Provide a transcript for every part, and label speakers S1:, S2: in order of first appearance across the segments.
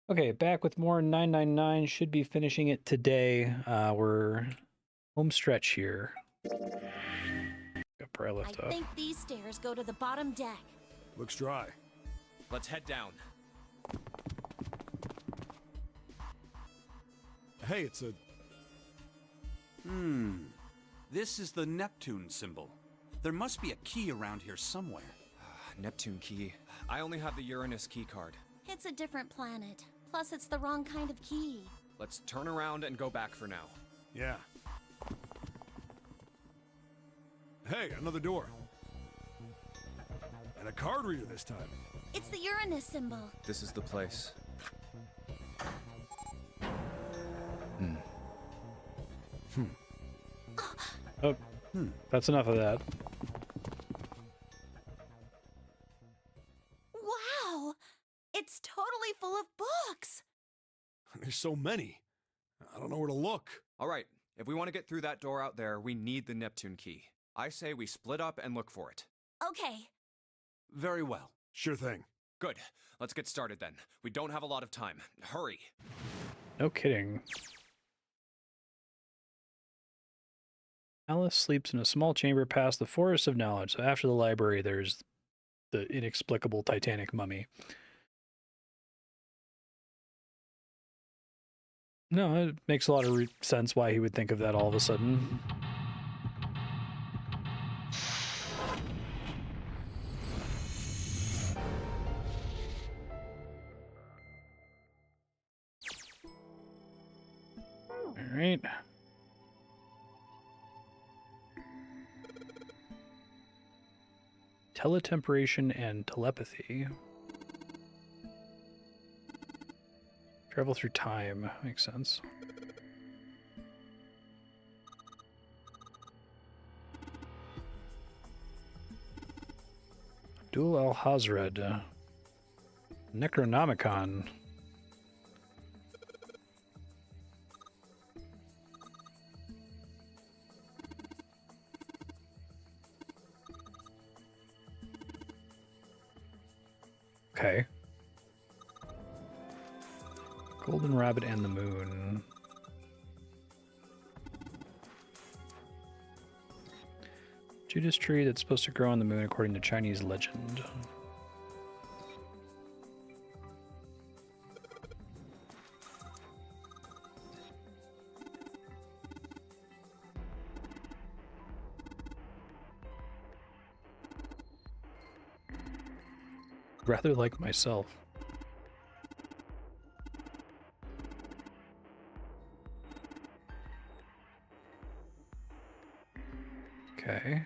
S1: Okay, back with more 999. Should be finishing it today. We're home stretch here. Got where I left off.
S2: I think these stairs go to the bottom deck.
S3: Looks dry.
S4: Let's head down.
S3: Hey, it's a...
S5: This is the Neptune symbol. There must be a key around here somewhere.
S4: Neptune key. I only have the Uranus key card.
S2: It's a different planet. Plus, it's the wrong kind of key.
S4: Let's turn around and go back for now.
S3: Yeah. Hey, another door. And a card reader this time.
S2: It's the Uranus symbol.
S4: This is the place.
S1: Oh, that's enough of that.
S2: Wow! It's totally full of books!
S3: There's so many. I don't know where to look.
S4: All right, if we want to get through that door out there, we need the Neptune key. I say we split up and look for it.
S2: Okay.
S5: Very well.
S3: Sure thing.
S4: Good. Let's get started then. We don't have a lot of time. Hurry.
S1: No kidding. Alice sleeps in a small chamber past the Forest of Knowledge. So after the library, there's the inexplicable Titanic mummy. No, it makes a lot of sense why he would think of that all of a sudden. All right. Teletemporation and telepathy. Travel through time. Makes sense. Abdul al-Hazred. Necronomicon. Okay. Golden Rabbit and the Moon. Judas tree that's supposed to grow on the moon according to Chinese legend. Rather like myself. Okay.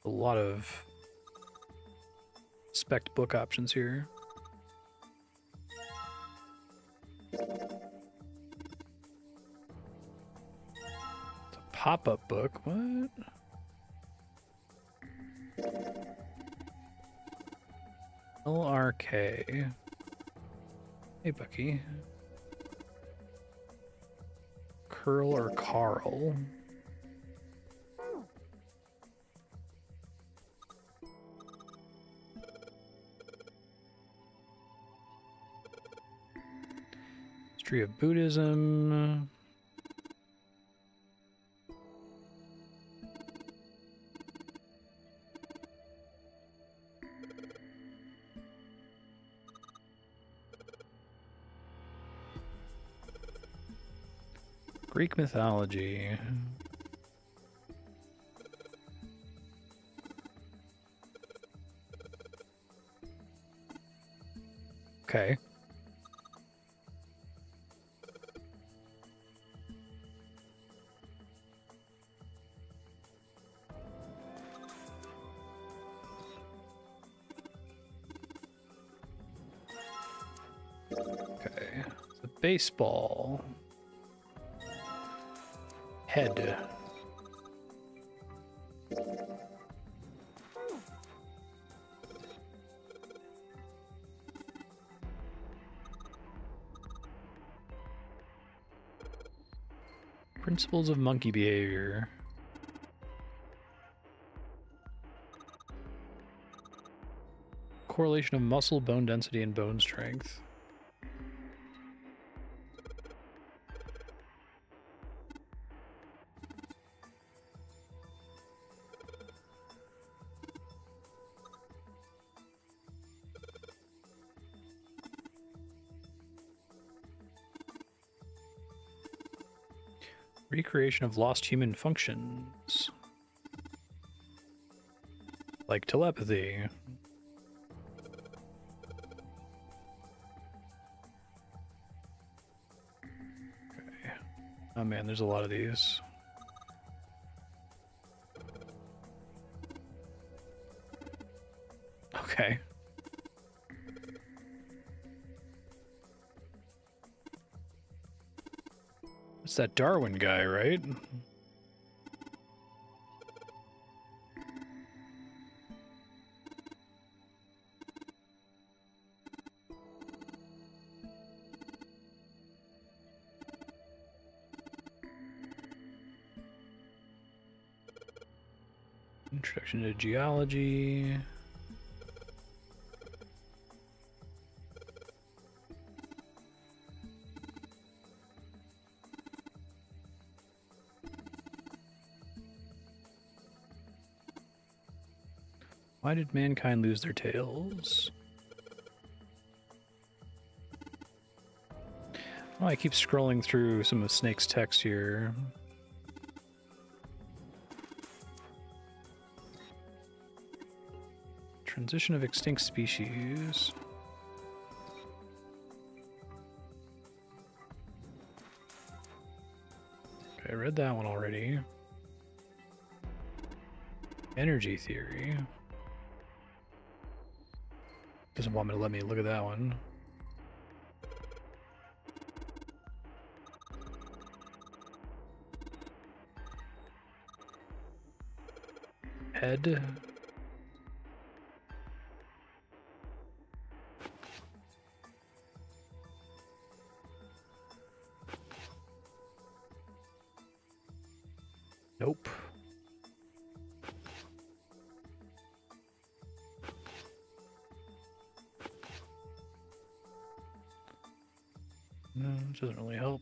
S1: A lot of spec book options here. It's a pop-up book. What? LRK. Hey, Bucky. Curl or Carl? History of Buddhism. Greek mythology. Okay. Okay. It's a baseball. Head. Principles of monkey behavior. Correlation of muscle, bone density, and bone strength. Recreation of lost human functions. Like telepathy. Okay. Oh man, there's a lot of these. Okay. It's that Darwin guy, right? Introduction to geology. Why did mankind lose their tails? Oh, I keep scrolling through some of Snake's text here. Transition of extinct species. Okay, I read that one already. Energy theory. Doesn't want me to let me look at that one. Head. Nope. No, it doesn't really help.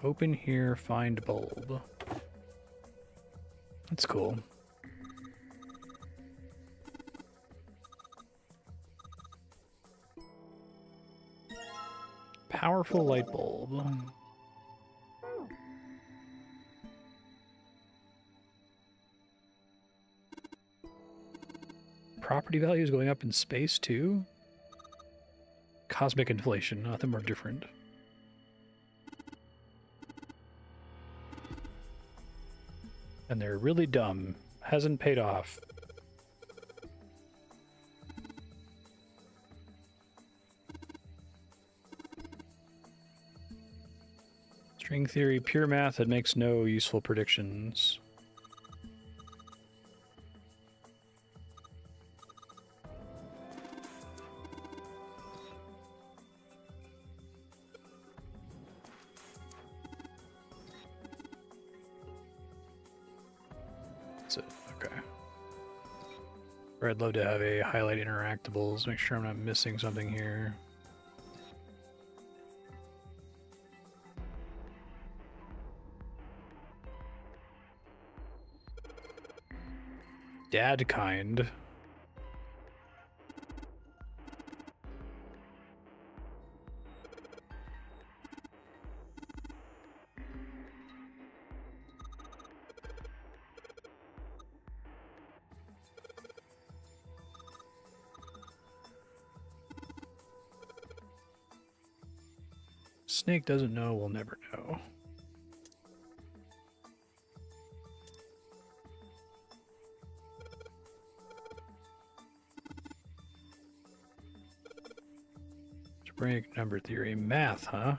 S1: Open here, find bulb. That's cool. Powerful light bulb. Property values going up in space too? Cosmic inflation, nothing more different. And they're really dumb. Hasn't paid off. String theory, pure math that makes no useful predictions. That's it, okay. Or I'd love to have a highlight interactables, make sure I'm not missing something here. Dad kind. Snake doesn't know, we'll never know. Algebraic number theory. Math, huh?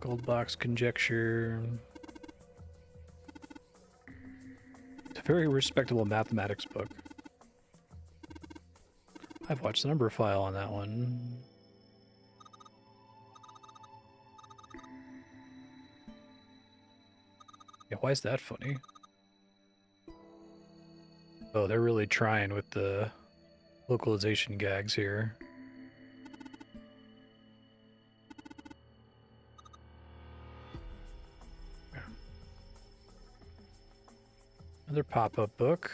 S1: Gold box conjecture. It's a very respectable mathematics book. I've watched the number file on that one. Yeah, why is that funny? Oh, they're really trying with the localization gags here. Another pop-up book.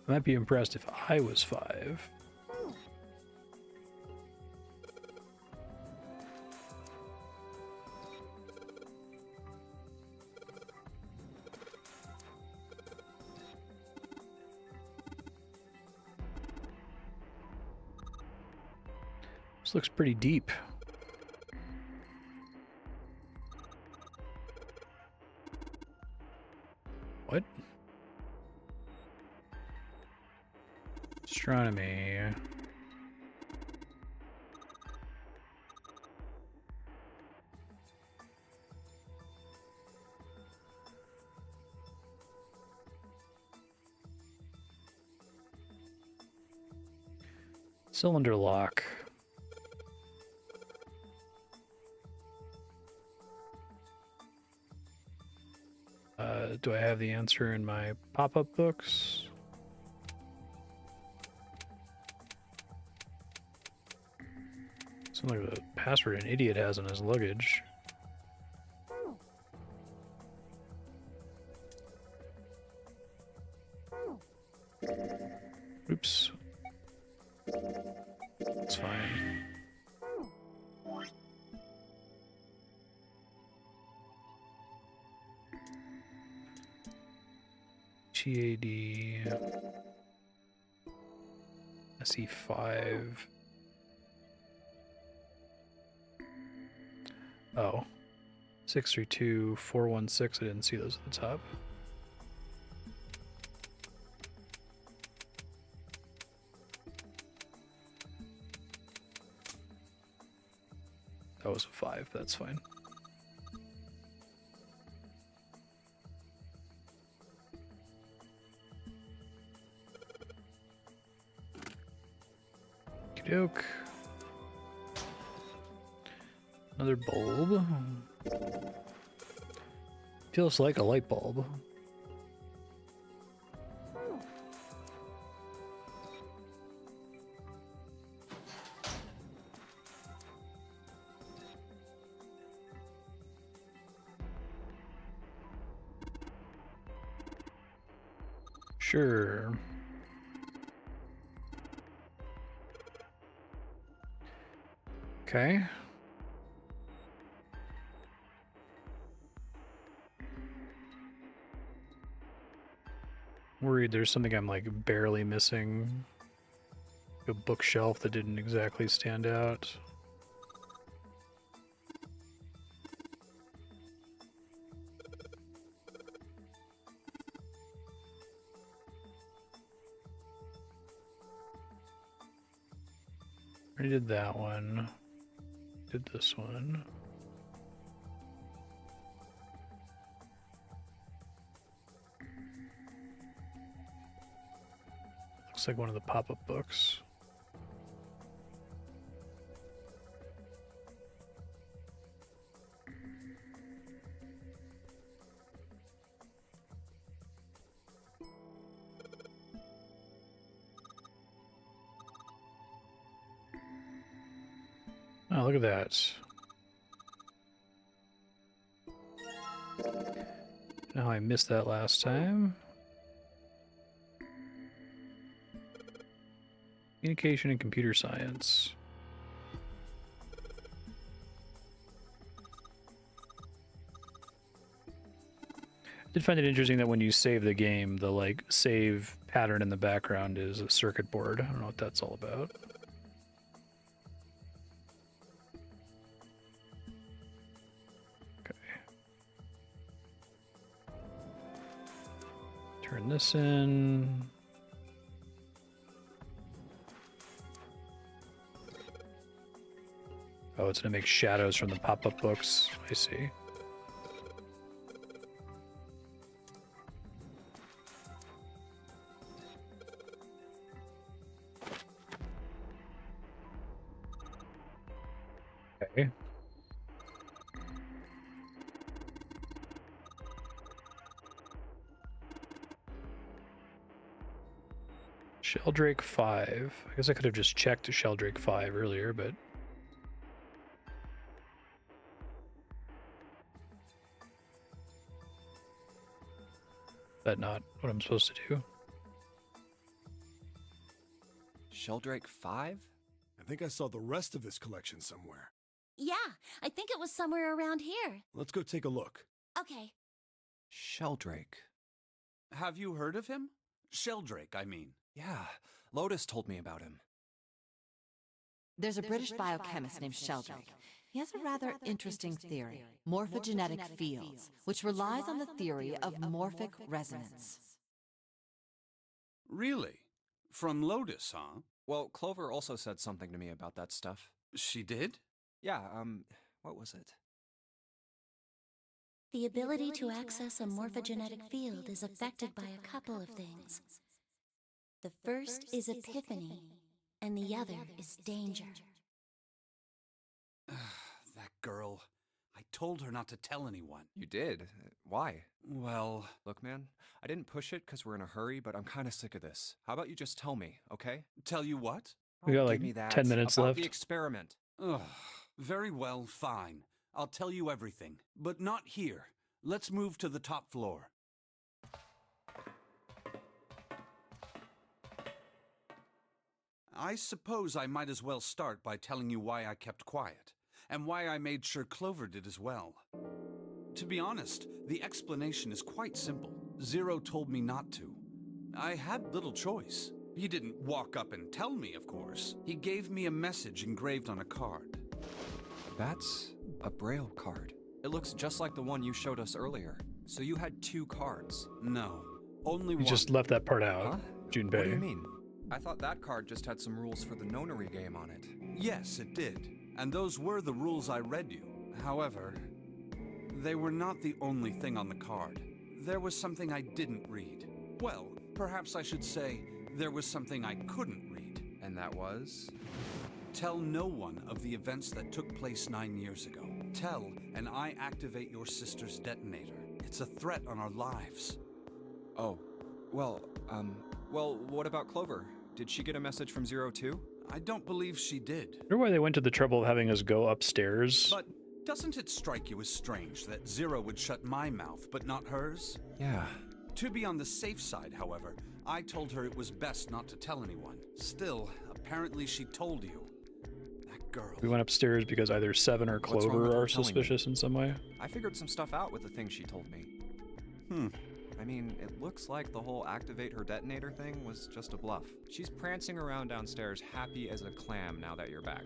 S1: I might be impressed if I was 5. This looks pretty deep. What? Astronomy. Cylinder lock. Do I have the answer in my pop-up books? Sounds like the password an idiot has in his luggage. Oops. It's fine. GAD SE5. Oh. 632416. I didn't see those at the top. That was a 5, that's fine. Okey-doke. Another bulb. Feels like a light bulb. Sure. Okay. Worried there's something I'm like barely missing. A bookshelf that didn't exactly stand out. Already did that one. Did this one. Looks like one of the pop-up books. Oh, look at that. Now I missed that last time. Communication and computer science. I did find it interesting that when you save the game, the like save pattern in the background is a circuit board. I don't know what that's all about. Turn this in. Oh, it's gonna make shadows from the pop-up books. I see. Okay. Sheldrake 5. I guess I could have just checked Sheldrake 5 earlier, but... That's not what I'm supposed to do.
S4: Sheldrake 5?
S3: I think I saw the rest of this collection somewhere.
S2: Yeah, I think it was somewhere around here.
S3: Let's go take a look.
S2: Okay.
S4: Sheldrake.
S5: Have you heard of him? Sheldrake, I mean.
S4: Yeah, Lotus told me about him.
S6: There's a British biochemist named Sheldrake. He has a rather interesting theory, morphogenetic fields, which relies on the theory of morphic resonance.
S5: Really? From Lotus, huh?
S4: Well, Clover also said something to me about that stuff.
S5: She did?
S4: Yeah, what was it?
S2: The ability to access a morphogenetic field is affected by a couple of things. The first is epiphany, and the other is danger.
S5: That girl. I told her not to tell anyone.
S4: You did? Why?
S5: Well...
S4: Look, man, I didn't push it because we're in a hurry, but I'm kind of sick of this. How about you just tell me, okay?
S5: Tell you what?
S1: We got
S4: Give
S1: like
S4: me that.
S1: 10 minutes
S4: About
S1: left.
S4: the experiment.
S5: Ugh. Very well, fine. I'll tell you everything. But not here. Let's move to the top floor. I suppose I might as well start by telling you why I kept quiet, and why I made sure Clover did as well. To be honest, the explanation is quite simple. Zero told me not to. I had little choice. He didn't walk up and tell me, of course. He gave me a message engraved on a card.
S4: That's a Braille card. It looks just like the one you showed us earlier. So you had 2 cards.
S5: No, only
S1: We
S5: one.
S1: just left that part out.
S4: Huh?
S1: Junpei.
S4: What do you mean? I thought that card just had some rules for the nonary game on it.
S5: Yes, it did. And those were the rules I read you. However, they were not the only thing on the card. There was something I didn't read. Well, perhaps I should say, there was something I couldn't read.
S4: And that was?
S5: Tell no one of the events that took place 9 years ago. Tell, and I activate your sister's detonator. It's a threat on our lives.
S4: Oh. Well, what about Clover? Did she get a message from Zero too?
S5: I don't believe she did.
S1: I wonder why they went to the trouble of having us go upstairs.
S5: But doesn't it strike you as strange that Zero would shut my mouth, but not hers?
S4: Yeah.
S5: To be on the safe side, however, I told her it was best not to tell anyone. Still, apparently she told you. That girl.
S1: We went upstairs because either Seven or
S4: What's wrong with
S1: Clover
S4: her
S1: are
S4: telling
S1: suspicious in some way.
S4: I figured some stuff out with the thing she told me. I mean, it looks like the whole activate her detonator thing was just a bluff. She's prancing around downstairs happy as a clam now that you're back.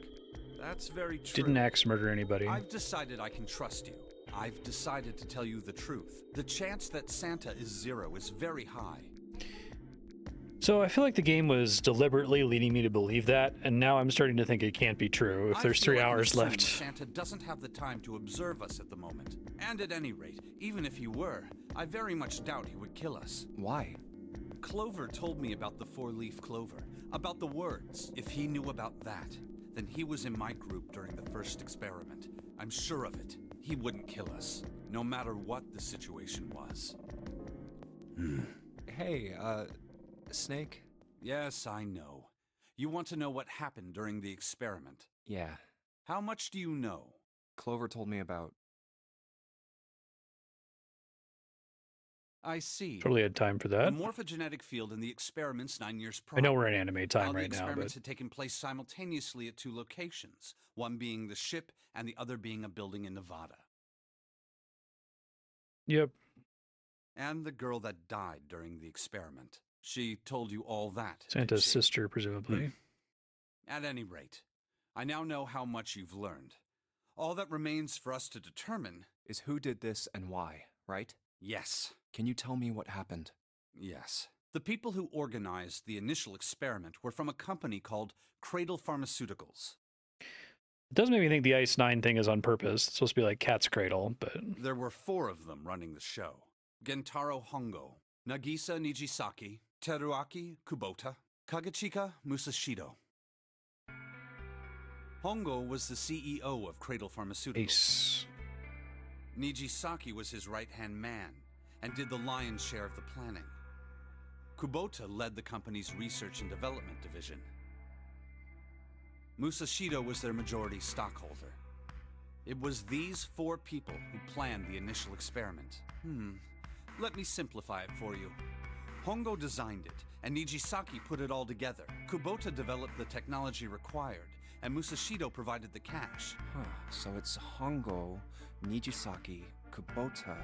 S5: That's very true.
S1: Didn't axe murder anybody.
S5: I've decided I can trust you. I've decided to tell you the truth. The chance that Santa is Zero is very high.
S1: So I feel like the game was deliberately leading me to believe that, and now I'm starting to think it can't be true if
S5: I
S1: there's
S5: feel
S1: 3
S5: like
S1: hours
S5: assuming
S1: left.
S5: Santa doesn't have the time to observe us at the moment. And at any rate, even if he were, I very much doubt he would kill us.
S4: Why?
S5: Clover told me about the 4-leaf clover, about the words. If he knew about that, then he was in my group during the first experiment. I'm sure of it. He wouldn't kill us, no matter what the situation was.
S4: Hey, Snake?
S5: Yes, I know. You want to know what happened during the experiment.
S4: Yeah.
S5: How much do you know?
S4: Clover told me about...
S5: I see.
S1: Totally had time for
S5: The
S1: that.
S5: morphogenetic field in the experiments 9 years prior.
S1: I know we're in anime
S5: Now,
S1: time
S5: the
S1: right now,
S5: experiments
S1: but
S5: had taken place simultaneously at 2 locations, one being the ship and the other being a building in Nevada.
S1: yep.
S5: And the girl that died during the experiment. She told you all that, did
S1: Santa's
S5: she?
S1: sister, presumably.
S5: At any rate, I now know how much you've learned. All that remains for us to determine
S4: Is who did this and why, right?
S5: yes.
S4: Can you tell me what happened?
S5: Yes. The people who organized the initial experiment were from a company called Cradle Pharmaceuticals.
S1: It does make me think the Ice 9 thing is on purpose. It's supposed to be like Cat's Cradle, but...
S5: There were 4 of them running the show. Gentaro Hongo, Nagisa Nijisaki, Teruaki Kubota, Kagechika Musashido. Hongo was the CEO of Cradle Pharmaceuticals.
S1: Ace.
S5: Nijisaki was his right-hand man and did the lion's share of the planning. Kubota led the company's research and development division. Musashido was their majority stockholder. It was these 4 people who planned the initial experiment. Let me simplify it for you. Hongo designed it, and Nijisaki put it all together. Kubota developed the technology required, and Musashido provided the cash.
S4: So it's Hongo, Nijisaki, Kubota,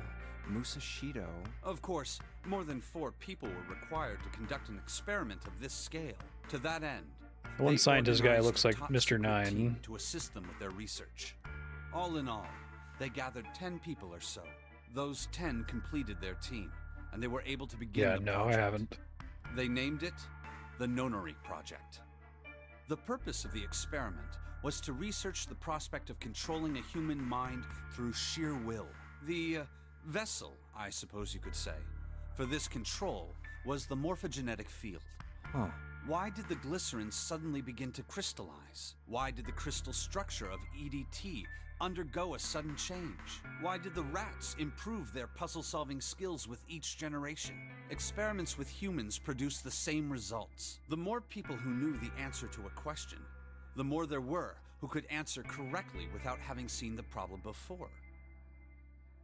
S4: Musashido...
S5: Of course, more than 4 people were required to conduct an experiment of this scale. To that end,
S1: The one
S5: they
S1: scientist guy
S5: organized
S1: looks
S5: a
S1: like
S5: top
S1: Mr.
S5: secret
S1: 9.
S5: team to assist them with their research. All in all, they gathered 10 people or so. Those 10 completed their team, and they were able to begin
S1: Yeah,
S5: the
S1: no, I
S5: project.
S1: haven't.
S5: They named it the Nonori Project. The purpose of the experiment was to research the prospect of controlling a human mind through sheer will. The vessel, I suppose you could say, for this control was the morphogenetic field.
S4: Huh.
S5: Why did the glycerin suddenly begin to crystallize? Why did the crystal structure of EDT undergo a sudden change? Why did the rats improve their puzzle-solving skills with each generation? Experiments with humans produced the same results. The more people who knew the answer to a question, the more there were who could answer correctly without having seen the problem before.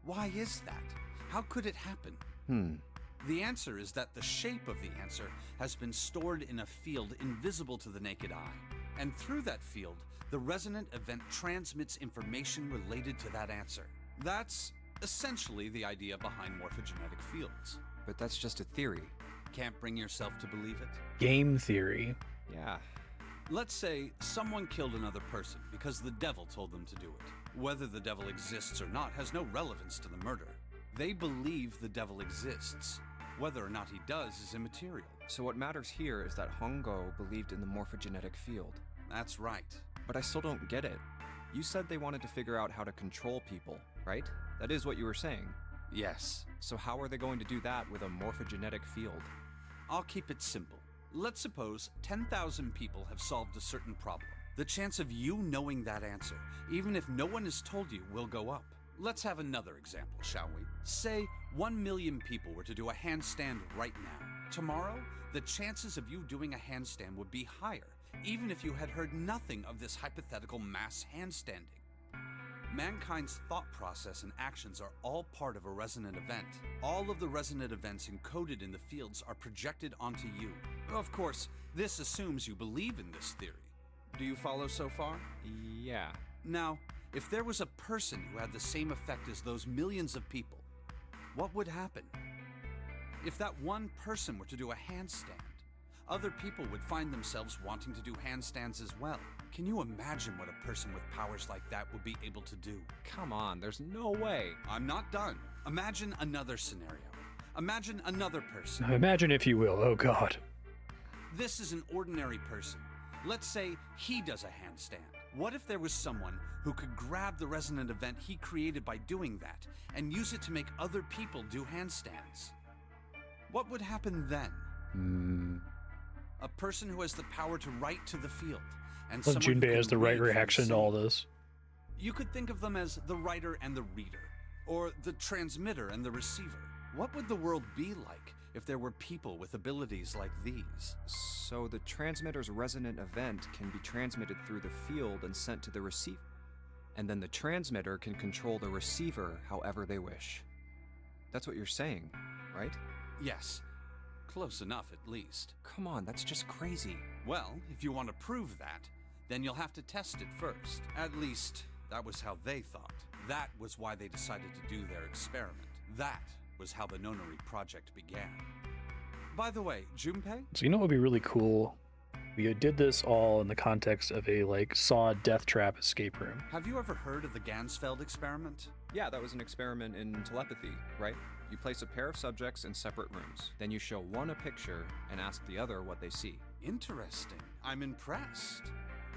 S5: Why is that? How could it happen? The answer is that the shape of the answer has been stored in a field invisible to the naked eye. And through that field, the resonant event transmits information related to that answer. That's essentially the idea behind morphogenetic fields.
S4: But that's just a theory.
S5: Can't bring yourself to believe it?
S1: Game theory.
S4: Yeah.
S5: Let's say someone killed another person because the devil told them to do it. Whether the devil exists or not has no relevance to the murder. They believe the devil exists. Whether or not he does is immaterial.
S4: So what matters here is that Hongo believed in the morphogenetic field.
S5: That's right.
S4: But I still don't get it. You said they wanted to figure out how to control people, right? That is what you were saying.
S5: Yes.
S4: So how are they going to do that with a morphogenetic field?
S5: I'll keep it simple. Let's suppose 10,000 people have solved a certain problem. The chance of you knowing that answer, even if no one has told you, will go up. Let's have another example, shall we? Say 1 million people were to do a handstand right now. Tomorrow, the chances of you doing a handstand would be higher, even if you had heard nothing of this hypothetical mass handstanding. Mankind's thought process and actions are all part of a resonant event. All of the resonant events encoded in the fields are projected onto you. Of course, this assumes you believe in this theory. Do you follow so far?
S4: Yeah.
S5: Now, if there was a person who had the same effect as those millions of people, what would happen? If that one person were to do a handstand, other people would find themselves wanting to do handstands as well. Can you imagine what a person with powers like that would be able to do?
S4: Come on, there's no way.
S5: I'm not done. Imagine another scenario. Imagine another person.
S1: Imagine if you will. Oh, God.
S5: This is an ordinary person. Let's say he does a handstand. What if there was someone who could grab the resonant event he created by doing that and use it to make other people do handstands? What would happen then? A person who has the power to write to the field, and
S1: Well,
S5: someone who
S1: Junpei has
S5: can
S1: the right
S5: read from
S1: reaction to all
S5: scene.
S1: this.
S5: You could think of them as the writer and the reader, or the transmitter and the receiver. What would the world be like if there were people with abilities like these?
S4: So the transmitter's resonant event can be transmitted through the field and sent to the receiver. And then the transmitter can control the receiver however they wish. That's what you're saying, right?
S5: Yes, close enough at least.
S4: Come on, that's just crazy.
S5: Well, if you want to prove that, then you'll have to test it first. At least, that was how they thought. That was why they decided to do their experiment. That was how the Nonori project began. By the way, Junpei?
S1: So you know what would be really cool? We did this all in the context of a like Saw death trap escape room.
S5: Have you ever heard of the Gansfeld experiment?
S4: Yeah, that was an experiment in telepathy, right? You place a pair of subjects in separate rooms. Then you show one a picture and ask the other what they see.
S5: Interesting. I'm impressed.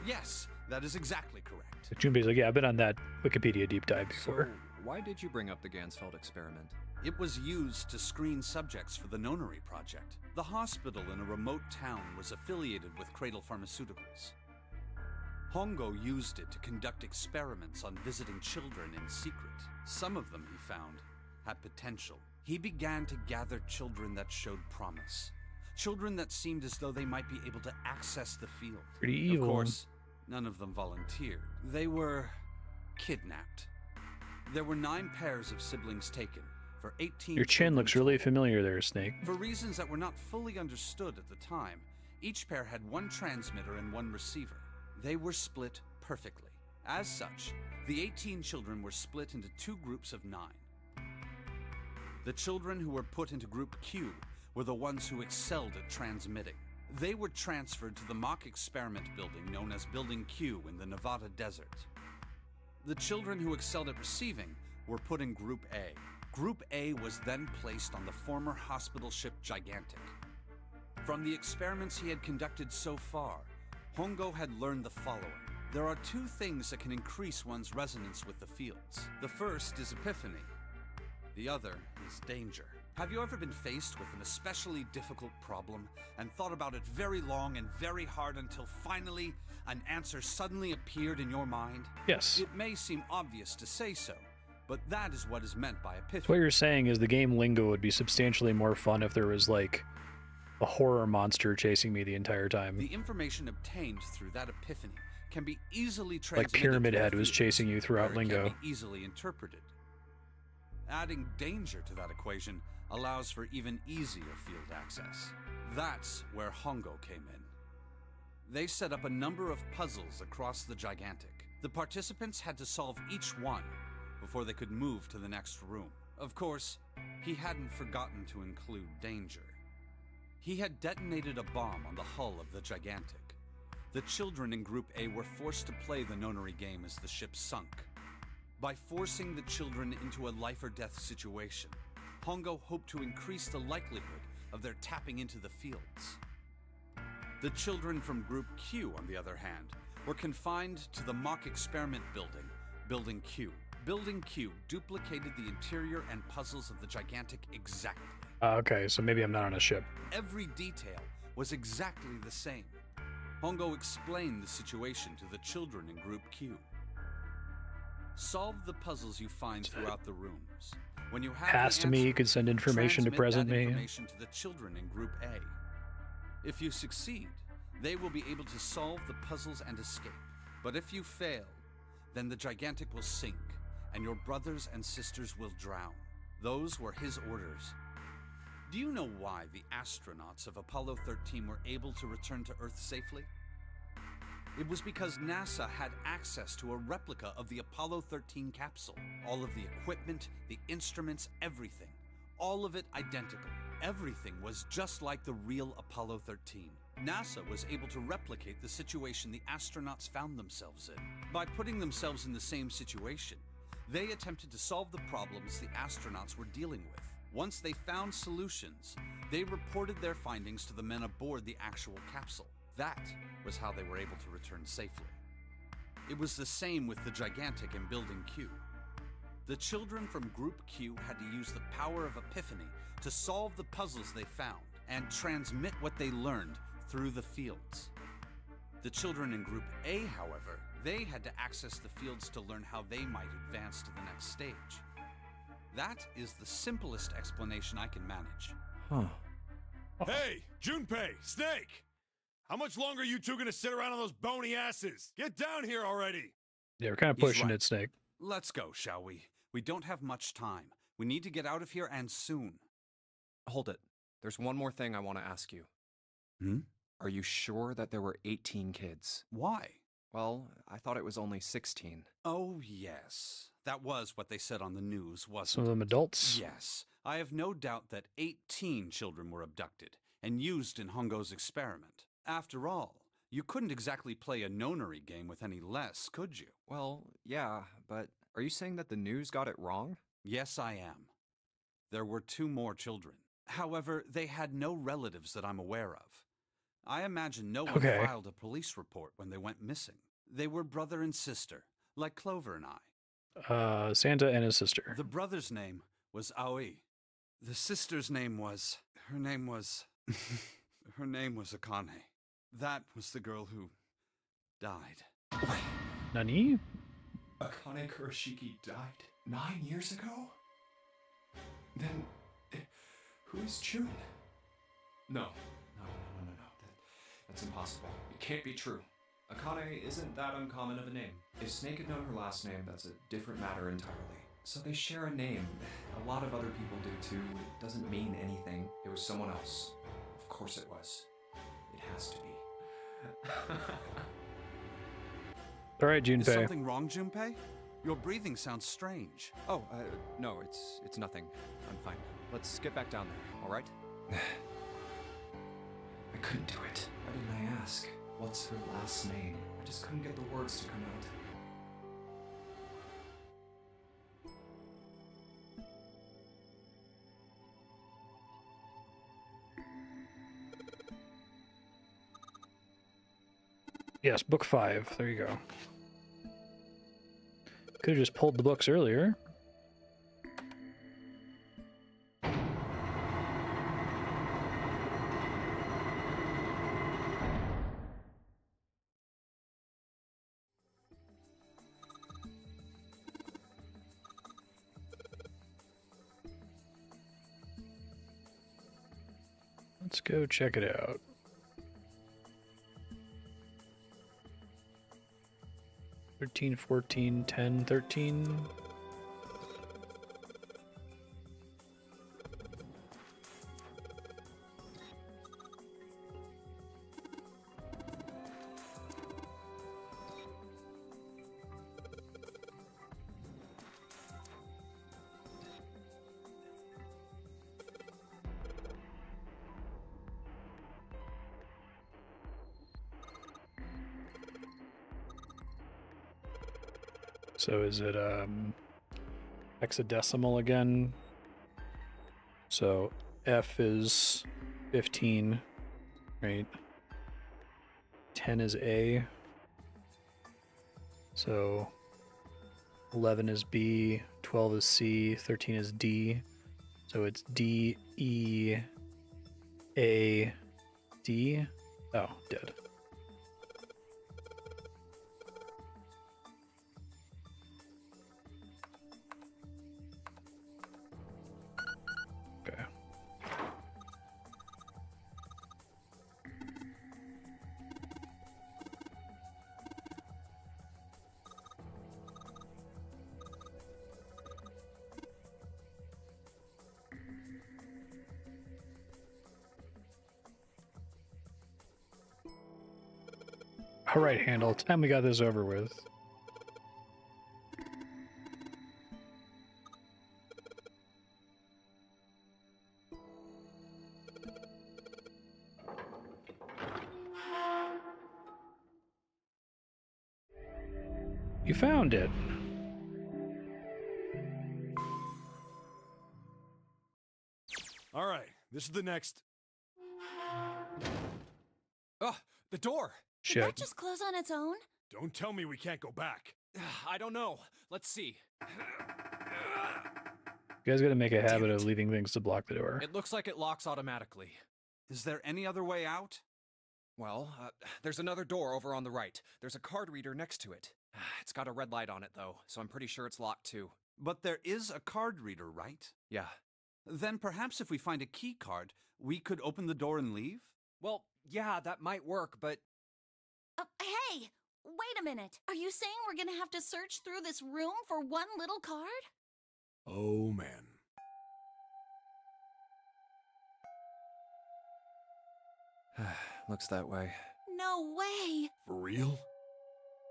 S5: Yes, that is exactly correct.
S1: Junpei's like, yeah, I've been on that Wikipedia deep dive
S4: So,
S1: before.
S4: why did you bring up the Gansfeld experiment?
S5: It was used to screen subjects for the Nonary Project. The hospital in a remote town was affiliated with Cradle Pharmaceuticals. Hongo used it to conduct experiments on visiting children in secret. Some of them, he found, had potential. He began to gather children that showed promise. Children that seemed as though they might be able to access the field.
S1: Pretty evil.
S5: Of course, none of them volunteered. They were kidnapped. There were 9 pairs of siblings taken. For 18
S1: Your chin
S5: children
S1: looks really
S5: total.
S1: familiar there, Snake.
S5: For reasons that were not fully understood at the time, each pair had one transmitter and one receiver. They were split perfectly. As such, the 18 children were split into 2 groups of 9. The children who were put into Group Q were the ones who excelled at transmitting. They were transferred to the mock experiment building known as Building Q in the Nevada desert. The children who excelled at receiving were put in Group A. Group A was then placed on the former hospital ship Gigantic. From the experiments he had conducted so far, Hongo had learned the following. There are 2 things that can increase one's resonance with the fields. The first is epiphany. The other is danger. Have you ever been faced with an especially difficult problem and thought about it very long and very hard until finally an answer suddenly appeared in your mind?
S1: Yes.
S5: It may seem obvious to say so, but that is what is meant by
S1: So what
S5: epiphany.
S1: you're saying is the game lingo would be substantially more fun if there was like a horror monster chasing me the entire time.
S5: The information obtained through that epiphany can be easily
S1: Like
S5: transmitted
S1: Pyramid
S5: to the
S1: Head was
S5: fields,
S1: chasing you throughout
S5: where it
S1: lingo.
S5: can be easily interpreted. Adding danger to that equation allows for even easier field access. That's where Hongo came in. They set up a number of puzzles across the Gigantic. The participants had to solve each one before they could move to the next room. Of course, he hadn't forgotten to include danger. He had detonated a bomb on the hull of the Gigantic. The children in Group A were forced to play the Nonary game as the ship sunk. By forcing the children into a life-or-death situation, Hongo hoped to increase the likelihood of their tapping into the fields. The children from Group Q, on the other hand, were confined to the mock experiment building, Building Q. Building Q duplicated the interior and puzzles of the Gigantic exactly.
S1: Okay, so maybe I'm not on a ship.
S5: Every detail was exactly the same. Hongo explained the situation to the children in Group Q. Solve the puzzles you find throughout the rooms. When you have
S1: Past
S5: the
S1: me
S5: answer,
S1: could send information to
S5: transmit
S1: present
S5: that
S1: me.
S5: information to the children in Group A. If you succeed, they will be able to solve the puzzles and escape. But if you fail, then the Gigantic will sink, and your brothers and sisters will drown. Those were his orders. Do you know why the astronauts of Apollo 13 were able to return to Earth safely? It was because NASA had access to a replica of the Apollo 13 capsule. All of the equipment, the instruments, everything. All of it identical. Everything was just like the real Apollo 13. NASA was able to replicate the situation the astronauts found themselves in. By putting themselves in the same situation, they attempted to solve the problems the astronauts were dealing with. Once they found solutions, they reported their findings to the men aboard the actual capsule. That was how they were able to return safely. It was the same with the Gigantic in Building Q. The children from Group Q had to use the power of epiphany to solve the puzzles they found and transmit what they learned through the fields. The children in Group A, however, they had to access the fields to learn how they might advance to the next stage. That is the simplest explanation I can manage.
S1: Huh.
S3: Hey, Junpei, Snake! How much longer are you two gonna sit around on those bony asses? Get down here already!
S1: Yeah, we're kind of
S5: He's
S1: pushing
S5: right.
S1: it, Snake.
S5: Let's go, shall we? We don't have much time. We need to get out of here and soon.
S4: Hold it. There's one more thing I want to ask you.
S5: Hmm?
S4: Are you sure that there were 18 kids?
S5: Why?
S4: Well, I thought it was only 16.
S5: Oh, yes. That was what they said on the news, wasn't
S1: Some of
S5: it?
S1: them adults.
S5: Yes. I have no doubt that 18 children were abducted and used in Hongo's experiment. After all, You couldn't exactly play a nonary game with any less, could you?
S4: Well, yeah, but are you saying that the news got it wrong?
S5: Yes, I am. There were 2 more children. However, they had no relatives that I'm aware of. I imagine no one
S1: Okay.
S5: filed a police report when they went missing. They were brother and sister, like Clover and I.
S1: Santa and his sister.
S5: The brother's name was Aoi. The sister's name was... Her name was Akane. That was the girl who died.
S1: Nani?
S7: Akane Kurashiki died 9 years ago? Then, who is June? No. That's impossible. It can't be true. Akane isn't that uncommon of a name. If Snake had known her last name, that's a different matter entirely. So they share a name. A lot of other people do too. It doesn't mean anything. It was someone else. Of course it was. It has to be.
S1: All right,
S5: Is
S1: Junpei.
S5: something wrong, Junpei? Your breathing sounds strange.
S4: Oh, no, it's nothing. I'm fine. Let's get back down there, all right?
S7: I couldn't do it. Why didn't I ask? What's her last name? I just couldn't get the words to come out.
S1: Yes, book 5. There you go. Could have just pulled the books earlier. Let's go check it out. $13, $14, $10, $13. So is it hexadecimal again? So F is 15, right? 10 is A. So 11 is B, 12 is C, 13 is D. So it's D, E, A, D. Oh, dead. Okay. All right, Handle. Time we got this over with. You found it.
S3: All right, this is the next.
S4: Oh, the door!
S2: Did that
S1: Shit.
S2: just close on its own?
S3: Don't tell me we can't go back.
S4: I don't know. Let's see.
S1: You guys got to make a habit of leaving things to block the door.
S4: It looks like it locks automatically.
S5: Is there any other way out?
S4: Well, there's another door over on the right. There's a card reader next to it. It's got a red light on it, though, so I'm pretty sure it's locked, too.
S5: But there is a card reader, right?
S4: Yeah.
S5: Then perhaps if we find a key card, we could open the door and leave?
S4: Well, yeah, that might work, but...
S2: Hey! Wait a minute. Are you saying we're gonna have to search through this room for one little card?
S3: Oh, man.
S4: Looks that way.
S2: No way!
S3: For real?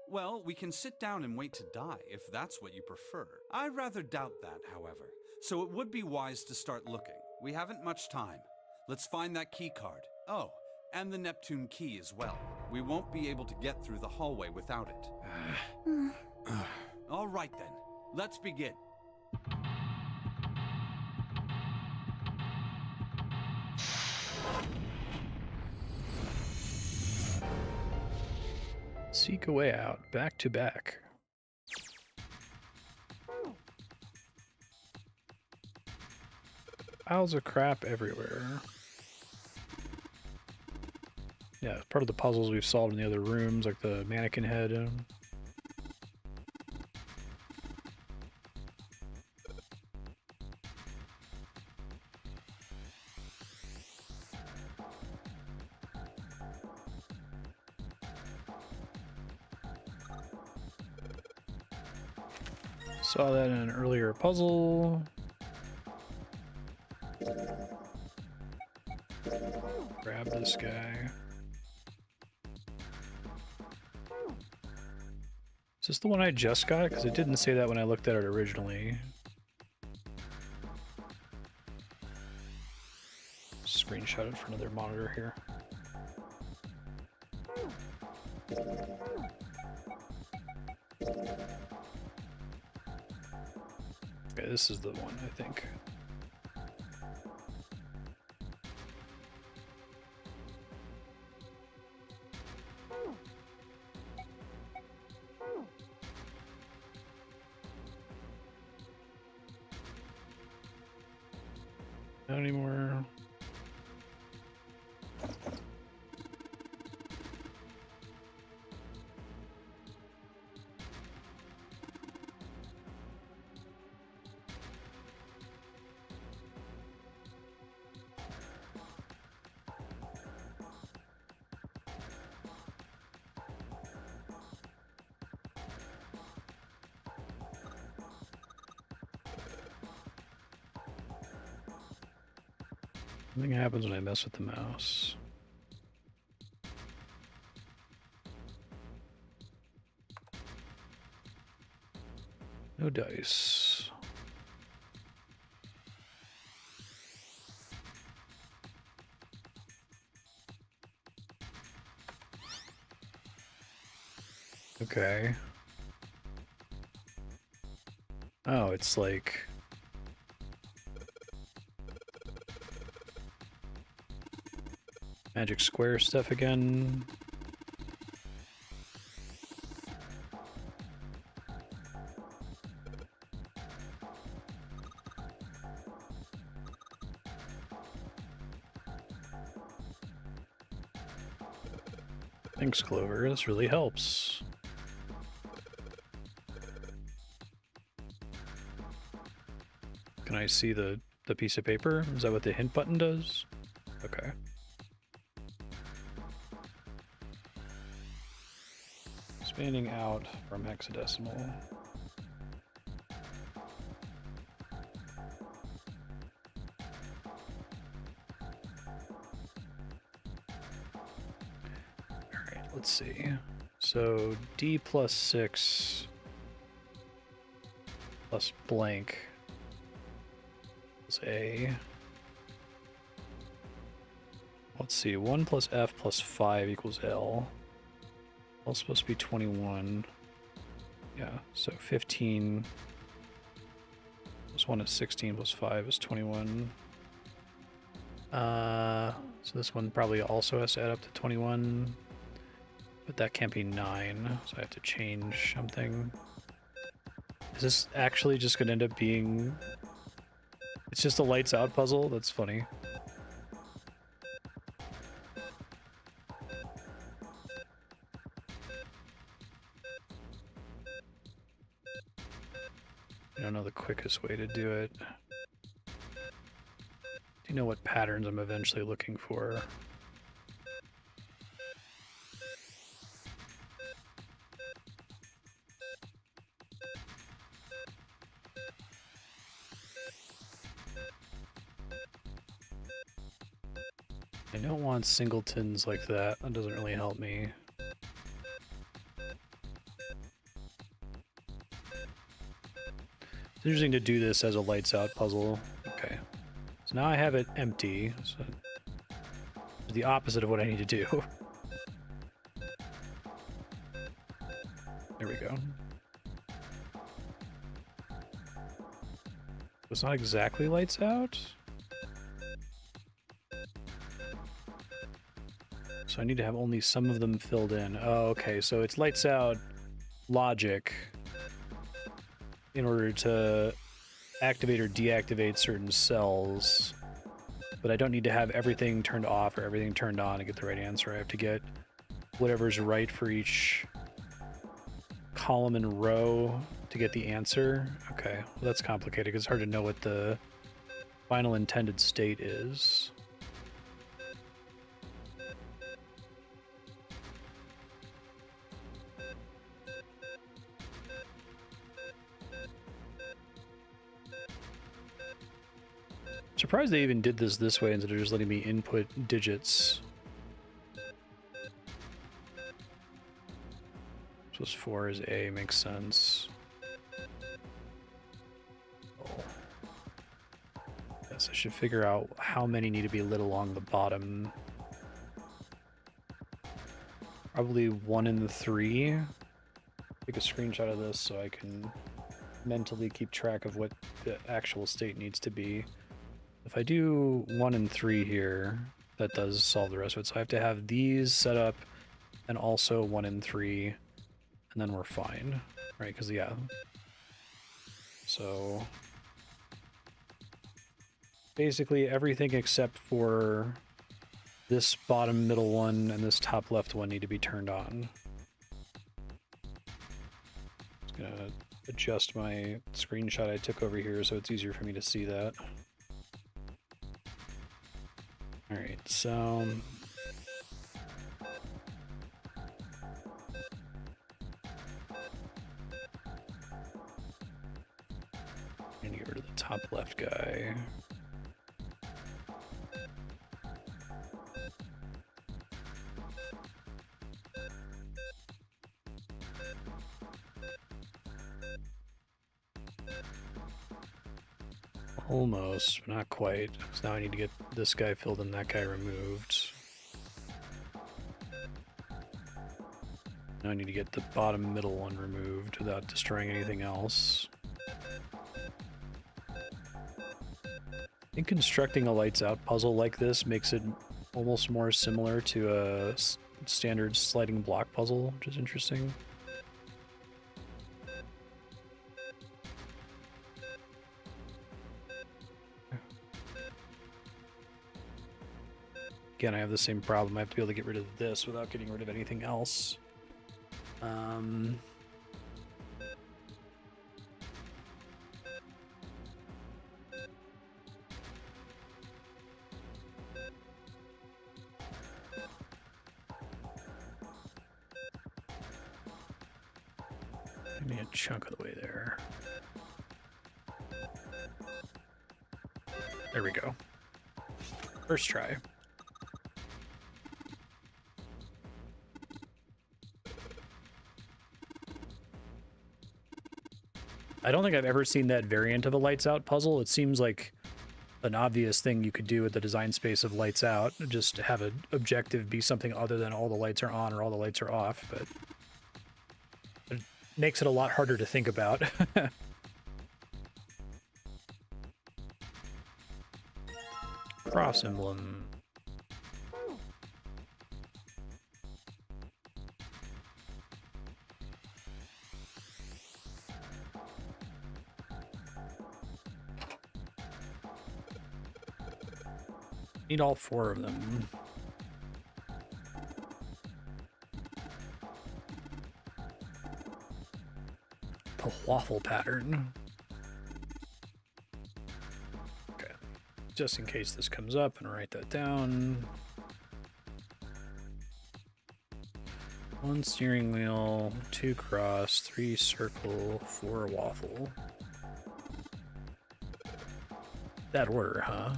S5: Well, we can sit down and wait to die, if that's what you prefer. I rather doubt that, however. So it would be wise to start looking. We haven't much time. Let's find that key card. Oh, and the Neptune key as well. We won't be able to get through the hallway without it. All right then, let's begin.
S1: Seek a way out, back to back. Piles of crap everywhere. Yeah, part of the puzzles we've solved in the other rooms, like the mannequin head. Saw that in an earlier puzzle. Grab this guy. Is this the one I just got? Because it didn't say that when I looked at it originally. Screenshot it for another monitor here. Okay, this is the one, I think. Not anymore. Something happens when I mess with the mouse. No dice. Okay. Oh, it's like... Magic Square stuff again. Thanks, Clover. This really helps. Can I see the piece of paper? Is that what the hint button does? Okay. Expanding out from hexadecimal. Alright, let's see. So D plus 6 plus blank is A. Let's see, 1 plus F plus 5 equals L. L supposed to be 21. Yeah, so 15 plus 1 is 16 plus 5 is 21. So this one probably also has to add up to 21. But that can't be 9, so I have to change something. Is this actually just going to end up being... It's just a lights out puzzle? That's funny. I don't know the quickest way to do it. Do you know what patterns I'm eventually looking for? I don't want singletons like that. That doesn't really help me. It's interesting to do this as a lights out puzzle. Okay. So now I have it empty. So the opposite of what I need to do. There we go. It's not exactly lights out. So I need to have only some of them filled in. Oh, okay, so it's lights out logic in order to activate or deactivate certain cells, but I don't need to have everything turned off or everything turned on to get the right answer. I have to get whatever's right for each column and row to get the answer. Okay, well, that's complicated because it's hard to know what the final intended state is. Surprised they even did this way instead of just letting me input digits. So 4 is A, makes sense. Oh. Yes, I should figure out how many need to be lit along the bottom. Probably 1 and 3. Take a screenshot of this so I can mentally keep track of what the actual state needs to be. If I do 1 and 3 here, that does solve the rest of it. So I have to have these set up and also 1 and 3, and then we're fine, right? Because, yeah. So basically everything except for this bottom middle one and this top left one need to be turned on. Just gonna adjust my screenshot I took over here so it's easier for me to see that. Alright, so I'm gonna get rid of the top left guy. Almost, but not quite. So now I need to get this guy filled and that guy removed. Now I need to get the bottom middle one removed without destroying anything else. I think constructing a lights out puzzle like this makes it almost more similar to a standard sliding block puzzle, which is interesting. Again, I have the same problem. I have to be able to get rid of this without getting rid of anything else. Give me a chunk of the way there. There we go. First try. I don't think I've ever seen that variant of a lights out puzzle. It seems like an obvious thing you could do with the design space of lights out, just have an objective be something other than all the lights are on or all the lights are off, but it makes it a lot harder to think about. Cross emblem. Need all 4 of them. The waffle pattern. Okay. Just in case this comes up, and write that down. 1 steering wheel, 2 cross, 3 circle, 4 waffle. That order, huh?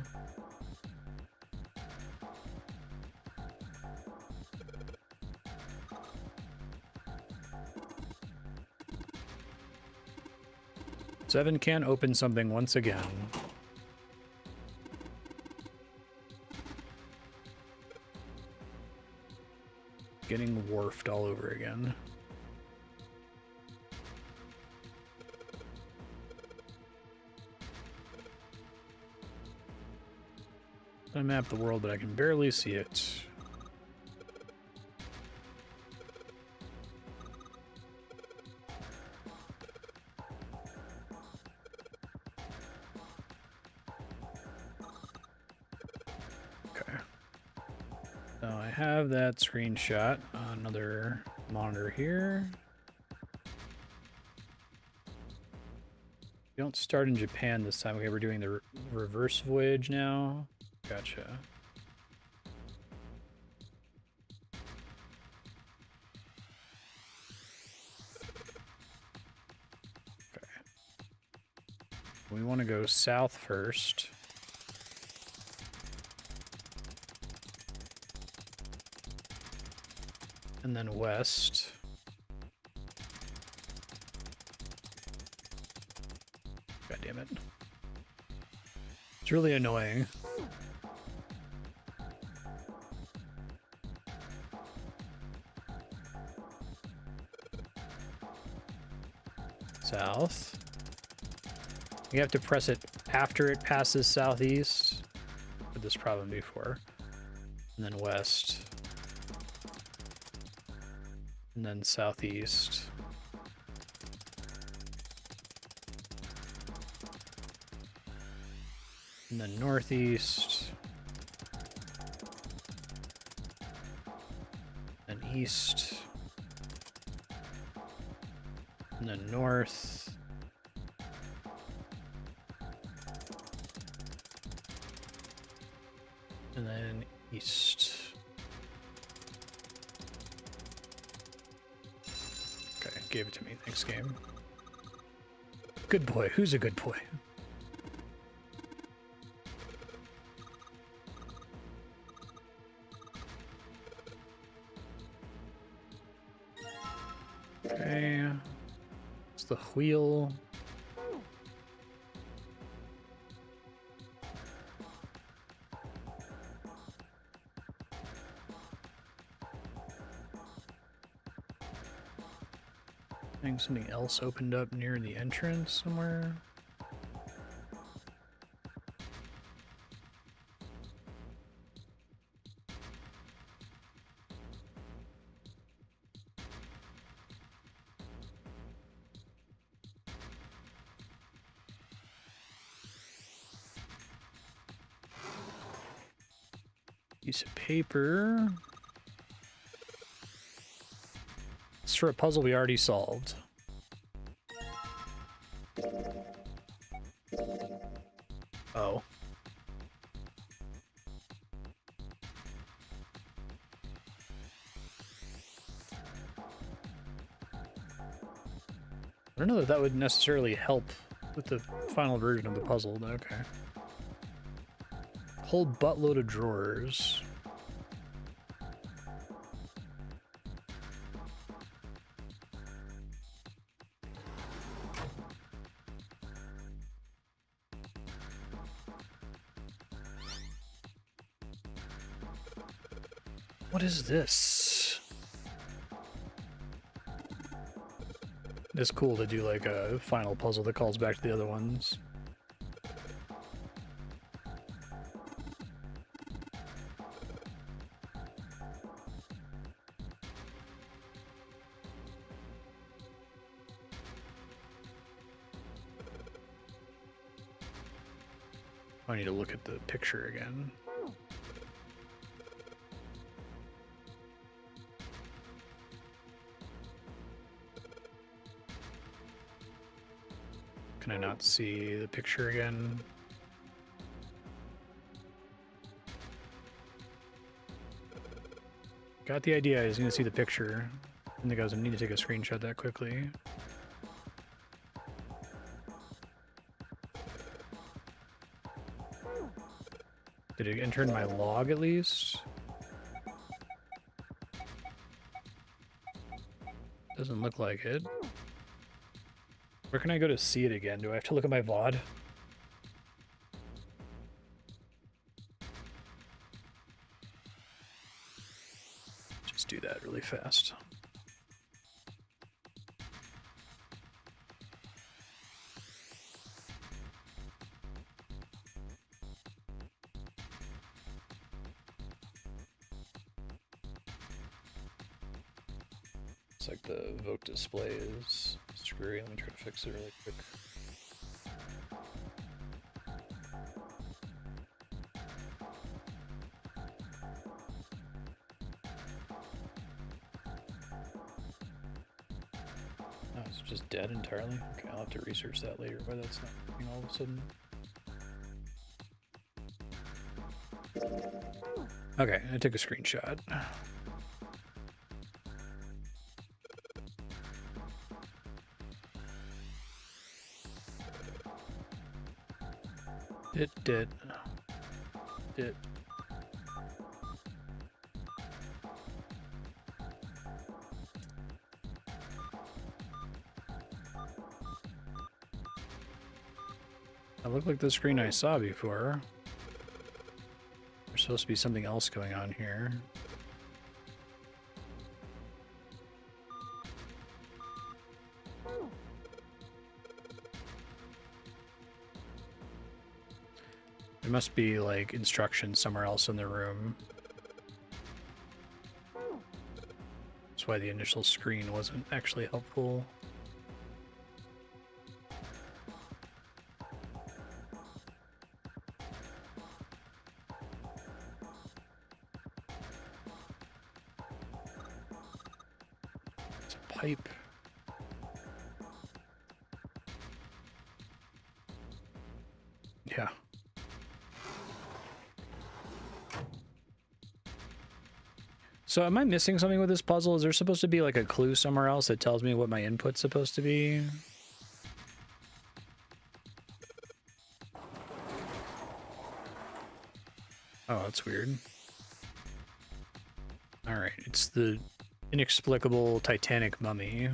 S1: Seven can open something once again. Getting warped all over again. I map the world, but I can barely see it. Okay. So I have that screenshot on another monitor here. We don't start in Japan this time. Okay, we're doing the reverse voyage now. Gotcha. Okay. We want to go south first. And then west. God damn it. It's really annoying. South. You have to press it after it passes southeast. Had this problem before. And then west. And then southeast. And then northeast. And east. And then north. And then east. Okay, gave it to me. Thanks, game. Good boy. Who's a good boy? Okay. It's the wheel. I think something else opened up near the entrance somewhere. Piece of paper. It's for a puzzle we already solved. Oh. I don't know that that would necessarily help with the final version of the puzzle, but okay. Whole buttload of drawers. What is this? It's cool to do like a final puzzle that calls back to the other ones. I need to look at the picture again. Can I not see the picture again? Got the idea, I was gonna see the picture. I didn't think I was gonna need to take a screenshot that quickly. Did it enter in my log at least? Doesn't look like it. Where can I go to see it again? Do I have to look at my VOD? Just do that really fast. Looks like the Vogue display is screwy. Let me try to fix it really quick. Oh, it's just dead entirely? Okay, I'll have to research that later, why that's not working all of a sudden. Okay, I took a screenshot. It did. Did. That looked like the screen I saw before. There's supposed to be something else going on here. There must be like instructions somewhere else in the room. That's why the initial screen wasn't actually helpful. It's a pipe. Yeah. So am I missing something with this puzzle? Is there supposed to be like a clue somewhere else that tells me what my input's supposed to be? Oh, that's weird. Alright, it's the inexplicable Titanic mummy.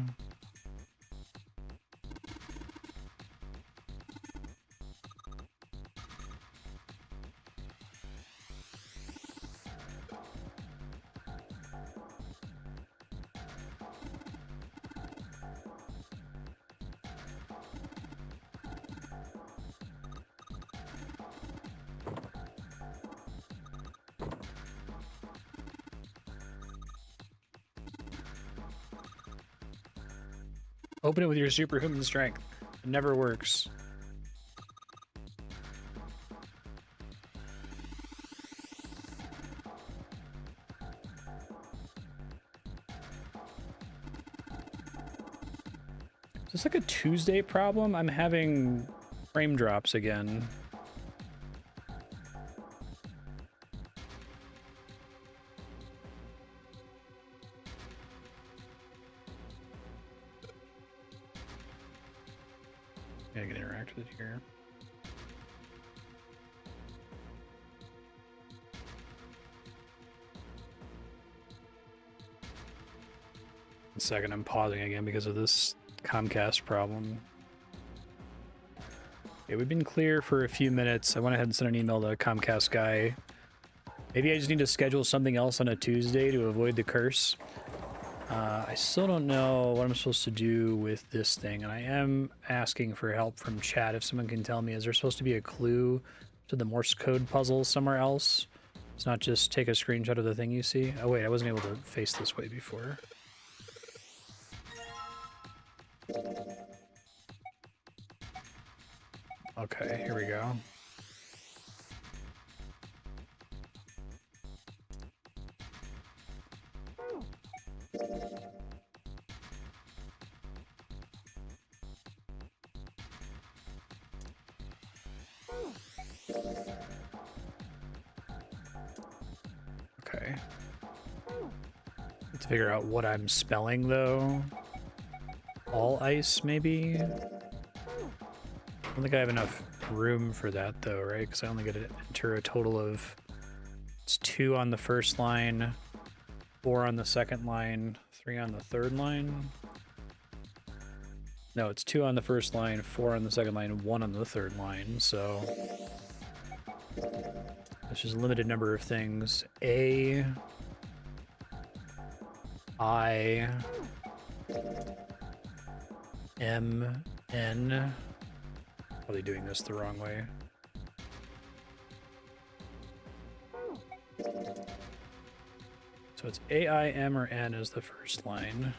S1: Open it with your superhuman strength. It never works. Is this like a Tuesday problem? I'm having frame drops again. Yeah, I can interact with it here. One second, I'm pausing again because of this Comcast problem. Okay, we've been clear for a few minutes. I went ahead and sent an email to the Comcast guy. Maybe I just need to schedule something else on a Tuesday to avoid the curse. I still don't know what I'm supposed to do with this thing, and I am asking for help from chat if someone can tell me. Is there supposed to be a clue to the Morse code puzzle somewhere else? It's not just take a screenshot of the thing you see. Oh wait, I wasn't able to face this way before. Okay, here we go. Okay. Let's figure out what I'm spelling though. All ice, maybe? I don't think I have enough room for that though, right? Because I only get to enter a total of... It's 2 on the first line, 4 on the second line, 3 on the third line. No, it's 2 on the first line, 4 on the second line, 1 on the third line, so... It's just a limited number of things. A... I... M... N... Probably doing this the wrong way. So it's A, I, M, or N is the first line.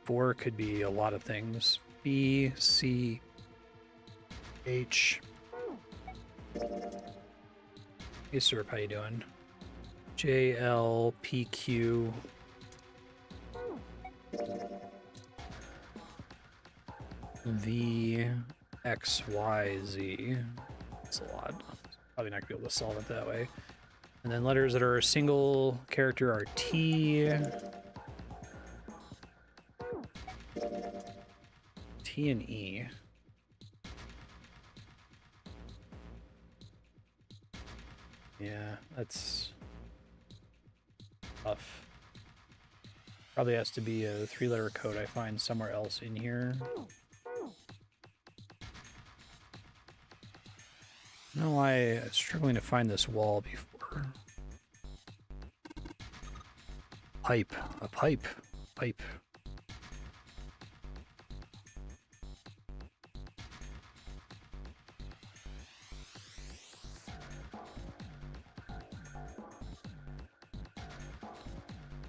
S1: 4 could be a lot of things. B, C, H. Hey, Serp, how you doing? J, L, P, Q. V, X, Y, Z. That's a lot. Probably not gonna be able to solve it that way. And then letters that are a single character are T, T and E. Yeah, that's tough. Probably has to be a 3-letter code I find somewhere else in here. I don't know why I was struggling to find this wall before. Pipe. A pipe. Pipe.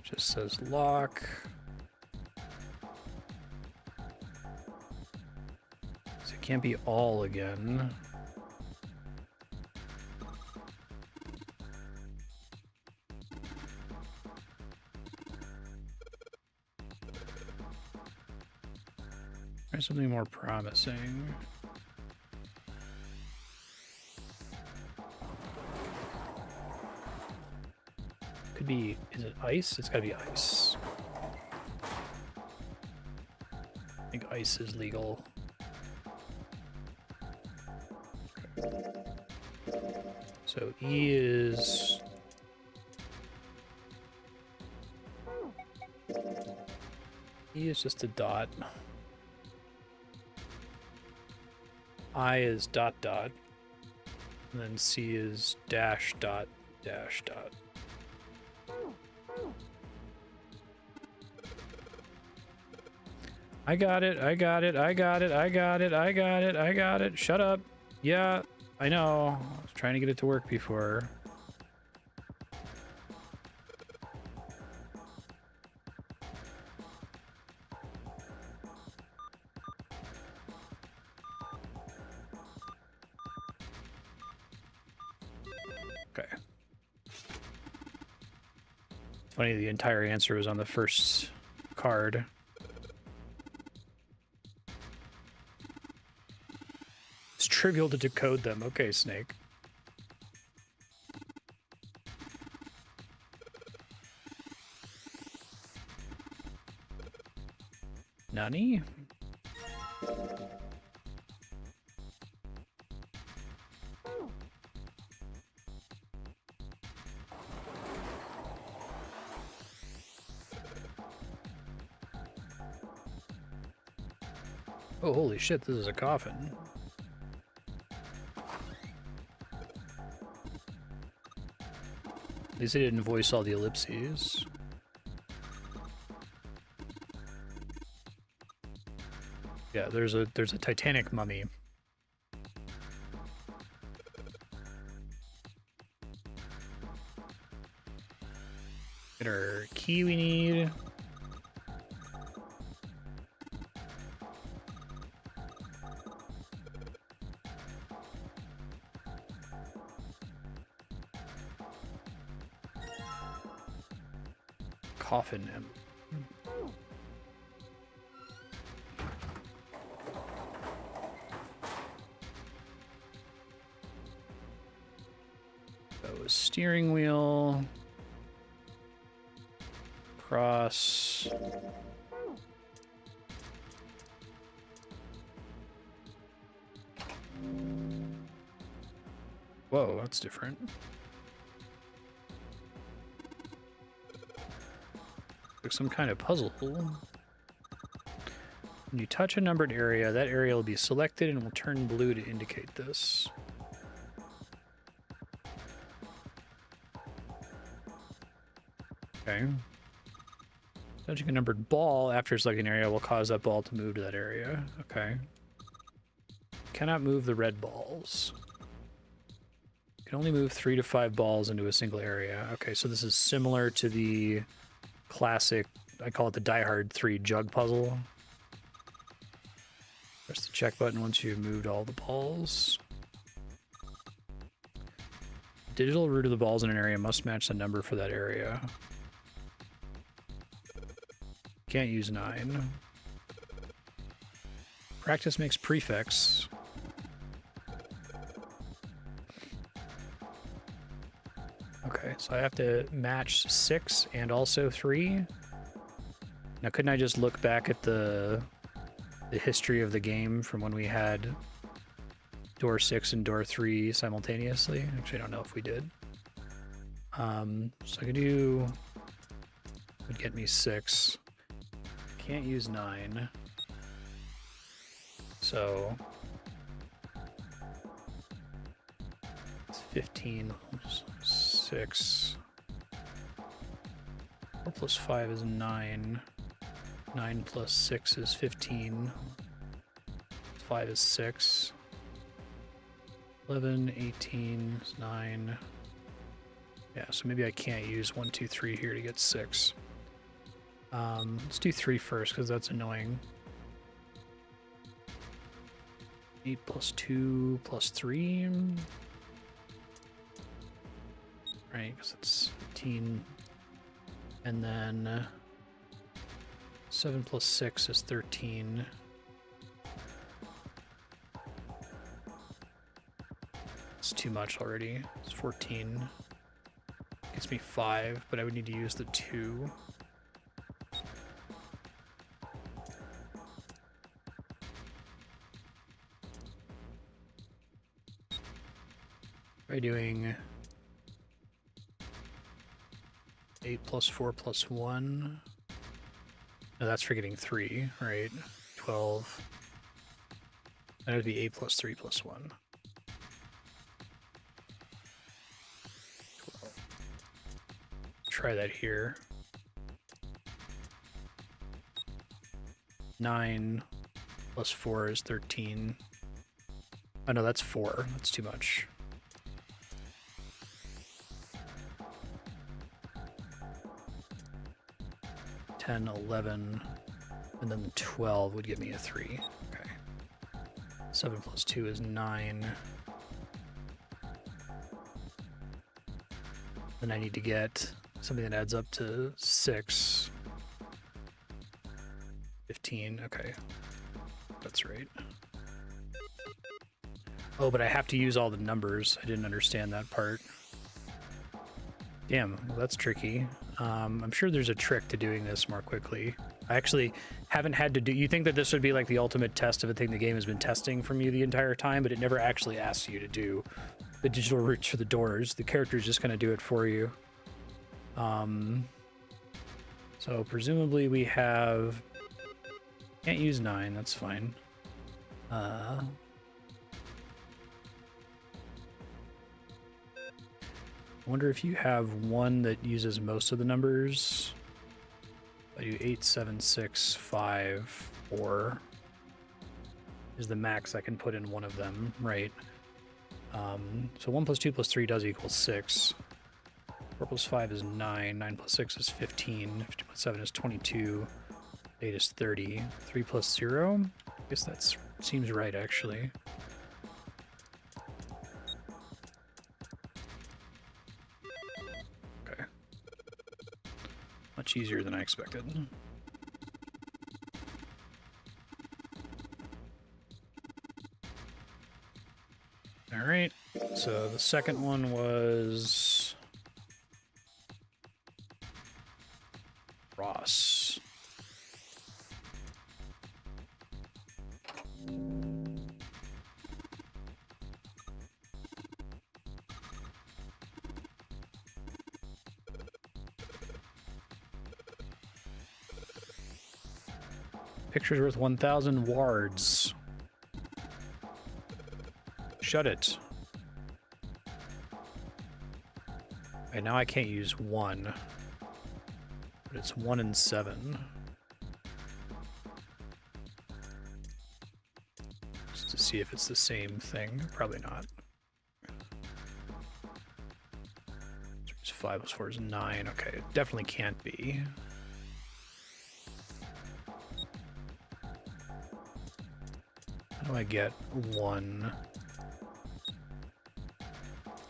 S1: Just says lock. So it can't be all again. Try something more promising. Could be, is it ice? It's gotta be ice. I think ice is legal. Okay. So E is... E is just a dot. I is dot dot. And then C is dash dot dash dot. I got it, I got it, I got it, I got it, I got it, I got it. Shut up. Yeah, I know. I was trying to get it to work before. Okay. It's funny, the entire answer was on the first card. It's trivial to decode them. Okay, Snake. Nani? Oh, holy shit, this is a coffin. At least they didn't voice all the ellipses. Yeah, there's a Titanic mummy. Get our key we need. Coffin him. So a steering wheel. Cross. Whoa, that's different. Like some kind of puzzle. When you touch a numbered area, that area will be selected and will turn blue to indicate this. Okay. Touching a numbered ball after selecting an area will cause that ball to move to that area. Okay. Cannot move the red balls. Can only move 3 to 5 balls into a single area. Okay, so this is similar to the classic I call it the Die Hard 3 jug puzzle. Press the check button once you've moved all the balls. Digital root of the balls in an area must match the number for that area. Can't use 9. Practice makes prefix. Okay, so I have to match 6 and also 3. Now, couldn't I just look back at the history of the game from when we had door 6 and door 3 simultaneously? Actually, I don't know if we did. So I could do... would get me 6. Can't use 9. So... it's 15. 6. 4 plus 5 is 9. 9 plus 6 is 15. 5 is 6. 11, 18 is 9. Yeah, so maybe I can't use 1, 2, 3 here to get 6. Let's do 3 first, because that's annoying. 8 plus 2 plus 3. Right, because it's 15. And then 7 plus 6 is 13. It's too much already. It's 14. Gets me 5, but I would need to use the 2. By doing 8 plus 4 plus 1. No, that's for getting 3, right? 12. That would be 8 plus 3 plus 1. 12. Try that here. 9 plus 4 is 13. Oh no, that's 4. That's too much. 10, 11, and then 12 would give me a 3. Okay. 7 plus 2 is 9. Then I need to get something that adds up to 6. 15, okay. That's right. Oh, but I have to use all the numbers. I didn't understand that part. Damn, well, that's tricky. I'm sure there's a trick to doing this more quickly. I actually haven't had to do... You think that this would be like the ultimate test of a thing the game has been testing from you the entire time, but it never actually asks you to do the digital routes for the doors. The character's just going to do it for you. So presumably we have... Can't use 9, that's fine. I wonder if you have one that uses most of the numbers. I do 8, 7, 6, 5, 4 is the max I can put in one of them, right? So 1 plus 2 plus 3 does equal 6. 4 plus 5 is 9. 9 plus 6 is 15. 15 plus 7 is 22. 8 is 30. 3 plus 0? I guess that seems right, actually. Okay. Much easier than I expected. All right. So the second one was Ross. Picture's worth 1,000 wards. Shut it. Okay, now I can't use 1. But it's 1 and 7. Just to see if it's the same thing. Probably not. 5 plus 4 is 9. Okay, it definitely can't be. How do I get 1?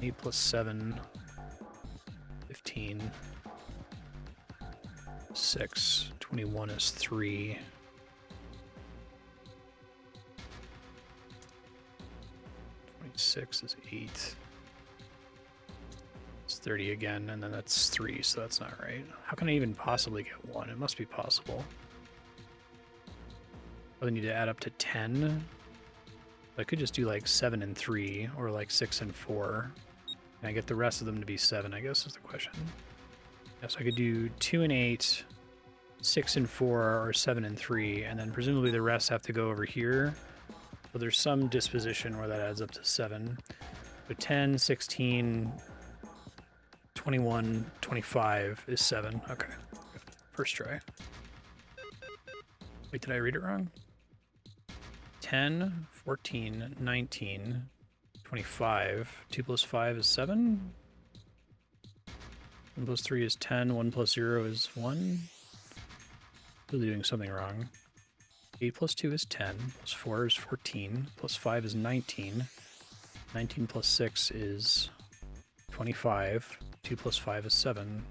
S1: 8 plus 7, 15. 6. 21 is 3. 26 is 8. It's 30 again, and then that's 3, so that's not right. How can I even possibly get 1? It must be possible. I need to add up to 10. I could just do like 7 and 3, or like 6 and 4. Can I get the rest of them to be 7, I guess is the question. Yes, I could do 2 and 8, 6 and 4, or 7 and 3, and then presumably the rest have to go over here. So there's some disposition where that adds up to 7. So 10, 16, 21, 25 is 7. Okay. First try. Wait, did I read it wrong? 10, 14, 19, 25. 2 plus 5 is 7. 1 plus 3 is 10. 1 plus 0 is 1. Really doing something wrong. 8 plus 2 is 10. Plus 4 is 14. Plus 5 is 19. 19 plus 6 is 25. 2 plus 5 is 7.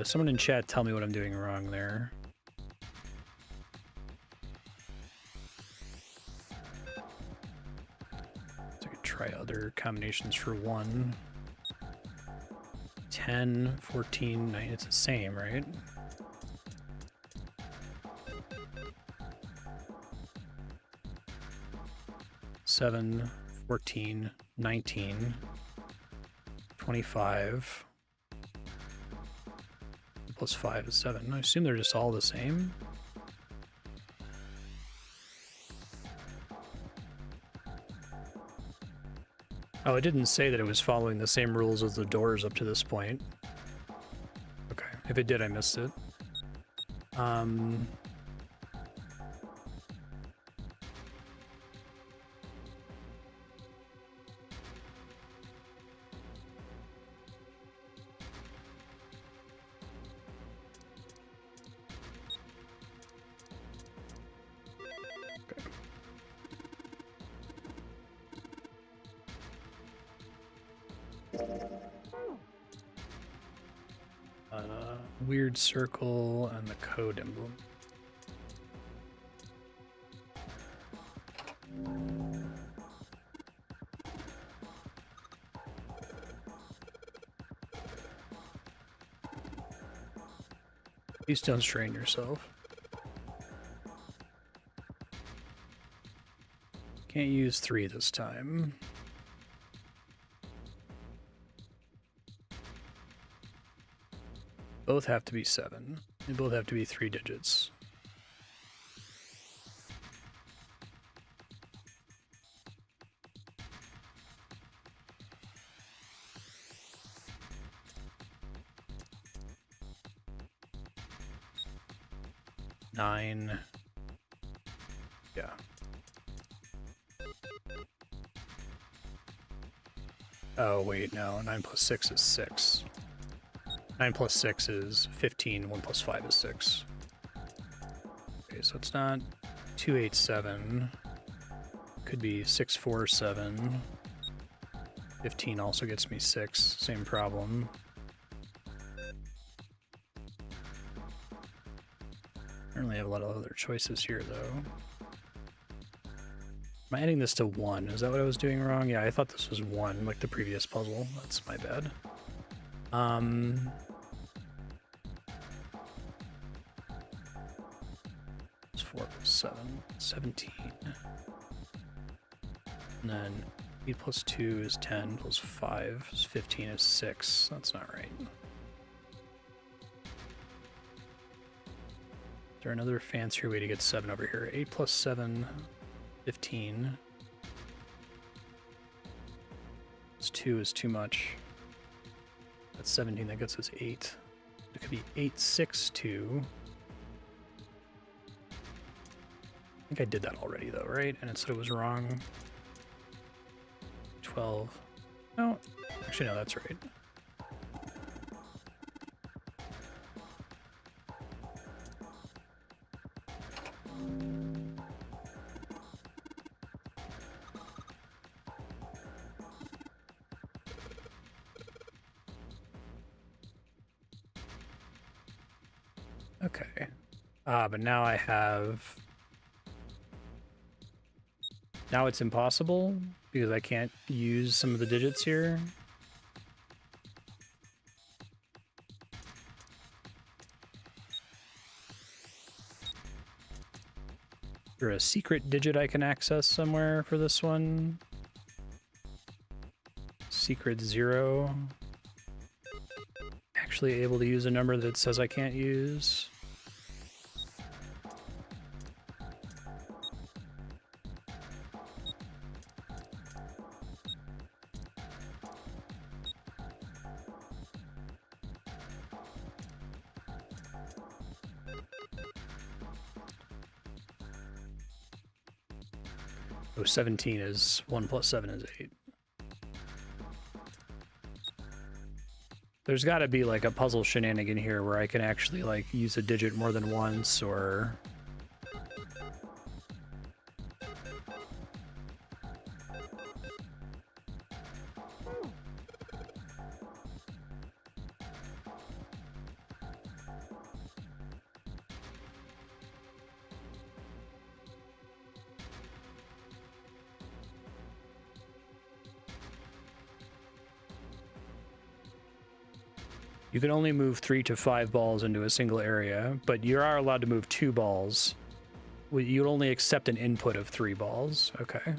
S1: Someone in chat tell me what I'm doing wrong there. So I could try other combinations for 1. 10, 14, 9, it's the same, right? Seven, 14, 19, 25. Plus 5 is 7. I assume they're just all the same. Oh, it didn't say that it was following the same rules as the doors up to this point. Okay, if it did, I missed it. Weird circle and the code emblem. Please don't strain yourself. Can't use 3 this time. Both have to be 7. They both have to be 3 digits. Nine. Yeah. Oh, wait, no. 9 plus 6 is 6. 9 plus 6 is 15. 1 plus 5 is 6. Okay, so it's not 287. Could be 647. 15 also gets me 6. Same problem. I don't really have a lot of other choices here, though. Am I adding this to 1? Is that what I was doing wrong? Yeah, I thought this was 1, like the previous puzzle. That's my bad. It's 4 plus 7, 17. And then 8 plus 2 is 10, plus 5 is 15 is 6. That's not right. Is there another fancier way to get 7 over here? 8 plus 7, 15. Plus 2 is too much. That's 17, that gets us 8. It could be 8, 6, 2. I think I did that already though, right? And it said it was wrong. 12. No, actually no, that's right. Okay. But now I have... Now it's impossible because I can't use some of the digits here. Is there a secret digit I can access somewhere for this one? Secret 0. Actually able to use a number that says I can't use. Oh, 17 is 1 plus 7 is 8. There's got to be like a puzzle shenanigan here where I can actually like use a digit more than once, or... You can only move 3 to 5 balls into a single area, but you are allowed to move 2 balls. You only accept an input of 3 balls. Okay.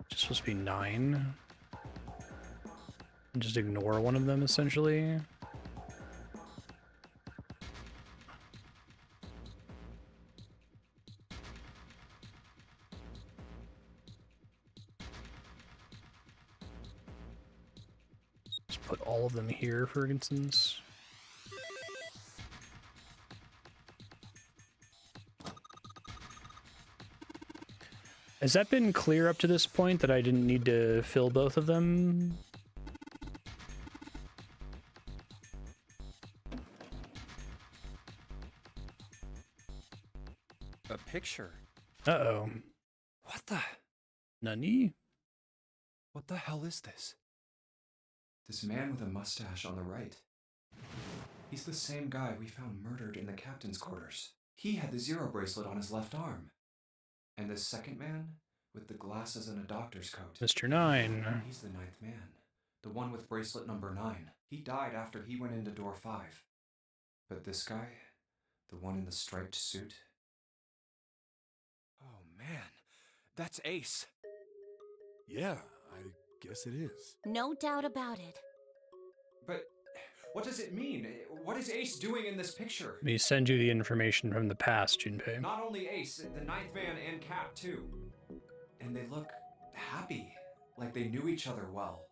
S1: Just supposed to be 9. Just ignore one of them, essentially. Just put all of them here, for instance. Has that been clear up to this point that I didn't need to fill both of them?
S4: A picture.
S1: Uh-oh.
S4: What the?
S1: Nani?
S4: What the hell is this?
S7: This man with a mustache on the right. He's the same guy we found murdered in the captain's quarters. He had the 0 bracelet on his left arm. And this second man, with the glasses and a doctor's coat.
S1: Mr. 9.
S7: He's the 9th man. The one with bracelet number 9. He died after he went into door 5. But this guy, the one in the striped suit...
S4: Oh man, that's Ace.
S3: Yeah, I guess it is.
S2: No doubt about it.
S7: But what does it mean? What is Ace doing in this picture?
S1: Let me send you the information from the past, Junpei.
S7: Not only Ace, the 9th man and Cap too. And they look happy, like they knew each other well.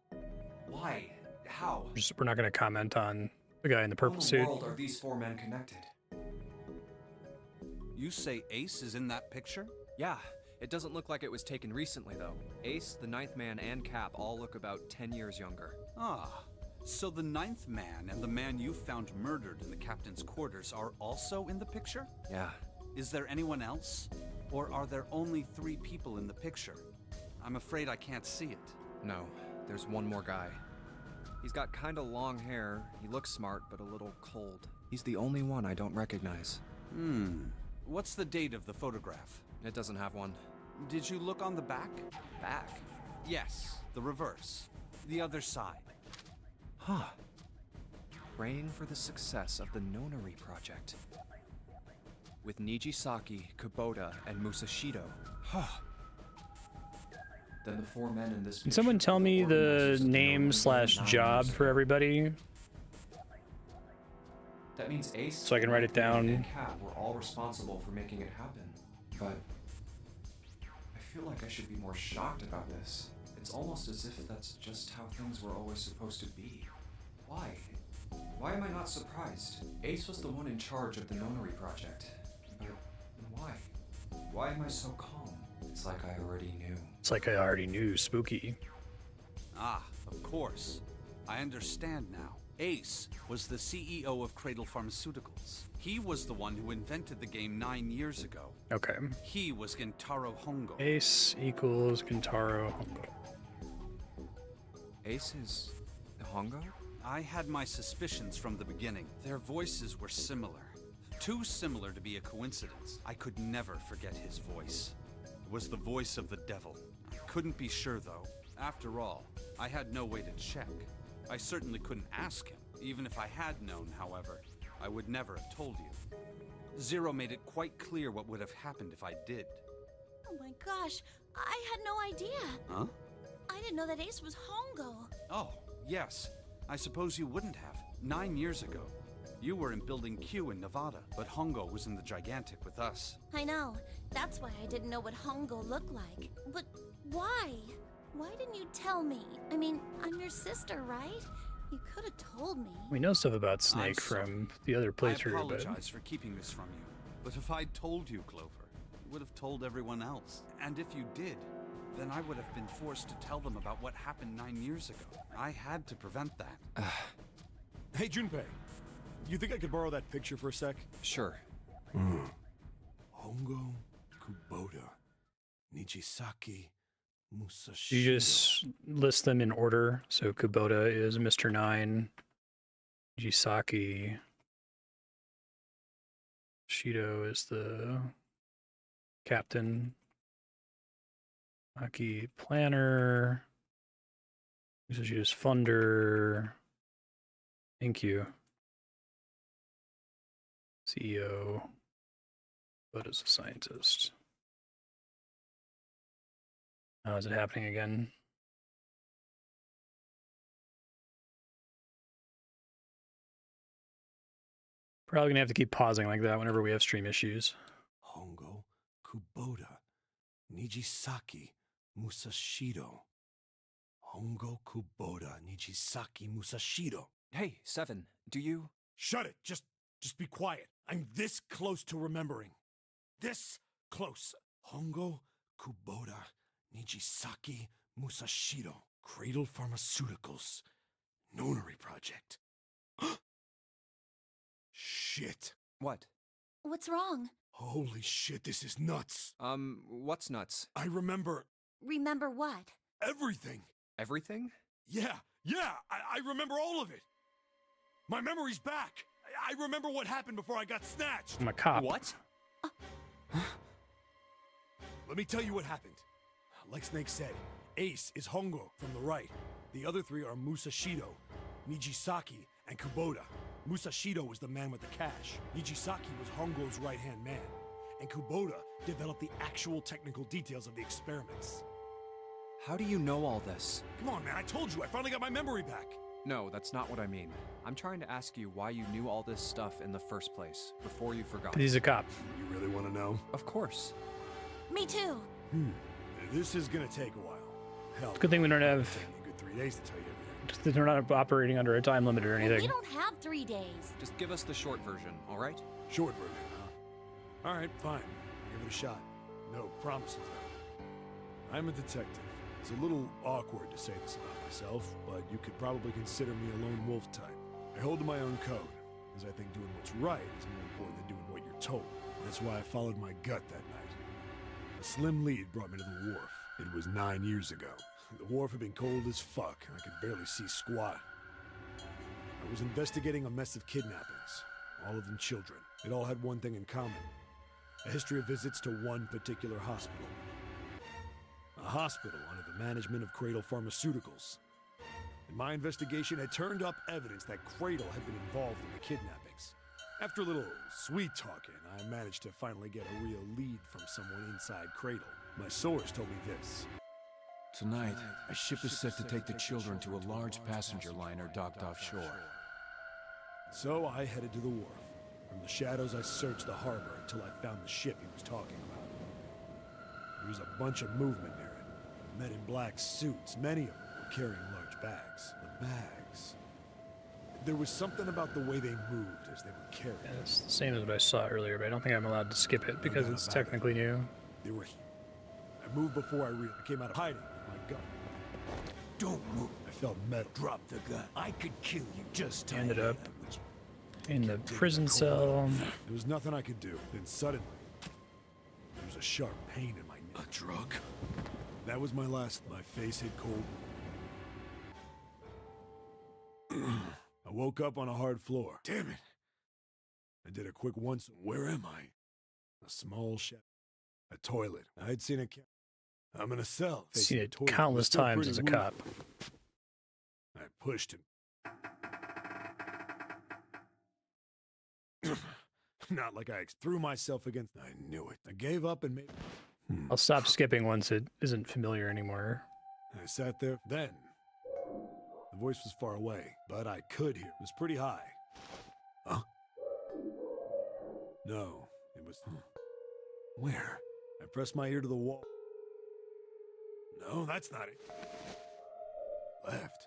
S7: Why? How?
S1: We're not going to comment on the guy in the
S7: How
S1: purple
S7: in the
S1: suit.
S7: world are these 4 men connected?
S5: You say Ace is in that picture?
S4: Yeah, it doesn't look like it was taken recently though. Ace, the 9th man, and Cap all look about 10 years younger.
S5: Ah, so the 9th man and the man you found murdered in the captain's quarters are also in the picture?
S4: Yeah.
S5: Is there anyone else? Or are there only 3 people in the picture? I'm afraid I can't see it.
S4: No, there's one more guy. He's got kinda long hair, he looks smart but a little cold. He's the only one I don't recognize.
S5: What's the date of the photograph?
S4: It doesn't have one.
S5: Did you look on the back?
S4: Back?
S5: Yes, the reverse. The other side.
S4: Huh. Praying for the success of the Nonary project. With Nijisaki, Kubota, and Musashido. Huh.
S7: Then the 4 men in this
S1: Can someone tell me the name / job for everybody?
S7: That means Ace,
S1: So I can write it down.
S7: and Cap were all responsible for making it happen. But I feel like I should be more shocked about this. It's almost as if that's just how things were always supposed to be. Why? Why am I not surprised? Ace was the one in charge of the Nonary project. But why? Why am I so calm? It's like I already knew.
S1: It's like I already knew. Spooky.
S5: Ah, of course. I understand now. Ace was the CEO of Cradle Pharmaceuticals. He was the one who invented the game 9 years ago.
S1: Okay.
S5: He was Gentaro Hongo.
S1: Ace equals Kentaro Hongo.
S4: Ace is Hongo?
S5: I had my suspicions from the beginning. Their voices were similar. Too similar to be a coincidence. I could never forget his voice. It was the voice of the devil. I couldn't be sure, though. After all, I had no way to check. I certainly couldn't ask him. Even if I had known, however, I would never have told you. Zero made it quite clear what would have happened if I did.
S2: Oh my gosh, I had no idea.
S5: Huh?
S2: I didn't know that Ace was Hongo.
S5: Oh, yes. I suppose you wouldn't have. 9 years ago. You were in Building Q in Nevada, but Hongo was in the Gigantic with us.
S2: I know. That's why I didn't know what Hongo looked like. But why? Why didn't you tell me? I mean, I'm your sister, right? You could have told me.
S1: We know stuff about Snake
S5: sorry.
S1: from the other
S5: I
S1: playthrough, but
S5: apologize for keeping this from you. But if I'd told you, Clover, you would have told everyone else. And if you did, then I would have been forced to tell them about what happened 9 years ago. I had to prevent that.
S3: Hey, Junpei. You think I could borrow that picture for a sec?
S4: Sure.
S3: Hongo, Kubota, Nijisaki, Musashi.
S1: you just list them in order. So Kubota is Mr. 9, Jisaki, Shido is the captain, Aki planner, Musashi is funder, thank you, CEO, but is a scientist. How is it happening again? Probably gonna have to keep pausing like that whenever we have stream issues.
S3: Hongo, Kubota, Nijisaki, Musashido. Hongo, Kubota, Nijisaki, Musashido.
S4: Hey, Seven, do you...
S3: Shut it! Just be quiet. I'm this close to remembering. This close. Hongo, Kubota, Nijisaki, Musashido. Cradle Pharmaceuticals. Nonary Project. Shit.
S4: What?
S2: What's wrong?
S3: Holy shit, this is nuts.
S4: What's nuts?
S3: I remember
S2: Remember what?
S3: everything.
S4: Everything?
S3: Yeah, I remember all of it. My memory's back. I remember what happened before I got snatched.
S1: I'm a cop.
S4: What?
S3: Let me tell you what happened. Like Snake said, Ace is Hongo from the right. The other three are Musashido, Nijisaki, and Kubota. Musashido was the man with the cash. Nijisaki was Hongo's right-hand man. And Kubota developed the actual technical details of the experiments.
S4: How do you know all this?
S3: Come on, man, I told you, I finally got my memory back.
S4: No, that's not what I mean. I'm trying to ask you why you knew all this stuff in the first place, before you forgot.
S1: He's a cop.
S3: You really want to know?
S4: Of course.
S2: Me too.
S3: This is gonna take a while. Hell,
S1: Good thing we don't have.
S3: it'll take me a good 3 days to tell you everything.
S1: They're not operating under a time limit or
S2: We
S1: anything.
S2: don't have 3 days.
S4: Just give us the short version, all right?
S3: Short version, huh? Alright, fine. I'll give it a shot. No promises, though. I'm a detective. It's a little awkward to say this about myself, but you could probably consider me a lone wolf type. I hold to my own code, as I think doing what's right is more important than doing what you're told. That's why I followed my gut that night. A slim lead brought me to the wharf. It was 9 years ago. The wharf had been cold as fuck, and I could barely see squat. I was investigating a mess of kidnappings, all of them children. It all had one thing in common: a history of visits to one particular hospital. A hospital under the management of Cradle Pharmaceuticals. In my investigation had turned up evidence that Cradle had been involved in the kidnappings. After a little sweet talking, I managed to finally get a real lead from someone inside Cradle. My source told me this.
S8: Tonight, a ship is set to take the children to a large passenger liner docked offshore.
S3: So I headed to the wharf. From the shadows, I searched the harbor until I found the ship he was talking about. There was a bunch of movement near it. Men in black suits, many of them were carrying large bags. The bags. There was something about the way they moved as they were carried.
S1: Yeah, it's the same as what I saw earlier, but I don't think I'm allowed to skip it because
S3: doubt
S1: it's
S3: about it.
S1: technically new.
S3: They were. I moved before I came out of hiding with my gun.
S8: Don't move.
S3: I felt metal.
S8: Drop the gun. I could kill you just to
S1: Ended up
S8: would
S1: in the prison cell.
S3: There was nothing I could do. Then suddenly, there was a sharp pain in my neck.
S8: A drug?
S3: That was my last. My face hit cold. I woke up on a hard floor.
S8: Damn it.
S3: I did a quick once. Where am I? A small shed. A toilet. I'd seen a cat. I'm in a cell.
S1: Seen
S3: facing a
S1: it
S3: toilet.
S1: countless
S3: Still
S1: times
S3: pretty
S1: as a
S3: wounded.
S1: cop.
S3: I pushed him. Not like I threw myself against. I knew it. I gave up and made.
S1: I'll stop skipping once it isn't familiar anymore.
S3: I sat there. Then, the voice was far away, but I could hear. It was pretty high. Huh? No, it was.
S8: Where?
S3: I pressed my ear to the wall. No, that's not it. Left.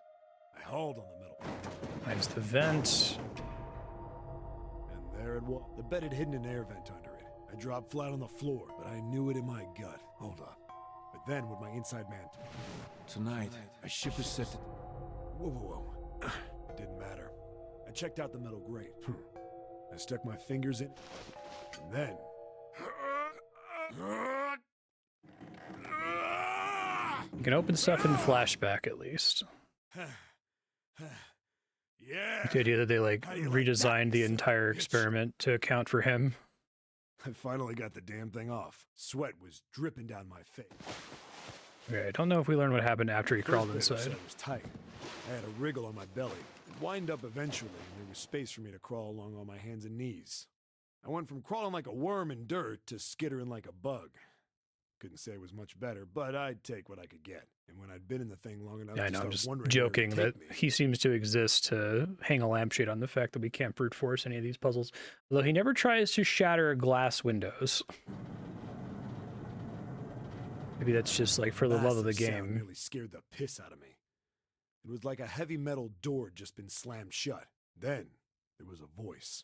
S3: I hauled on the middle.
S1: Finds the vent.
S3: And there it was. The bed had hidden an air vent under it. I dropped flat on the floor, but I knew it in my gut. Hold up. But then, with my inside man.
S8: Tonight, a ship is set to...
S3: Whoa. It didn't matter. I checked out the metal grate. I stuck my fingers in. And then.
S1: You can open stuff in flashback at least.
S3: Yeah.
S1: The idea that they like
S3: How do you like
S1: redesigned
S3: that,
S1: the
S3: son of a
S1: entire
S3: bitch?
S1: experiment to account for him.
S3: I finally got the damn thing off. Sweat was dripping down my face.
S1: Okay, I don't know if we learned what happened after he
S3: First
S1: crawled
S3: bit or so
S1: inside.
S3: was tight. I had a wriggle on my belly. It wind up eventually, and there was space for me to crawl along on my hands and knees. I went from crawling like a worm in dirt to skittering like a bug. Couldn't say it was much better, but I'd take what I could get. And when I'd been in the thing long enough
S1: Yeah, I
S3: to
S1: know, I'm
S3: start
S1: just
S3: wondering
S1: joking
S3: where
S1: that
S3: it'd take me,
S1: he seems to exist to hang a lampshade on the fact that we can't brute force any of these puzzles. Although he never tries to shatter glass windows. Maybe that's just like for the love of the
S3: massive sound
S1: game.
S3: nearly scared the piss out of me. It was like a heavy metal door had just been slammed shut. Then there was a voice.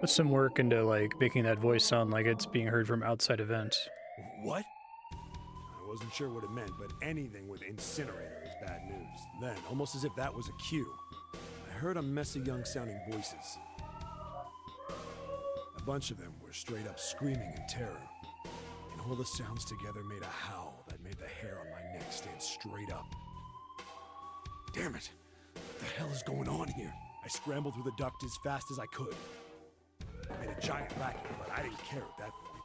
S1: Put some work into like making that voice sound like it's being heard from outside a vent.
S3: What? I wasn't sure what it meant, but anything with incinerator is bad news. Then, almost as if that was a cue, I heard a mess of young-sounding voices. A bunch of them were straight up screaming in terror. And all the sounds together made a howl that made the hair on my neck stand straight up. Damn it! What the hell is going on here? I scrambled through the duct as fast as I could. I made a giant racket, but I didn't care at that point.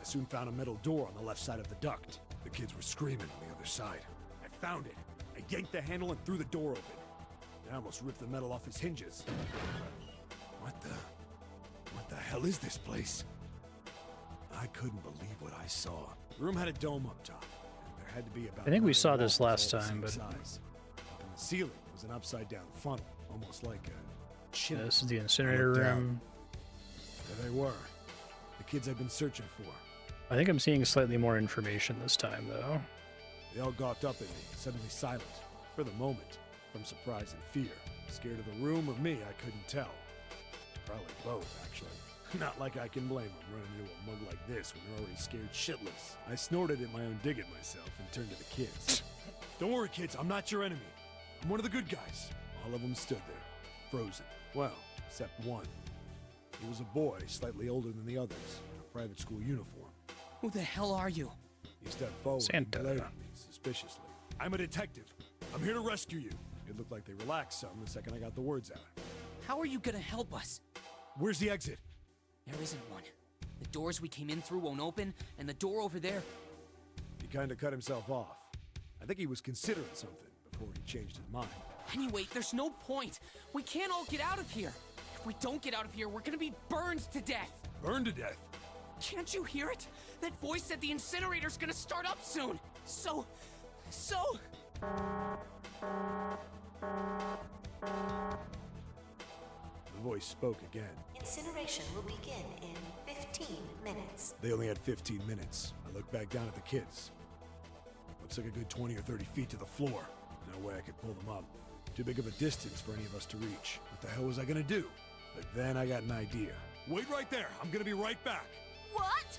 S3: I soon found a metal door on the left side of the duct. The kids were screaming on the other side. I found it. I yanked the handle and threw the door open. I almost ripped the metal off its hinges. What the hell is this place? I couldn't believe what I saw. The room had a dome up top, and there had to be about
S1: I think we
S3: 9
S1: saw this
S3: walls,
S1: last
S3: all the
S1: time,
S3: same
S1: but-
S3: size. Up in the ceiling was an upside-down funnel, almost like a chimney.
S1: Yeah, this is the incinerator
S3: looked out.
S1: room.
S3: There they were, the kids I'd been searching for.
S1: I think I'm seeing slightly more information this time, though.
S3: They all gawked up at me, suddenly silent. For the moment, from surprise and fear. Scared of the room or me, I couldn't tell. Probably both, actually. Not like I can blame them running into a mug like this when they're already scared shitless. I snorted at my own dig at myself and turned to the kids. Don't worry, kids, I'm not your enemy. I'm one of the good guys. All of them stood there, frozen. Well, except one. He was a boy, slightly older than the others, in a private school uniform.
S9: Who the hell are you?
S3: He stepped forward
S1: Santa.
S3: and glared at me suspiciously. I'm a detective. I'm here to rescue you. It looked like they relaxed some the second I got the words out.
S9: How are you gonna help us?
S3: Where's the exit?
S9: There isn't one. The doors we came in through won't open, and the door over there...
S3: He kind of cut himself off. I think he was considering something before he changed his mind.
S9: Anyway, there's no point. We can't all get out of here. If we don't get out of here, we're gonna be burned to death.
S3: Burned to death.
S9: Can't you hear it? That voice said the incinerator's gonna start up soon. So...
S3: The voice spoke again.
S2: Incineration will begin in 15 minutes.
S3: They only had 15 minutes. I looked back down at the kids. Looks like a good 20 or 30 feet to the floor. no way I could pull them up. Too big of a distance for any of us to reach. What the hell was I gonna do? But then I got an idea. Wait right there. I'm gonna be right back.
S2: What?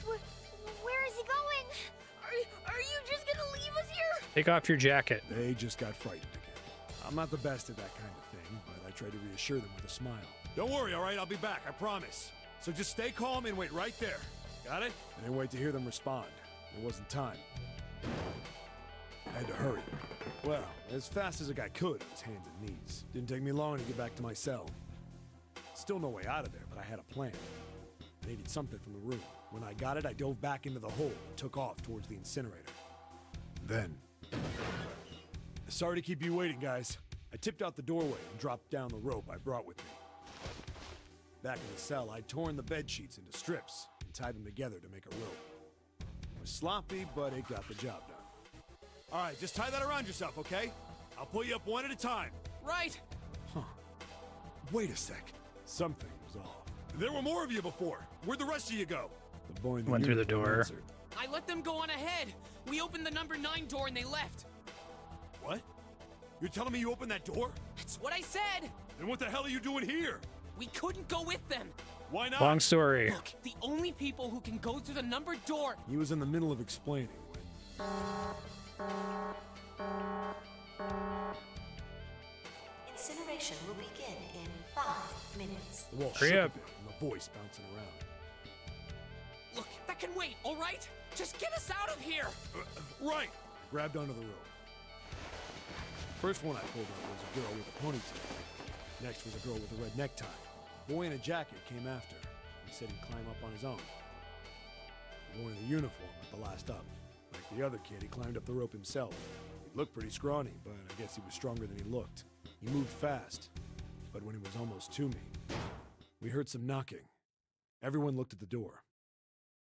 S2: Where is he going? Are you just gonna leave us here?
S1: Take off your jacket.
S3: They just got frightened again. I'm not the best at that kind of thing, but I try to reassure them with a smile. Don't worry, all right? I'll be back, I promise. So just stay calm and wait right there. Got it? I didn't wait to hear them respond. There wasn't time. I had to hurry. Well, as fast as a guy could on his hands and knees. Didn't take me long to get back to my cell. Still no way out of there, but I had a plan. I needed something from the room. When I got it, I dove back into the hole and took off towards the incinerator. Then... Sorry to keep you waiting, guys. I tipped out the doorway and dropped down the rope I brought with me. Back in the cell, I'd torn the bed sheets into strips and tied them together to make a rope. It was sloppy, but it got the job done. All right, just tie that around yourself, okay? I'll pull you up one at a time.
S9: Right.
S3: Huh. Wait a sec. Something was off. There were more of you before. Where'd the rest of you go? The boy in the
S1: Went through the
S3: uniform
S1: door.
S3: answered.
S9: I let them go on ahead. We opened the number 9 door and they left.
S3: What? You're telling me you opened that door?
S9: That's what I said.
S3: Then what the hell are you doing here?
S9: We couldn't go with them.
S3: Why not?
S1: Long story.
S9: Look, the only people who can go through the numbered door.
S3: He was in the middle of explaining when...
S2: Incineration will begin in 5 minutes.
S3: The wall
S1: Hurry
S3: shook a
S1: up.
S3: bit and the voice bouncing around.
S9: Look, that can wait, all right? Just get us out of here.
S3: Right! I grabbed onto the rope. The first one I pulled up was a girl with a ponytail. Next was a girl with a red necktie. A boy in a jacket came after. He said he'd climb up on his own. The boy in the uniform at the last up. Like the other kid, he climbed up the rope himself. He looked pretty scrawny, but I guess he was stronger than he looked. He moved fast, but when he was almost to me, we heard some knocking. Everyone looked at the door.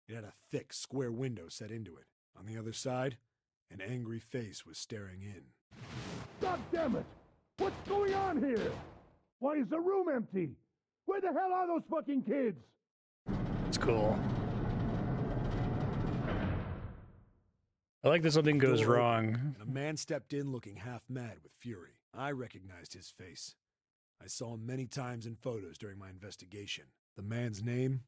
S3: It had a thick, square window set into it. On the other side, an angry face was staring in.
S10: God damn it! What's going on here? Why is the room empty? Where the hell are those fucking kids?
S1: It's cool. I like that something goes
S3: Door
S1: wrong.
S3: opened, and a man stepped in looking half mad with fury. I recognized his face. I saw him many times in photos during my investigation. The man's name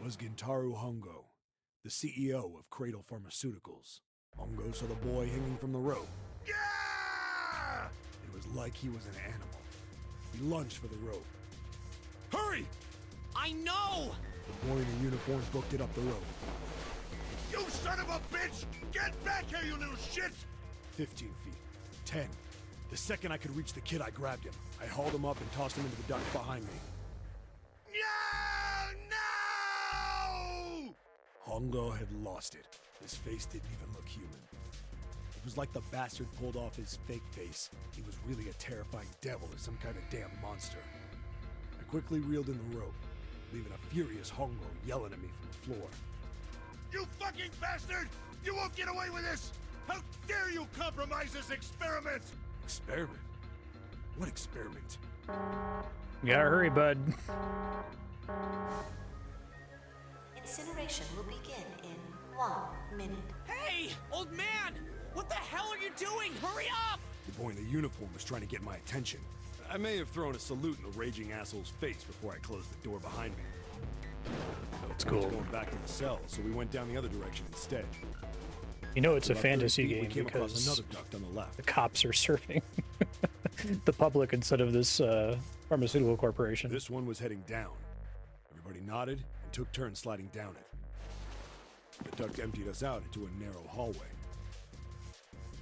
S3: was Gintaro Hongo, the CEO of Cradle Pharmaceuticals. Hongo saw the boy hanging from the rope. Yeah! It was like he was an animal. He lunged for the rope. Hurry!
S9: I know!
S3: The boy in the uniform booked it up the rope.
S10: You son of a bitch! Get back here, you little shit!
S3: 15 feet. 10. The second I could reach the kid, I grabbed him. I hauled him up and tossed him into the duct behind me.
S10: No!
S3: Hongo had lost it. His face didn't even look human. It was like the bastard pulled off his fake face. He was really a terrifying devil or some kind of damn monster. I quickly reeled in the rope, leaving a furious Hongo yelling at me from the floor.
S10: You fucking bastard! You won't get away with this! How dare you compromise this experiment!
S3: Experiment? What experiment?
S1: You gotta hurry, bud.
S2: Incineration will begin in 1 minute.
S9: Hey, old man! What the hell are you doing? Hurry up!
S3: The boy in the uniform was trying to get my attention. I may have thrown a salute in the raging asshole's face before I closed the door behind me.
S1: It's
S3: I was
S1: cool.
S3: going back to the cell, so we went down the other direction instead.
S1: You know it's a
S3: About 30
S1: fantasy
S3: feet, we
S1: game
S3: came across
S1: because
S3: another duct on the left.
S1: the cops are serving the public instead of this pharmaceutical corporation.
S3: This one was heading down. Everybody nodded and took turns sliding down it. The duct emptied us out into a narrow hallway.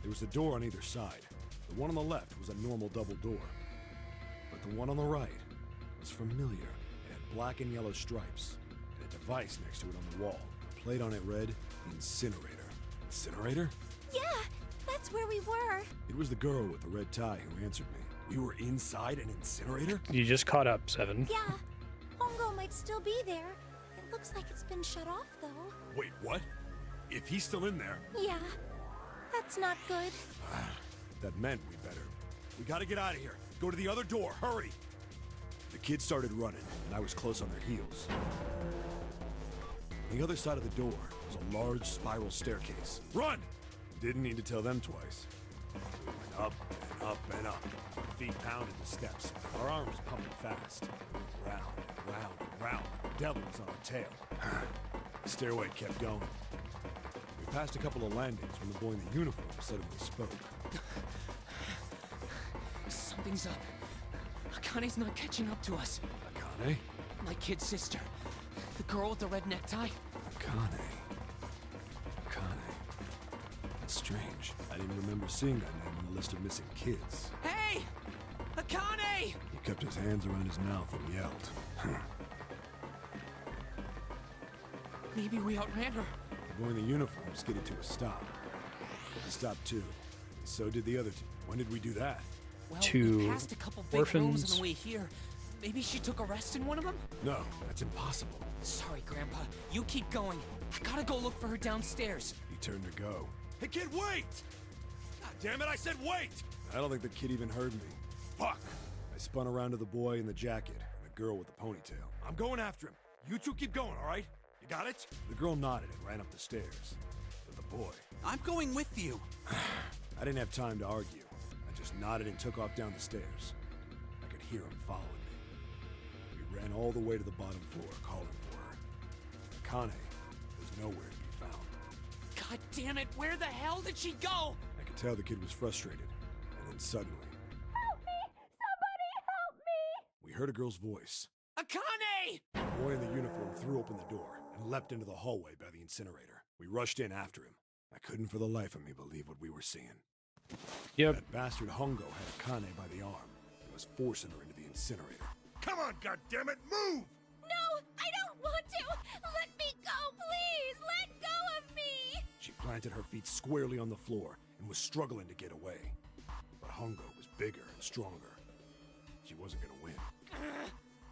S3: There was a door on either side. The one on the left was a normal double door. But the one on the right was familiar. It had black and yellow stripes, and a device next to it on the wall. The plate on it read, Incinerator. Incinerator?
S2: Yeah, that's where we were.
S3: It was the girl with the red tie who answered me. We were inside an incinerator?
S1: You just caught up, Seven.
S2: Yeah, Hongo might still be there. It looks like it's been shut off, though.
S3: Wait, what? If he's still in there,
S2: Yeah, that's not good.
S3: that meant we better. We gotta get out of here. Go to the other door, hurry! The kids started running, and I was close on their heels. On the other side of the door was a large spiral staircase. Run! Didn't need to tell them twice. We went up and up and up. Our feet pounded the steps, our arms pumping fast. We went round and round and round. The devil was on our tail. The stairway kept going. We passed a couple of landings when the boy in the uniform suddenly spoke.
S9: Something's up. Akane's not catching up to us.
S3: Akane?
S9: My kid sister. The girl with the red necktie.
S3: Akane. That's strange. I didn't remember seeing that name on the list of missing kids.
S9: Hey! Akane!
S3: He kept his hands around his mouth and yelled.
S9: Maybe we outran her.
S3: The boy in the uniform skidded to a stop. I stopped too. And so did the other two. When did we do that?
S9: Well,
S1: Two
S9: we passed a couple big rooms
S1: orphans.
S9: on the way here. Maybe she took a rest in one of them?
S3: No, that's impossible.
S9: Sorry, Grandpa. You keep going. I gotta go look for her downstairs.
S3: He turned to go.
S10: Hey, kid, wait! God damn it, I said wait!
S3: I don't think the kid even heard me.
S10: Fuck!
S3: I spun around to the boy in the jacket and the girl with the ponytail.
S10: I'm going after him. You two keep going, all right? You got it?
S3: The girl nodded and ran up the stairs. But the boy...
S5: I'm going with you.
S3: I didn't have time to argue. I just nodded and took off down the stairs. I could hear him following me. We ran all the way to the bottom floor, calling for her. Akane was nowhere to be found.
S9: God damn it, where the hell did she go?
S3: I could tell the kid was frustrated, and then suddenly...
S2: Help me! Somebody help me!
S3: We heard a girl's voice.
S9: Akane!
S3: The boy in the uniform threw open the door and leapt into the hallway by the incinerator. We rushed in after him. I couldn't for the life of me believe what we were seeing.
S1: Yep.
S3: That bastard Hongo had Akane by the arm and was forcing her into the incinerator.
S10: Come on, goddammit, move!
S2: No, I don't want to! Let me go, please! Let go of me!
S3: She planted her feet squarely on the floor and was struggling to get away. But Hongo was bigger and stronger. She wasn't gonna win.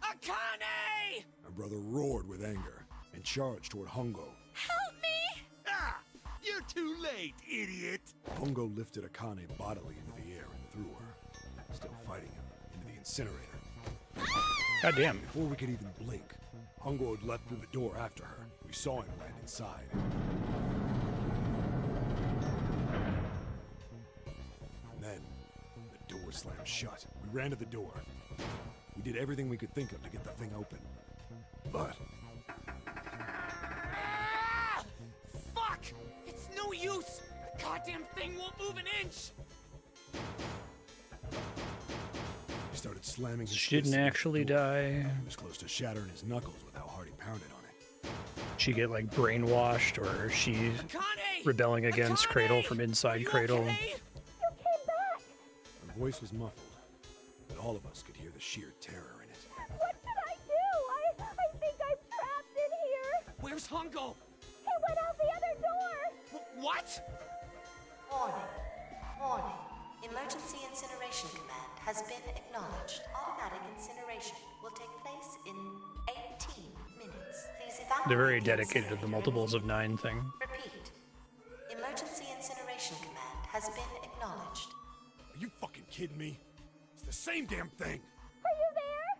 S9: Akane!
S3: My brother roared with anger and charged toward Hongo.
S2: Help me!
S10: Ah! You're too late, idiot!
S3: Hongo lifted Akane bodily into the air and threw her, still fighting him, into the incinerator.
S1: God damn.
S3: Before we could even blink, Hongo had leapt through the door after her. We saw him land inside. And then, the door slammed shut. We ran to the door. We did everything we could think of to get the thing open. But
S9: Ah! Fuck! It's no use! The goddamn thing won't move an inch!
S3: he started slamming his
S1: She didn't
S3: fists against
S1: actually
S3: the door.
S1: die.
S3: He was close to shattering his knuckles with how hard he pounded on it.
S1: She get like brainwashed, or she
S9: Akane!
S1: rebelling against
S9: Akane!
S1: Cradle from
S9: Are
S1: inside
S9: you
S1: Cradle.
S9: okay?
S2: You came back!
S3: Her voice was muffled, but all of us could hear the sheer terror in it.
S2: What should I do? I think I'm trapped in here!
S9: Where's Hongo?
S2: He went out the other door!
S9: What?
S11: Warning. Warning. Emergency incineration command has been acknowledged. Automatic incineration will take place in 18 minutes. Please evacuate.
S1: They're very
S11: the
S1: dedicated to the
S11: incinerator
S1: multiples of
S11: immediately.
S1: 9 thing.
S11: Repeat. Emergency incineration command has been acknowledged.
S3: Are you fucking kidding me? It's the same damn thing!
S2: Are you there?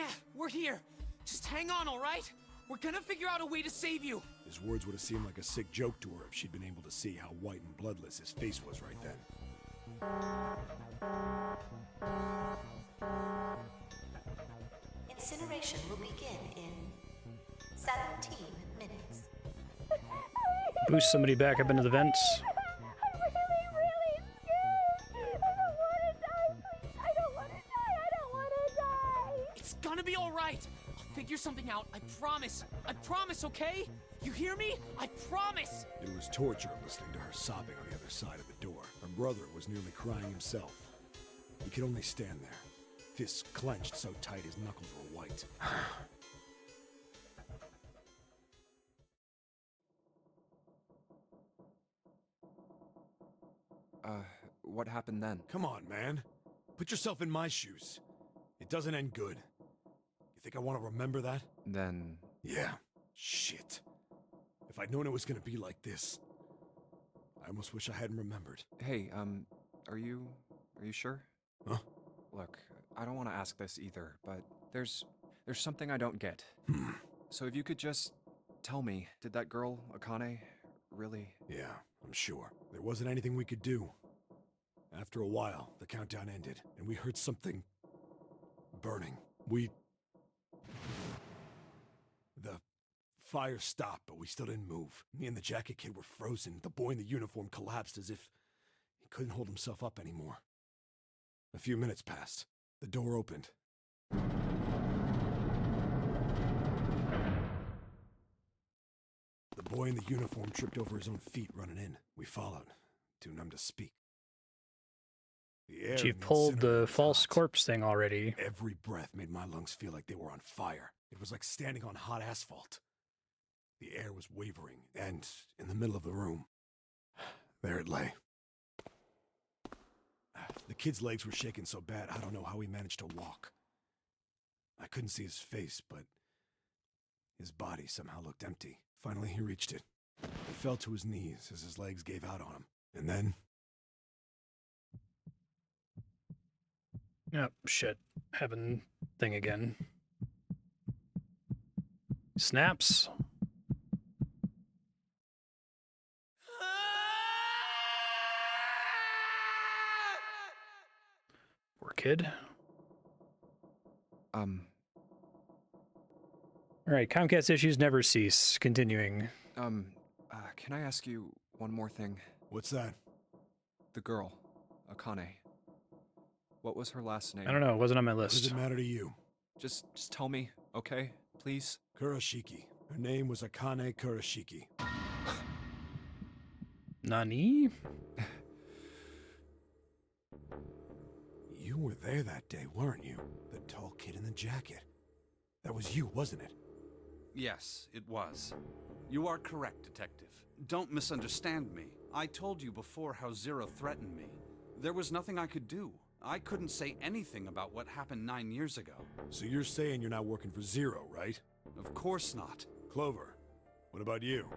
S9: Yeah, we're here. Just hang on, all right? We're gonna figure out a way to save you.
S3: His words would have seemed like a sick joke to her if she'd been able to see how white and bloodless his face was right then.
S11: Incineration will begin in 17 minutes.
S1: Boost somebody back up into the vents.
S2: I'm really scared! I don't want to die, please! I don't want to die! I don't want to die!
S9: It's gonna be all right. I'll figure something out. I promise. I promise, okay? You hear me? I promise.
S3: It was torture listening to her sobbing on the other side of the door. Her brother was nearly crying himself. He could only stand there, fists clenched so tight his knuckles were white.
S4: What happened then?
S3: Come on, man. Put yourself in my shoes. It doesn't end good. You think I want to remember that?
S4: Then...
S3: Yeah. Shit. If I'd known it was gonna be like this, I almost wish I hadn't remembered.
S4: Hey, are you sure?
S3: Huh?
S4: Look, I don't want to ask this either, but there's something I don't get. So if you could just tell me, did that girl, Akane, really...
S3: Yeah, I'm sure. There wasn't anything we could do. After a while, the countdown ended, and we heard something burning. The fire stopped, but we still didn't move. Me and the jacket kid were frozen. The boy in the uniform collapsed as if he couldn't hold himself up anymore. A few minutes passed. The door opened. The boy in the uniform tripped over his own feet running in. We followed, too numb to speak. The air
S1: You've
S3: in the
S1: pulled
S3: incinerator
S1: the
S3: was
S1: false
S3: hot.
S1: corpse thing already.
S3: Every breath made my lungs feel like they were on fire. It was like standing on hot asphalt. The air was wavering, and in the middle of the room, there it lay. The kid's legs were shaking so bad, I don't know how he managed to walk. I couldn't see his face, but his body somehow looked empty. Finally, he reached it. He fell to his knees as his legs gave out on him. And then...
S1: Oh, shit. Heaven thing again. Snaps. Poor kid. Alright, Comcast issues never cease. Continuing.
S4: Can I ask you one more thing?
S3: What's that?
S4: The girl, Akane. What was her last name?
S1: I don't know, it wasn't on my
S3: What does
S1: list.
S3: it matter to you?
S4: Just tell me, okay? Please?
S3: Kurashiki. Her name was Akane Kurashiki.
S1: Nani?
S3: You were there that day, weren't you? The tall kid in the jacket. That was you, wasn't it?
S5: Yes, it was. You are correct, Detective. Don't misunderstand me. I told you before how Zero threatened me. There was nothing I could do. I couldn't say anything about what happened 9 years ago.
S3: So you're saying you're not working for Zero, right?
S5: Of course not.
S3: Clover, what about you?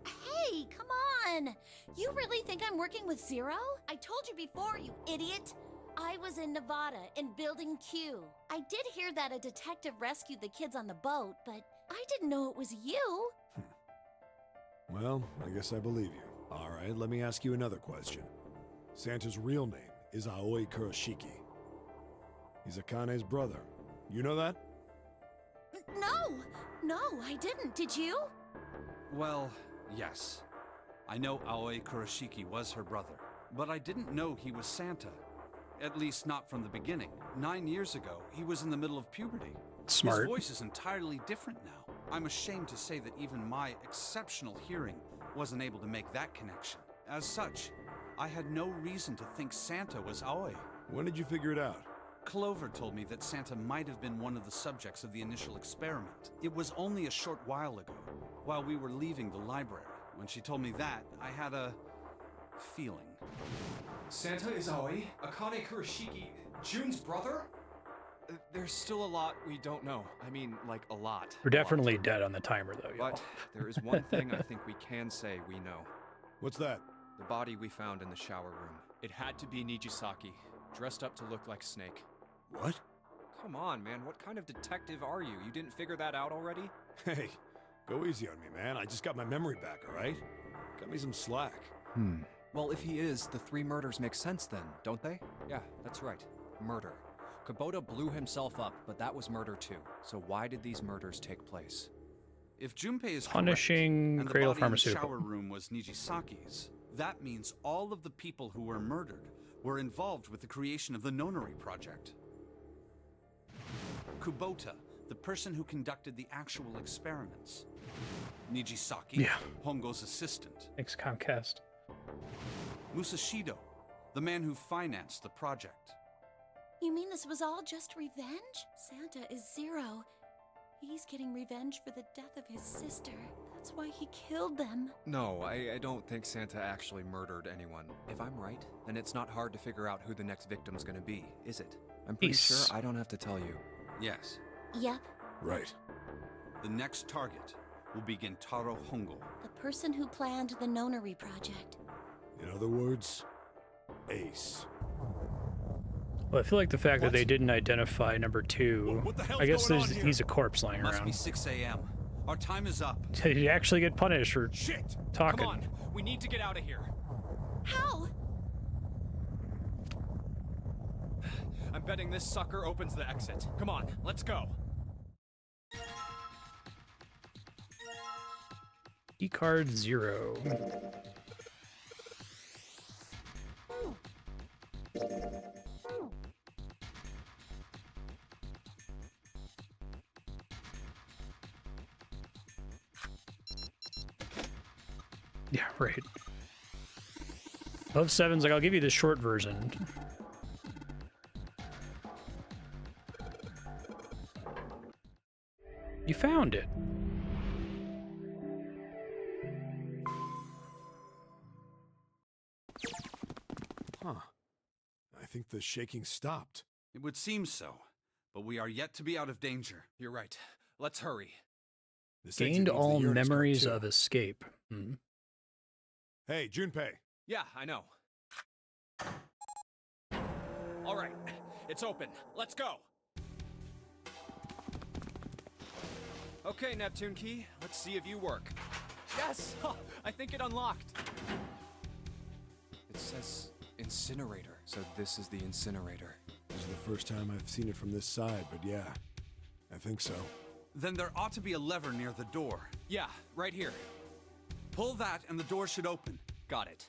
S2: Hey, come on! You really think I'm working with Zero? I told you before, you idiot! I was in Nevada, in Building Q. I did hear that a detective rescued the kids on the boat, but I didn't know it was you.
S3: Well, I guess I believe you. All right, let me ask you another question. Santa's real name is Aoi Kurashiki. He's Akane's brother. You know that?
S2: No, I didn't. Did you?
S5: Well, yes. I know Aoi Kurashiki was her brother, but I didn't know he was Santa. At least not from the beginning. 9 years ago, he was in the middle of puberty.
S1: Smart.
S5: His voice is entirely different now. I'm ashamed to say that even my exceptional hearing wasn't able to make that connection. As such, I had no reason to think Santa was Aoi.
S3: When did you figure it out?
S5: Clover told me that Santa might have been one of the subjects of the initial experiment. It was only a short while ago, while we were leaving the library. When she told me that, I had a feeling.
S7: Santa is Aoi, Akane Kurashiki, June's brother?
S4: There's still a lot we don't know. I mean, like, a lot.
S1: We're definitely dead on the timer, though, y'all.
S4: But there is one thing I think we can say we know.
S3: What's that?
S4: The body we found in the shower room. It had to be Nijisaki, dressed up to look like Snake.
S3: What?
S4: Come on, man. What kind of detective are you? You didn't figure that out already?
S3: Hey, go easy on me, man. I just got my memory back, all right? Cut me some slack.
S4: Well, if he is, the 3 murders make sense then, don't they? Yeah, that's right. Murder. Kubota blew himself up, but that was murder too. So why did these murders take place?
S5: If Junpei is
S1: Punishing
S5: correct, and the
S1: Cradle
S5: body in the
S1: Pharmaceutical.
S5: shower room was Nijisaki's, that means all of the people who were murdered were involved with the creation of the Nonary Project. Kubota, the person who conducted the actual experiments. Nijisaki,
S1: Yeah.
S5: Hongo's assistant.
S1: Thanks, Comcast.
S5: Musashido, the man who financed the project.
S2: You mean this was all just revenge? Santa is Zero. He's getting revenge for the death of his sister. That's why he killed them.
S4: No, I don't think Santa actually murdered anyone. If I'm right, then it's not hard to figure out who the next victim's gonna be, is it? I'm pretty
S1: Peace.
S4: sure I don't have to tell you.
S5: Yes,
S2: Yep,
S3: Right.
S5: the next target will be Gentaro Hongo.
S2: the person who planned the Nonary Project.
S3: In other words, Ace.
S1: Well, I feel like the fact that they didn't identify number 2,
S3: What the hell's
S1: I guess
S3: going on here?
S1: he's a corpse lying
S5: Must be
S1: around.
S5: 6 a.m. Our time is up.
S1: Did he actually get punished for
S3: Shit!
S1: talking?
S9: Come on, we need to get out of here.
S2: How?
S4: I'm betting this sucker opens the exit. Come on, let's go.
S1: Key card 0. Yeah, right. Above 7's like, I'll give you the short version. You found it.
S3: Huh. I think the shaking stopped.
S5: It would seem so, but we are yet to be out of danger.
S4: You're right. Let's hurry.
S3: This exit
S1: Gained
S3: needs the
S1: all
S3: Uranus card,
S1: memories
S3: too.
S1: of escape. Hmm.
S3: Hey, Junpei.
S4: Yeah, I know. All right, it's open. Let's go. Okay, Neptune Key, let's see if you work. Yes! I think it unlocked. It says incinerator, so this is the incinerator.
S3: This is the first time I've seen it from this side, but yeah, I think so.
S5: Then there ought to be a lever near the door.
S4: Yeah, right here.
S5: Pull that and the door should open.
S4: Got it.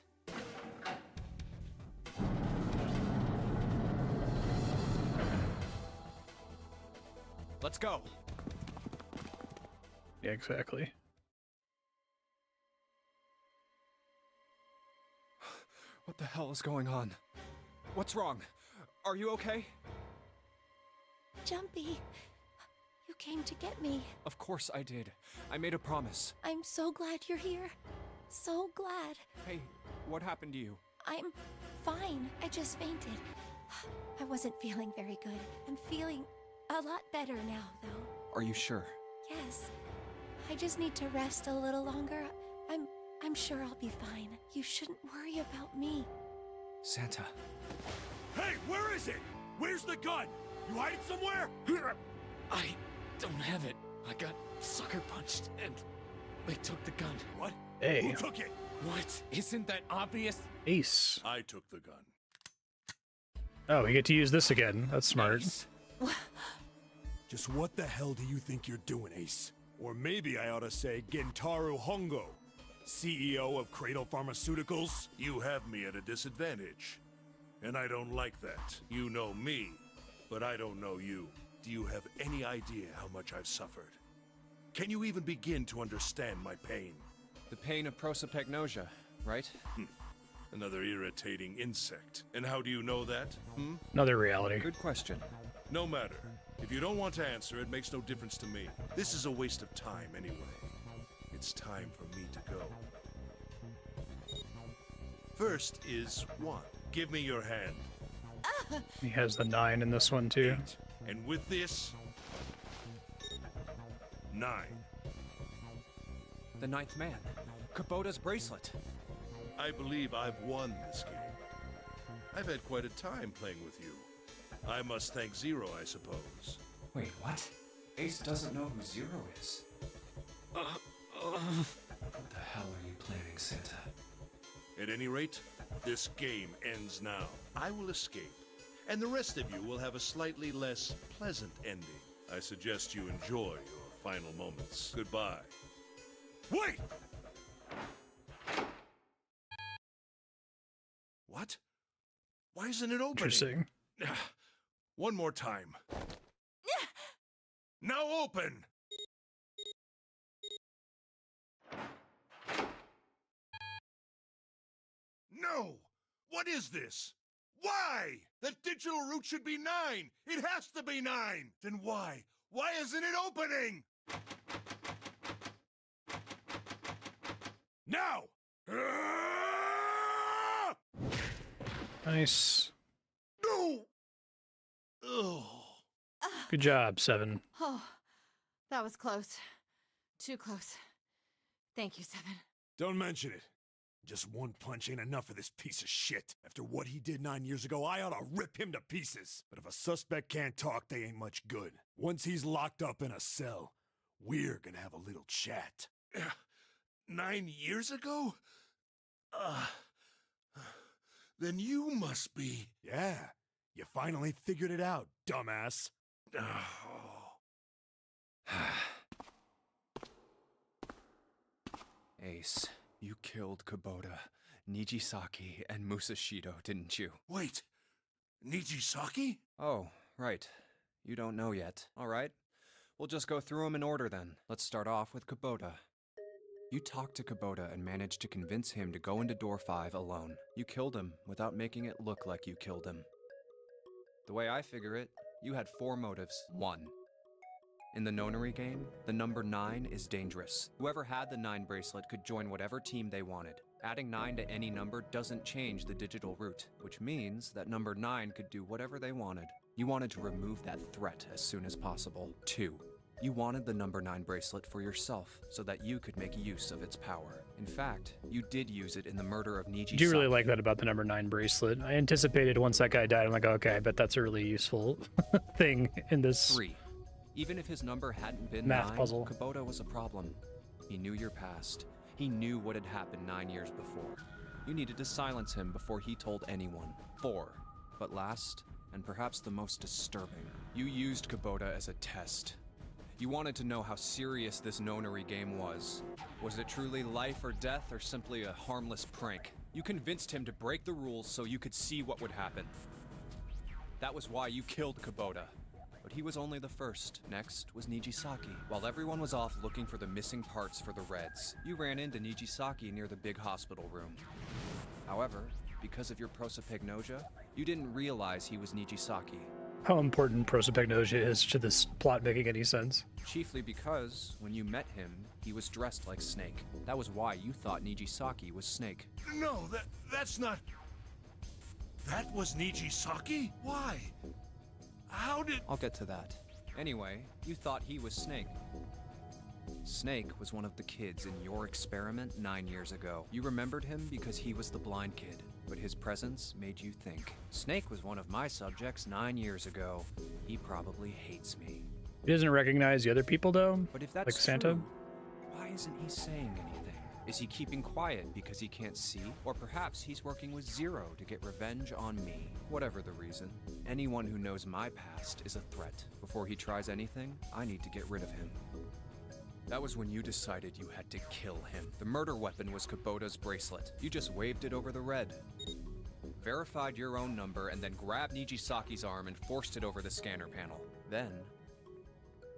S4: Let's go.
S1: Yeah, exactly.
S4: What the hell is going on? What's wrong? Are you okay?
S2: Jumpy, you came to get me.
S4: Of course I did. I made a promise.
S2: I'm so glad you're here. So glad.
S4: Hey, what happened to you?
S2: I'm fine. I just fainted. I wasn't feeling very good. I'm feeling a lot better now, though.
S4: Are you sure?
S2: Yes. I just need to rest a little longer. I'm sure I'll be fine. You shouldn't worry about me.
S4: Santa.
S10: Hey, where is it? Where's the gun? You hide it somewhere?
S9: I don't have it. I got sucker punched and they took the gun.
S10: What?
S1: Hey.
S10: Who took it?
S9: What? Isn't that obvious?
S1: Ace.
S10: I took the gun.
S1: Oh, we get to use this again. That's smart.
S9: Ace.
S3: Just what the hell do you think you're doing, Ace? Or maybe I ought to say Gentaro Hongo, CEO of Cradle Pharmaceuticals.
S10: You have me at a disadvantage. And I don't like that. You know me, but I don't know you. Do you have any idea how much I've suffered? Can you even begin to understand my pain?
S4: The pain of prosopagnosia, right?
S10: Another irritating insect. And how do you know that?
S1: Another reality.
S4: Good question.
S10: No matter. If you don't want to answer, it makes no difference to me. This is a waste of time anyway. It's time for me to go. First is 1. Give me your hand.
S1: He has the 9 in this one, too.
S10: 8. And with this... 9.
S4: The ninth man. Kubota's bracelet.
S10: I believe I've won this game. I've had quite a time playing with you. I must thank Zero, I suppose.
S7: Wait, what? Ace doesn't know who Zero is. What the hell are you planning, Santa?
S10: At any rate, this game ends now. I will escape, and the rest of you will have a slightly less pleasant ending. I suggest you enjoy your final moments. Goodbye. Wait! What? Why isn't it opening?
S1: Interesting.
S10: One more time. Now open! No! What is this? Why? The digital route should be 9! It has to be 9! Then why? Why isn't it opening? Now! Ah!
S1: Nice.
S10: No! Ugh.
S1: Good job, 7.
S6: Oh, that was close. Too close. Thank you, 7.
S3: Don't mention it. Just one punch ain't enough for this piece of shit. After what he did 9 years ago, I ought to rip him to pieces. But if a suspect can't talk, they ain't much good. Once he's locked up in a cell, we're gonna have a little chat.
S10: 9 years ago? Then you must be...
S3: Yeah, You finally figured it out, dumbass.
S4: Ace, you killed Kubota, Nijisaki, and Musashido, didn't you?
S10: Wait, Nijisaki?
S4: Oh, right. You don't know yet. All right. We'll just go through them in order then. Let's start off with Kubota. You talked to Kubota and managed to convince him to go into door 5 alone. You killed him without making it look like you killed him. The way I figure it, you had 4 motives. 1. In the nonary game, the number 9 is dangerous. Whoever had the 9 bracelet could join whatever team they wanted. Adding 9 to any number doesn't change the digital root, which means that number 9 could do whatever they wanted. You wanted to remove that threat as soon as possible. 2. You wanted the number 9 bracelet for yourself, so that you could make use of its power. In fact, you did use it in the murder of Nijisaki.
S1: I do really like that about the number 9 bracelet. I anticipated once that guy died, I'm like, okay, I bet that's a really useful thing in this
S4: 3. Even if his number hadn't been
S1: math
S4: 9,
S1: puzzle.
S4: Kubota was a problem. He knew your past. He knew what had happened 9 years before. You needed to silence him before he told anyone. 4. But last, and perhaps the most disturbing, you used Kubota as a test. You wanted to know how serious this nonary game was. Was it truly life or death, or simply a harmless prank? You convinced him to break the rules so you could see what would happen. That was why you killed Kubota. But he was only the first. Next was Nijisaki. While everyone was off looking for the missing parts for the Reds, you ran into Nijisaki near the big hospital room. However, because of your prosopagnosia, you didn't realize he was Nijisaki.
S1: How important prosopagnosia is to this plot making any sense.
S4: Chiefly because, when you met him, he was dressed like Snake. That was why you thought Nijisaki was Snake.
S10: No, that's not... That was Nijisaki? Why? How did...
S4: I'll get to that. Anyway, you thought he was Snake. Snake was one of the kids in your experiment 9 years ago. You remembered him because he was the blind kid, but his presence made you think. Snake was one of my subjects 9 years ago. He probably hates me.
S1: He doesn't recognize the other people, though?
S4: But if that's
S1: like Santa?
S4: true, why isn't he saying anything? Is he keeping quiet because he can't see? Or perhaps he's working with Zero to get revenge on me. Whatever the reason, anyone who knows my past is a threat. Before he tries anything, I need to get rid of him. That was when you decided you had to kill him. The murder weapon was Kubota's bracelet. You just waved it over the red. Verified your own number and then grabbed Nijisaki's arm and forced it over the scanner panel. Then,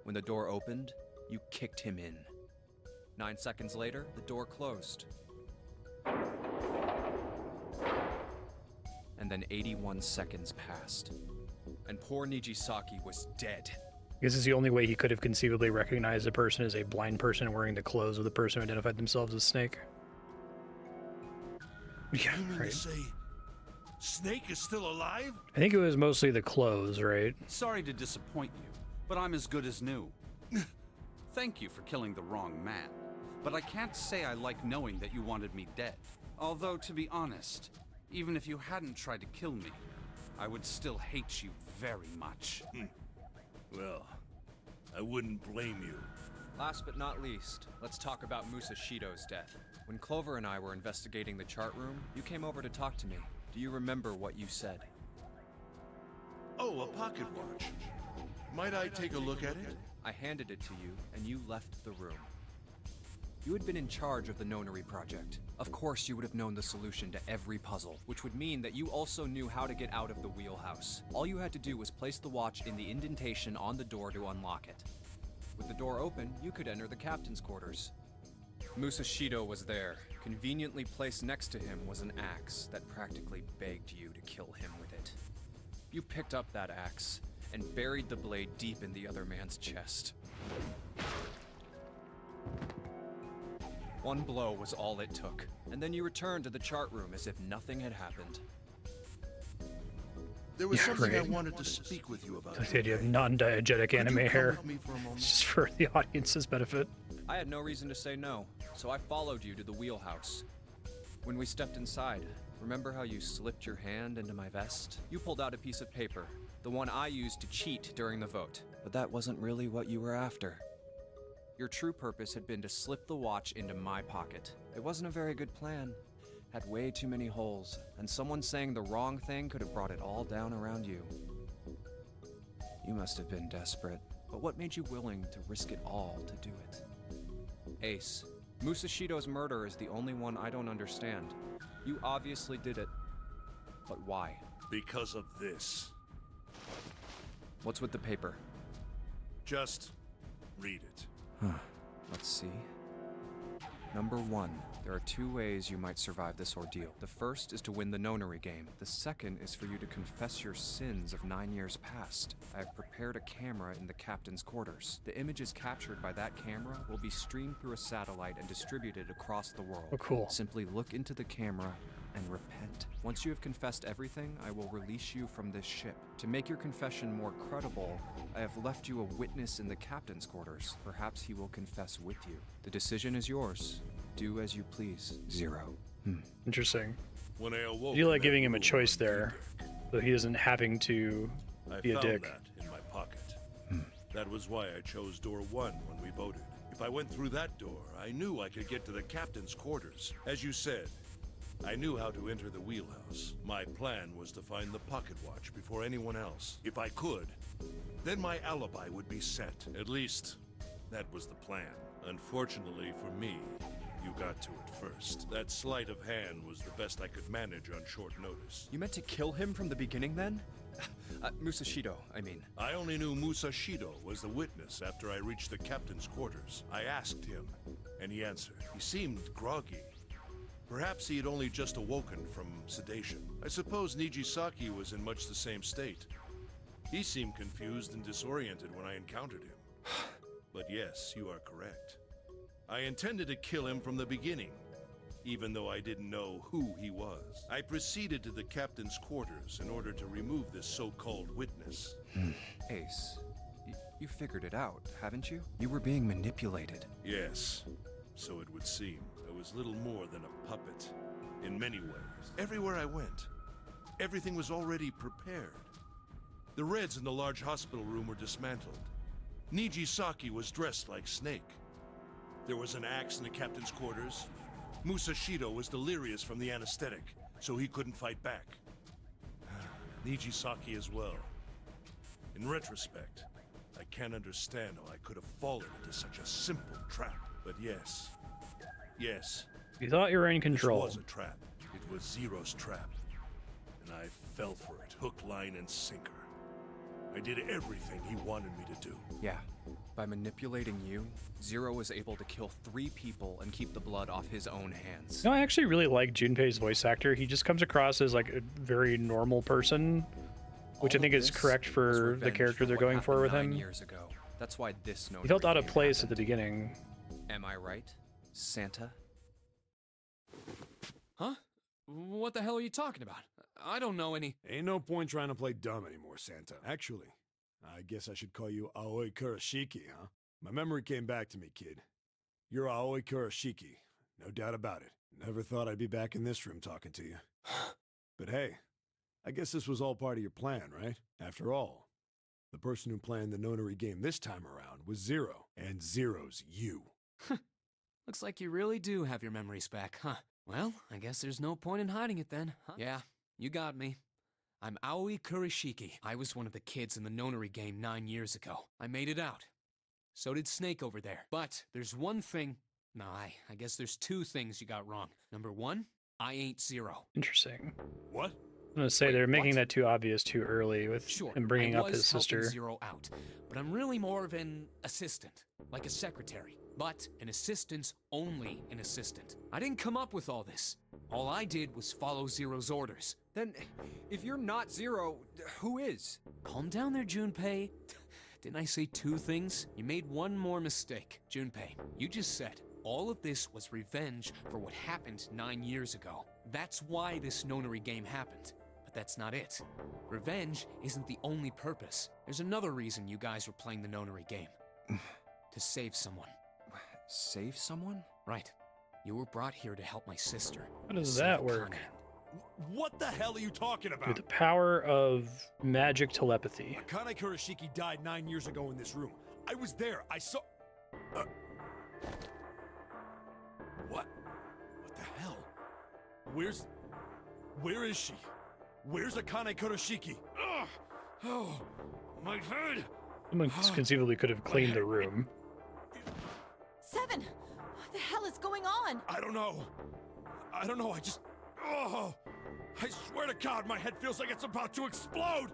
S4: when the door opened, you kicked him in. 9 seconds later, the door closed. And then 81 seconds passed. And poor Nijisaki was dead.
S1: I guess it's the only way he could have conceivably recognized a person as a blind person wearing the clothes of the person who identified themselves as Snake. Yeah,
S10: You mean
S1: right.
S10: to say Snake is still alive?
S1: I think it was mostly the clothes, right?
S5: Sorry to disappoint you, but I'm as good as new. Thank you for killing the wrong man, but I can't say I like knowing that you wanted me dead. Although, to be honest, even if you hadn't tried to kill me, I would still hate you very much.
S10: Well, I wouldn't blame you.
S4: Last but not least, let's talk about Musashido's death. When Clover and I were investigating the chart room, you came over to talk to me. Do you remember what you said?
S10: Oh, a pocket watch. Might I take a look at it?
S4: I handed it to you, and you left the room. You had been in charge of the nonary project. Of course you would have known the solution to every puzzle, which would mean that you also knew how to get out of the wheelhouse. All you had to do was place the watch in the indentation on the door to unlock it. With the door open, you could enter the captain's quarters. Musashido was there. Conveniently placed next to him was an axe that practically begged you to kill him with it. You picked up that axe and buried the blade deep in the other man's chest. One blow was all it took, and then you returned to the chart room as if nothing had happened.
S10: There was
S1: Yeah,
S10: something I
S1: right.
S10: wanted to speak with you about.
S1: Like the idea of non-diegetic
S10: Could you
S1: anime
S10: come
S1: hair.
S10: with me for a moment?
S1: It's just for the audience's benefit.
S4: I had no reason to say no, so I followed you to the wheelhouse. When we stepped inside, remember how you slipped your hand into my vest? You pulled out a piece of paper, the one I used to cheat during the vote. But that wasn't really what you were after. Your true purpose had been to slip the watch into my pocket. It wasn't a very good plan. Had way too many holes, and someone saying the wrong thing could have brought it all down around you. You must have been desperate, but what made you willing to risk it all to do it? Ace, Musashido's murder is the only one I don't understand. You obviously did it, but why?
S10: Because of this.
S4: What's with the paper?
S10: Just read it.
S4: Let's see. Number 1, there are 2 ways you might survive this ordeal. The first is to win the nonary game. The second is for you to confess your sins of 9 years past. I have prepared a camera in the captain's quarters. The images captured by that camera will be streamed through a satellite and distributed across the world.
S1: Oh, cool.
S4: Simply look into the camera and repent. Once you have confessed everything, I will release you from this ship. To make your confession more credible, I have left you a witness in the captain's quarters. Perhaps he will confess with you. The decision is yours. Do as you please, Zero.
S1: Interesting.
S10: When I awoke,
S1: I do like
S10: in that
S1: giving him a
S10: room
S1: choice
S10: on
S1: there,
S10: deck,
S1: so he isn't having to
S10: I
S1: be a
S10: found
S1: dick.
S10: that in my pocket. That was why I chose door 1 when we voted. If I went through that door, I knew I could get to the captain's quarters. As you said, I knew how to enter the wheelhouse. My plan was to find the pocket watch before anyone else. If I could, then my alibi would be set. At least, that was the plan. Unfortunately for me, you got to it first. That sleight of hand was the best I could manage on short notice.
S4: You meant to kill him from the beginning then? Musashido, I mean.
S10: I only knew Musashido was the witness after I reached the captain's quarters. I asked him, and he answered. He seemed groggy. Perhaps he had only just awoken from sedation. I suppose Nijisaki was in much the same state. He seemed confused and disoriented when I encountered him. But yes, you are correct. I intended to kill him from the beginning, even though I didn't know who he was. I proceeded to the captain's quarters in order to remove this so-called witness.
S4: Ace, you figured it out, haven't you? You were being manipulated.
S10: Yes, so it would seem. I was little more than a puppet, in many ways. Everywhere I went, everything was already prepared. The Reds in the large hospital room were dismantled. Nijisaki was dressed like Snake. There was an axe in the captain's quarters. Musashido was delirious from the anesthetic, so he couldn't fight back. Nijisaki as well. In retrospect, I can't understand how I could have fallen into such a simple trap. But yes,
S1: You thought you were in control.
S10: this was a trap. It was Zero's trap. And I fell for it, hook, line, and sinker. I did everything he wanted me to do.
S4: Yeah. By manipulating you, Zero was able to kill 3 people and keep the blood off his own hands.
S1: No, I actually really like Junpei's voice actor. He just comes across as like a very normal person, which I think is correct for the character they're going for with him.
S4: 9 years ago. That's why this
S1: He felt out of
S4: game
S1: place at
S4: happened.
S1: the beginning.
S4: Am I right, Santa?
S9: Huh? What the hell are you talking about? I don't know any.
S3: Ain't no point trying to play dumb anymore, Santa. Actually, I guess I should call you Aoi Kurashiki, huh? My memory came back to me, kid. You're Aoi Kurashiki, no doubt about it. Never thought I'd be back in this room talking to you. But hey, I guess this was all part of your plan, right? After all, the person who planned the nonary game this time around was Zero, and Zero's you.
S9: Looks like you really do have your memories back, huh? Well, I guess there's no point in hiding it then, huh? Yeah, you got me. I'm Aoi Kurashiki. I was one of the kids in the nonary game 9 years ago. I made it out. So did Snake over there. But there's one thing... No, I guess there's 2 things you got wrong. Number 1, I ain't Zero.
S1: Interesting.
S3: What?
S1: I'm gonna say they're making that too obvious too early with
S9: Sure,
S1: him bringing
S9: I
S1: up his
S9: was helping
S1: sister.
S9: Zero out, but I'm really more of an assistant, like a secretary. But an assistant's only an assistant. I didn't come up with all this. All I did was follow Zero's orders.
S4: Then, if you're not Zero, who is?
S9: Calm down there, Junpei. Didn't I say 2 things? You made one more mistake. Junpei, you just said all of this was revenge for what happened 9 years ago. That's why this nonary game happened. But that's not it. Revenge isn't the only purpose. There's another reason you guys were playing the nonary game. To save someone.
S4: Save someone?
S9: Right. You were brought here to help my sister.
S1: How does
S9: Save
S1: that work?
S9: Akane.
S3: What the hell are you talking about?
S1: Through the power of magic telepathy.
S3: Akane Kurashiki died 9 years ago in this room. I was there. I saw... What? What the hell? Where is she? Where's Akane Kuroshiki? Ugh! Oh, my head!
S1: Someone conceivably could have cleaned the room.
S6: 7! What the hell is going on?
S3: I don't know. I just... Oh! I swear to God, my head feels like it's about to explode!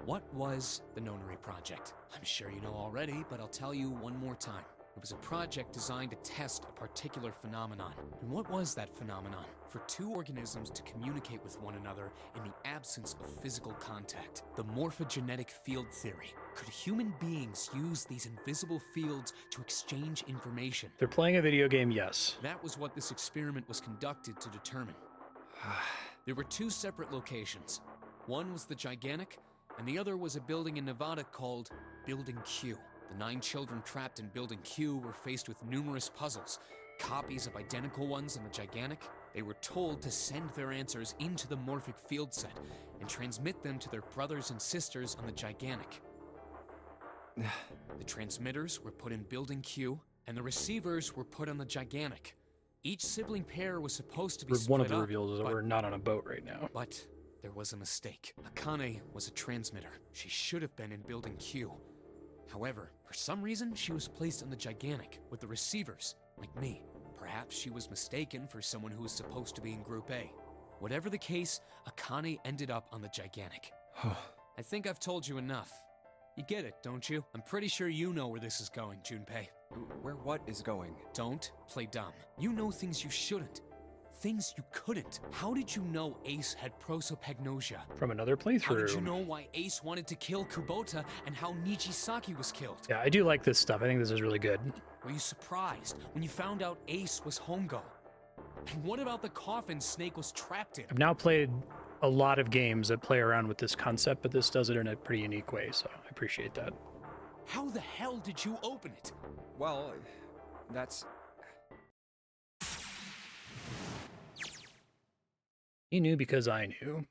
S9: What was the Nonary Project? I'm sure you know already, but I'll tell you one more time. It was a project designed to test a particular phenomenon. And what was that phenomenon? For two organisms to communicate with one another in the absence of physical contact. The morphogenetic field theory. Could human beings use these invisible fields to exchange information?
S1: They're playing a video game, yes.
S9: That was what this experiment was conducted to determine. There were two separate locations. One was the Gigantic, and the other was a building in Nevada called Building Q. The 9 children trapped in Building Q were faced with numerous puzzles, copies of identical ones in the Gigantic. They were told to send their answers into the morphic field set and transmit them to their brothers and sisters on the Gigantic. The transmitters were put in Building Q, and the receivers were put on the Gigantic. Each sibling pair was supposed to be split
S1: One of the
S9: up,
S1: reveals is that we're not on a boat right now.
S9: But there was a mistake. Akane was a transmitter. She should have been in Building Q. However, for some reason, she was placed on the Gigantic with the receivers, like me. Perhaps she was mistaken for someone who was supposed to be in Group A. Whatever the case, Akane ended up on the Gigantic. I think I've told you enough. You get it, don't you? I'm pretty sure you know where this is going, Junpei.
S4: Where what is going?
S9: Don't play dumb. You know things you shouldn't. Things you couldn't. How did you know Ace had prosopagnosia?
S1: From another playthrough.
S9: How did you know why Ace wanted to kill Kubota and how Nijisaki was killed?
S1: Yeah, I do like this stuff. I think this is really good.
S9: Were you surprised when you found out Ace was Hongo? And what about the coffin Snake was trapped in?
S1: I've now played a lot of games that play around with this concept, but this does it in a pretty unique way, so I appreciate that.
S9: How the hell did you open it?
S4: Well, that's...
S1: He knew because I knew.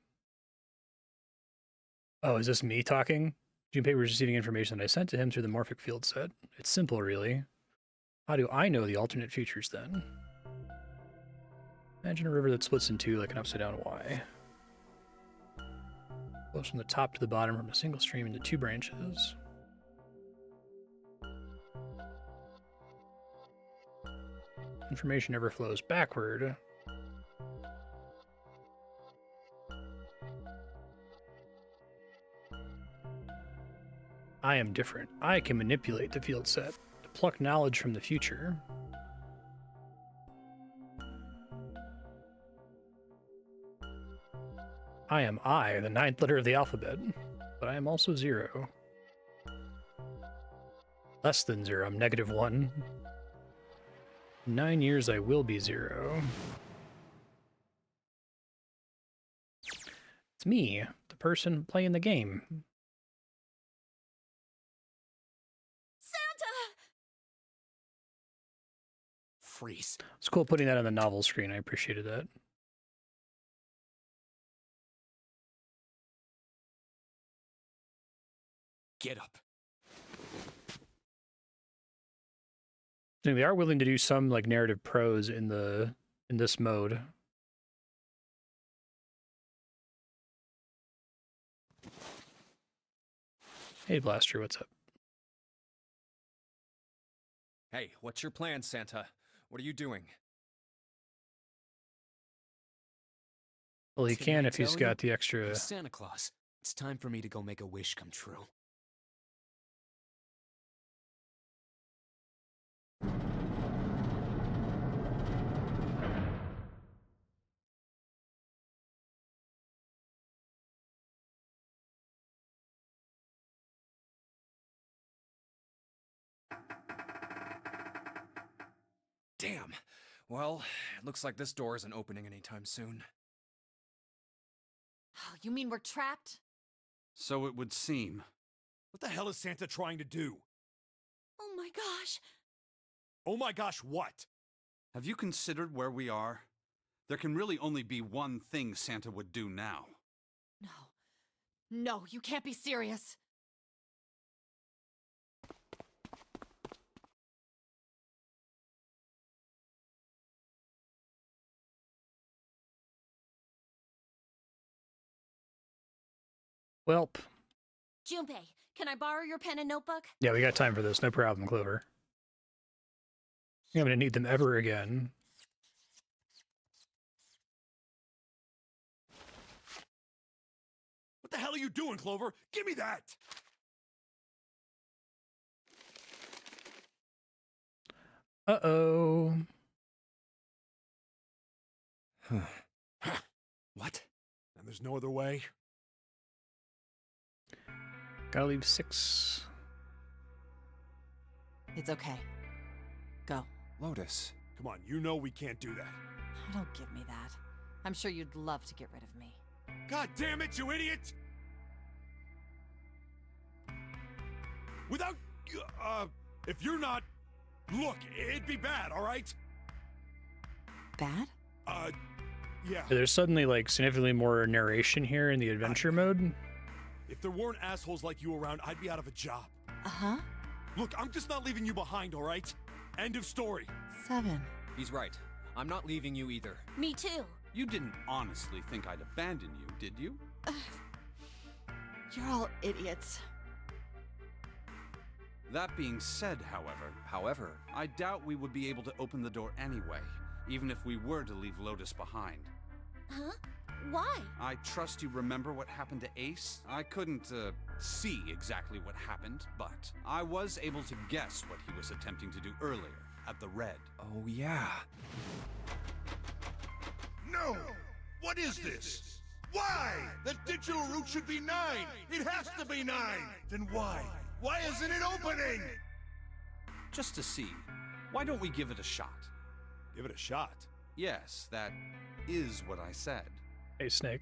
S1: Oh, is this me talking? Junpei was receiving information that I sent to him through the morphic field set. It's simple, really. How do I know the alternate futures, then? Imagine a river that splits in two like an upside-down Y. Flows from the top to the bottom from a single stream into 2 branches. Information never flows backward. I am different. I can manipulate the field set to pluck knowledge from the future. I am I, the 9th letter of the alphabet, but I am also 0. Less than 0, I'm -1. In 9 years I will be 0. It's me, the person playing the game.
S9: Freeze.
S1: It's cool putting that on the novel screen. I appreciated that.
S9: Get up.
S1: They are willing to do some like narrative prose in this mode. Hey Blaster, what's up?
S4: Hey, what's your plan, Santa? What are you doing?
S1: Well, he
S9: Didn't
S1: can
S9: I
S1: if he's
S9: tell
S1: got
S9: you?
S1: the extra.
S9: I'm Santa Claus. It's time for me to go make a wish come true.
S4: Damn. Well, it looks like this door isn't opening anytime soon.
S6: Oh, you mean we're trapped?
S5: So it would seem.
S3: What the hell is Santa trying to do?
S2: Oh my gosh.
S3: Oh my gosh, what?
S5: Have you considered where we are? There can really only be one thing Santa would do now.
S6: No. No, you can't be serious.
S1: Welp.
S2: Junpei, can I borrow your pen and notebook?
S1: Yeah, we got time for this. No problem, Clover. I'm gonna need them ever again.
S3: What the hell are you doing, Clover? Give me that!
S1: Uh-oh.
S4: What?
S3: And there's no other way?
S1: Gotta leave 6.
S6: It's okay. Go.
S4: Lotus.
S3: Come on, you know we can't do that.
S6: Don't give me that. I'm sure you'd love to get rid of me.
S3: God damn it, you idiot! Without... if you're not... Look, it'd be bad, alright?
S6: Bad?
S3: Yeah.
S1: There's suddenly, like, significantly more narration here in the adventure mode.
S3: If there weren't assholes like you around, I'd be out of a job.
S6: Uh-huh.
S3: Look, I'm just not leaving you behind, alright? End of story.
S6: 7.
S4: He's right. I'm not leaving you either.
S2: Me too.
S5: You didn't honestly think I'd abandon you, did you?
S6: You're all idiots.
S5: That being said, however, I doubt we would be able to open the door anyway, even if we were to leave Lotus behind.
S2: Huh? Why?
S5: I trust you remember what happened to Ace? I couldn't, see exactly what happened, but I was able to guess what he was attempting to do earlier, at the Red.
S4: Oh, yeah.
S10: No! What is this? Why? The digital route should be 9! It has to be 9! Then why? Why isn't it opening?
S5: Just to see. Why don't we give it a shot?
S3: Give it a shot.
S5: Yes, that is what I said.
S1: Hey, Snake.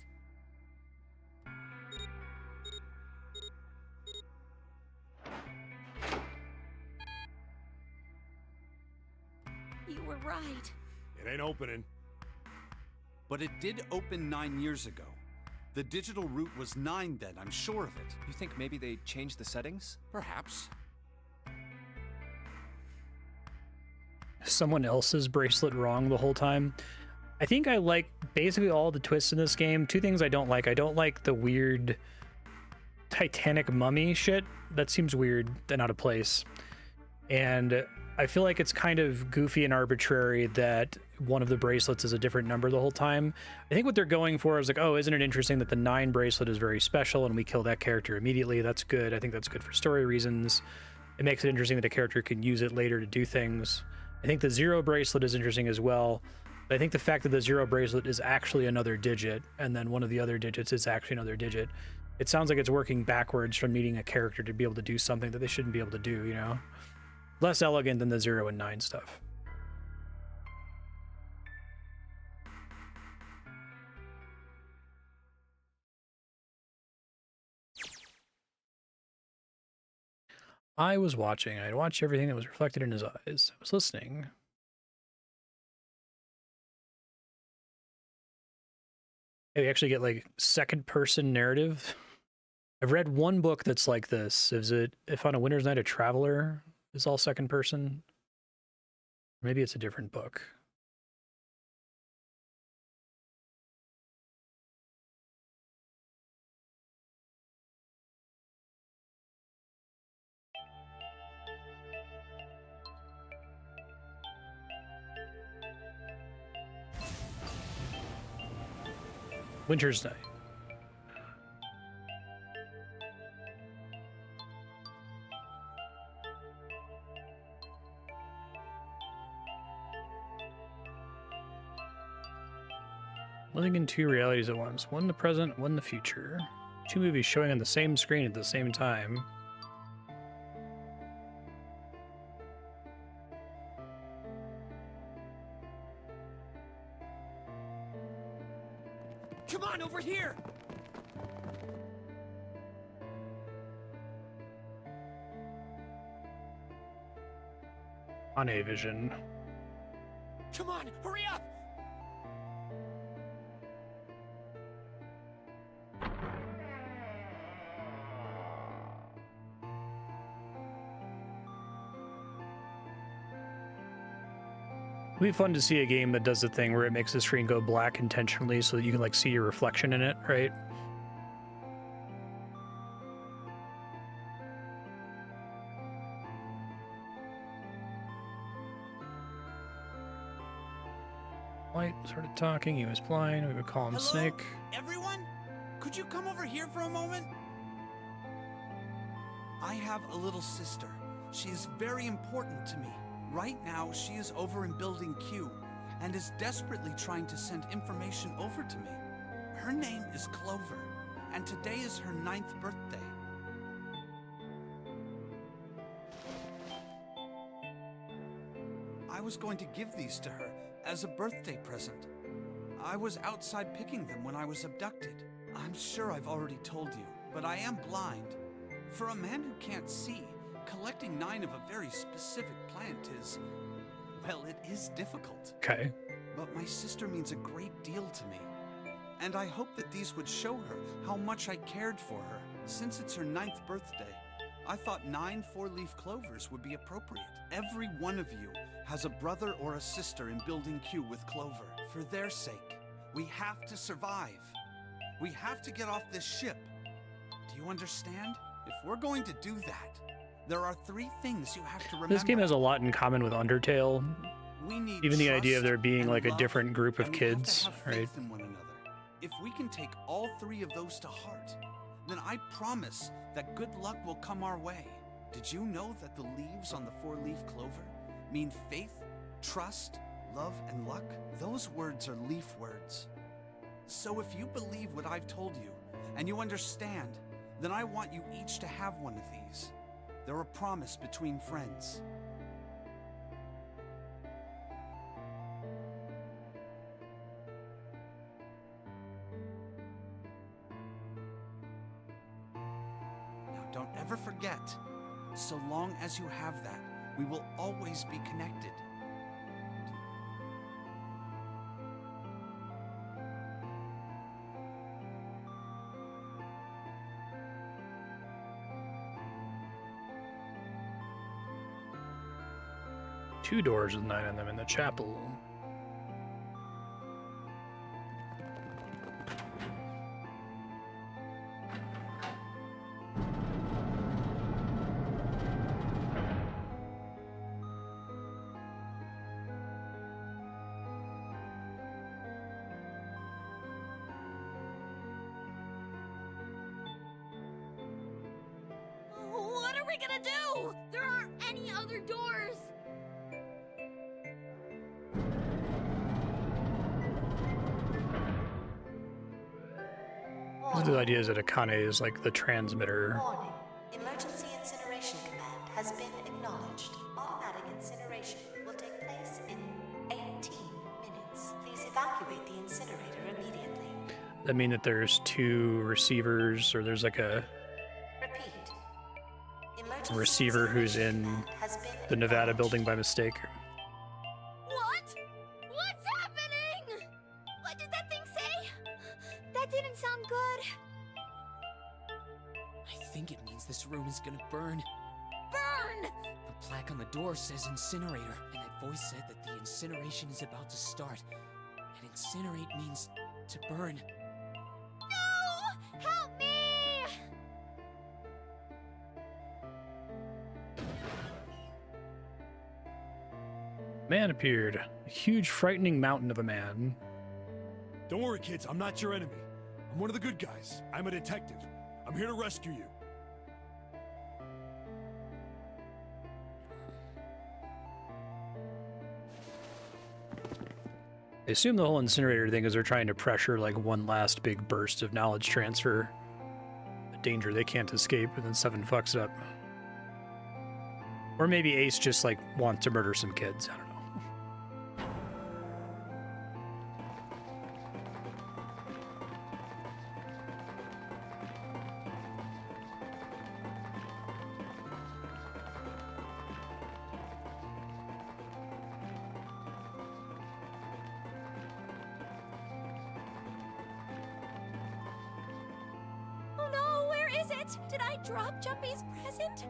S2: You were right.
S3: It ain't opening.
S5: But it did open 9 years ago. The digital route was 9 then, I'm sure of it.
S4: You think maybe they changed the settings?
S5: Perhaps.
S1: Someone else's bracelet wrong the whole time. I think I like basically all the twists in this game. 2 things I don't like. I don't like the weird Titanic mummy shit. That seems weird and out of place. And I feel like it's kind of goofy and arbitrary that one of the bracelets is a different number the whole time. I think what they're going for is like, oh, isn't it interesting that the 9 bracelet is very special and we kill that character immediately? That's good. I think that's good for story reasons. It makes it interesting that a character can use it later to do things. I think the 0 bracelet is interesting as well. But I think the fact that the 0 bracelet is actually another digit, and then one of the other digits is actually another digit, it sounds like it's working backwards from needing a character to be able to do something that they shouldn't be able to do, you know? Less elegant than the 0 and 9 stuff. I was watching. I'd watch everything that was reflected in his eyes. I was listening. We actually get like second person narrative. I've read one book that's like this. Is it If on a Winter's Night a Traveler is all second person? Maybe it's a different book. Winter's Night. Living in 2 realities at once. One the present, one the future. 2 movies showing on the same screen at the same time.
S9: Come on, over here!
S1: On a vision.
S9: Come on, hurry up!
S1: It'd be fun to see a game that does the thing where it makes the screen go black intentionally so that you can like see your reflection in it, right? Light started talking. He was blind. We would call him
S5: Hello?
S1: Snake.
S5: Everyone? Could you come over here for a moment? I have a little sister. She is very important to me. Right now, she is over in Building Q and is desperately trying to send information over to me. Her name is Clover, and today is her 9th birthday. I was going to give these to her as a birthday present. I was outside picking them when I was abducted. I'm sure I've already told you, but I am blind. For a man who can't see, collecting 9 of a very specific plant is, well, it is difficult.
S1: Okay.
S5: But my sister means a great deal to me. And I hope that these would show her how much I cared for her. Since it's her 9th birthday, I thought 9 4-leaf clovers would be appropriate. Every one of you has a brother or a sister in Building Q with Clover. For their sake, we have to survive. We have to get off this ship. Do you understand? If we're going to do that, there are 3 things you have to remember.
S1: This game has a lot in common with Undertale.
S5: We need
S1: Even the idea of
S5: trust
S1: there being
S5: and
S1: like a
S5: love,
S1: different group of
S5: and we have to
S1: kids,
S5: have
S1: right?
S5: faith in one another. If we can take all 3 of those to heart, then I promise that good luck will come our way. Did you know that the leaves on the 4-leaf clover mean faith, trust, love, and luck? Those words are leaf words. So if you believe what I've told you, and you understand, then I want you each to have one of these. They're a promise between friends. Now don't ever forget, so long as you have that, we will always be connected.
S1: Two doors with 9 on them in the chapel.
S2: What are we gonna do? There aren't any other doors.
S1: The idea is that Akane is like the transmitter.
S11: Warning. Emergency incineration command has been acknowledged. Automatic incineration will take place in 18 minutes. Please evacuate the incinerator immediately.
S1: That mean that there's 2 receivers, or there's like a
S11: Repeat. Emergency
S1: receiver who's in
S11: incineration command has been
S1: the Nevada
S11: acknowledged.
S1: building by mistake.
S2: What? What's happening? What did that thing say? That didn't sound good.
S9: I think it means this room is gonna burn.
S2: Burn!
S9: The plaque on the door says incinerator, and that voice said that the incineration is about to start. And incinerate means to burn.
S2: No! Help me!
S1: Man appeared. A huge, frightening mountain of a man.
S3: Don't worry, kids. I'm not your enemy. I'm one of the good guys. I'm a detective. I'm here to rescue you.
S1: I assume the whole incinerator thing is they're trying to pressure like one last big burst of knowledge transfer. A danger they can't escape, and then 7 fucks it up. Or maybe Ace just like wants to murder some kids. I don't know.
S2: Oh no, where is it? Did I drop Jumpy's present?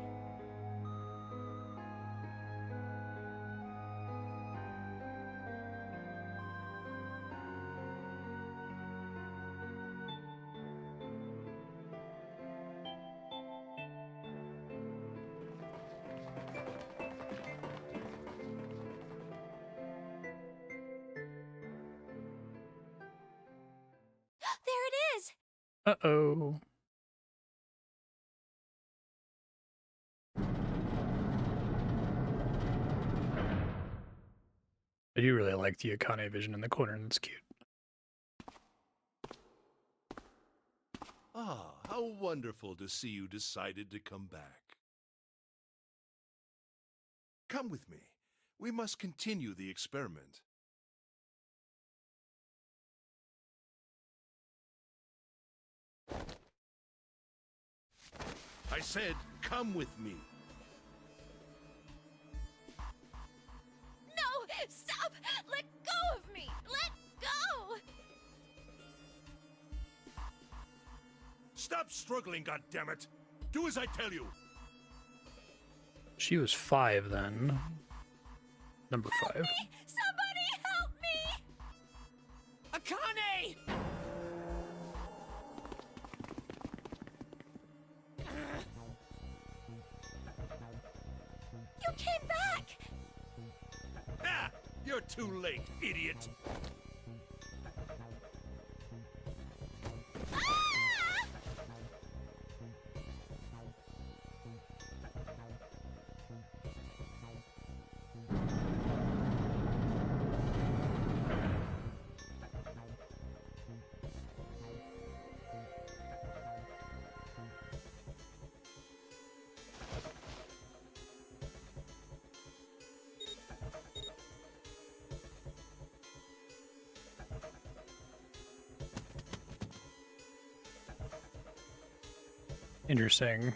S1: Uh-oh. I do really like the Akane vision in the corner, and it's cute.
S10: Ah, how wonderful to see you decided to come back. Come with me. We must continue the experiment. I said, come with me.
S2: No! Stop! Let go of me! Let go!
S10: Stop struggling, goddammit! Do as I tell you!
S1: She was 5 then. Number 5.
S2: Help me! Somebody help me!
S9: Akane!
S2: You came back!
S10: Ah! You're too late, idiot!
S2: Ah!
S1: Interesting.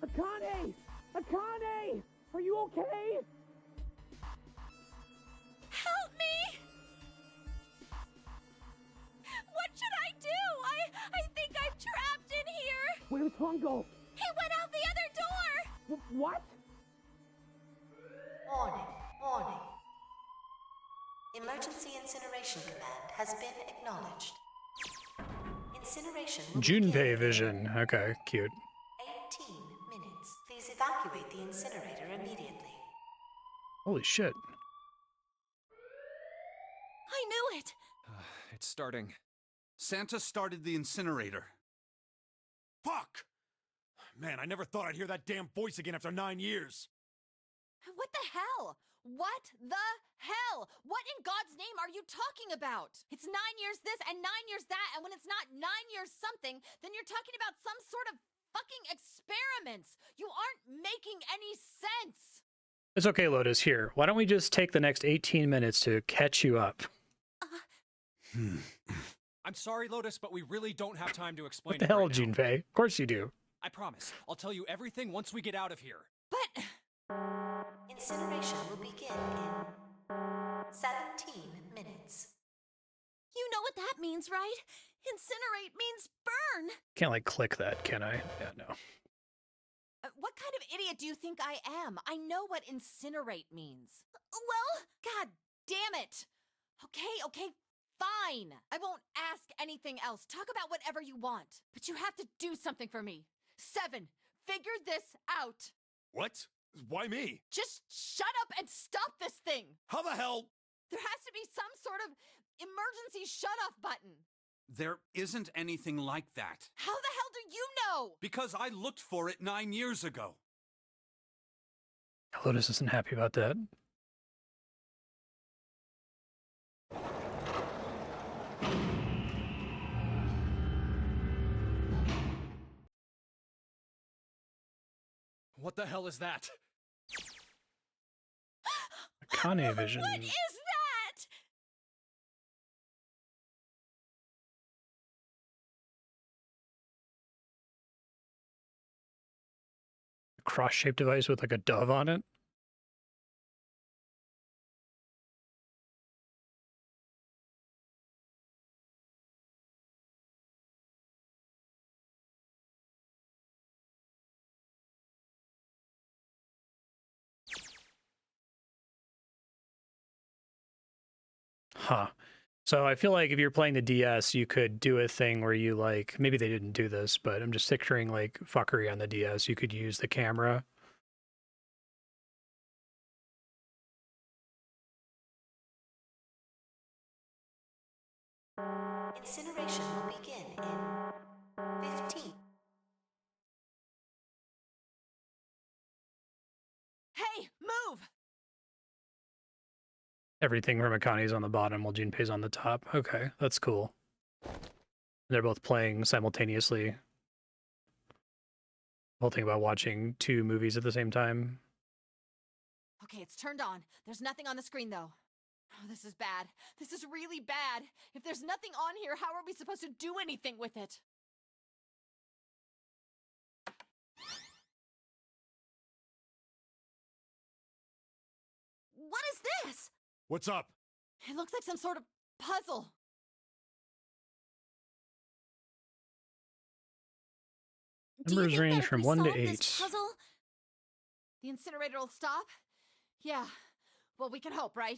S9: Akane! Akane! Are you okay?
S2: Help me! What should I do? I think I'm trapped in here!
S9: Where's Hongo?
S2: He went out the other door!
S9: What?
S11: Warning, warning. Emergency incineration command has been acknowledged. Incineration will begin
S1: Junpei
S11: in
S1: vision. Okay, cute.
S11: 18 minutes. Please evacuate the incinerator immediately.
S1: Holy shit.
S2: I knew it!
S4: It's starting.
S5: Santa started the incinerator.
S3: Fuck! Man, I never thought I'd hear that damn voice again after 9 years.
S6: What the hell? What the hell? What in God's name are you talking about? It's 9 years this and 9 years that, and when it's not 9 years something, then you're talking about some sort of fucking experiments. You aren't making any sense.
S1: It's okay, Lotus. Here, why don't we just take the next 18 minutes to catch you up?
S9: I'm sorry, Lotus, but we really don't have time to explain
S1: What the
S9: it
S1: hell,
S9: right now.
S1: Junpei? Of course you do.
S9: I promise. I'll tell you everything once we get out of here.
S6: But
S11: Incineration will begin in 17 minutes.
S2: You know what that means, right? Incinerate means burn!
S1: Can't like click that, can I? Yeah, no.
S6: what kind of idiot do you think I am? I know what incinerate means.
S2: Well,
S6: God damn it! Okay, fine. I won't ask anything else. Talk about whatever you want. But you have to do something for me. 7, figure this out.
S3: What? Why me?
S6: Just shut up and stop this thing.
S3: How the hell?
S6: There has to be some sort of emergency shut-off button.
S5: There isn't anything like that.
S6: How the hell do you know?
S5: Because I looked for it 9 years ago.
S1: Lotus isn't happy about that.
S9: What the hell is that?
S1: Akane vision.
S2: what is that?
S1: Cross-shaped device with like a dove on it. Huh. So I feel like if you're playing the DS, you could do a thing where you like, maybe they didn't do this, but I'm just picturing like fuckery on the DS. You could use the camera.
S11: Incineration will begin in 15.
S6: Hey, move!
S1: Everything from Akane's on the bottom while Junpei's on the top. Okay, that's cool. They're both playing simultaneously. Whole thing about watching two movies at the same time.
S6: Okay, it's turned on. There's nothing on the screen, though. Oh, this is bad. This is really bad. If there's nothing on here, how are we supposed to do anything with it? What is this?
S3: What's up?
S6: It looks like some sort of puzzle.
S1: Numbers range from 1 to 8.
S6: Puzzle, the incinerator will stop? Yeah. Well, we can hope, right?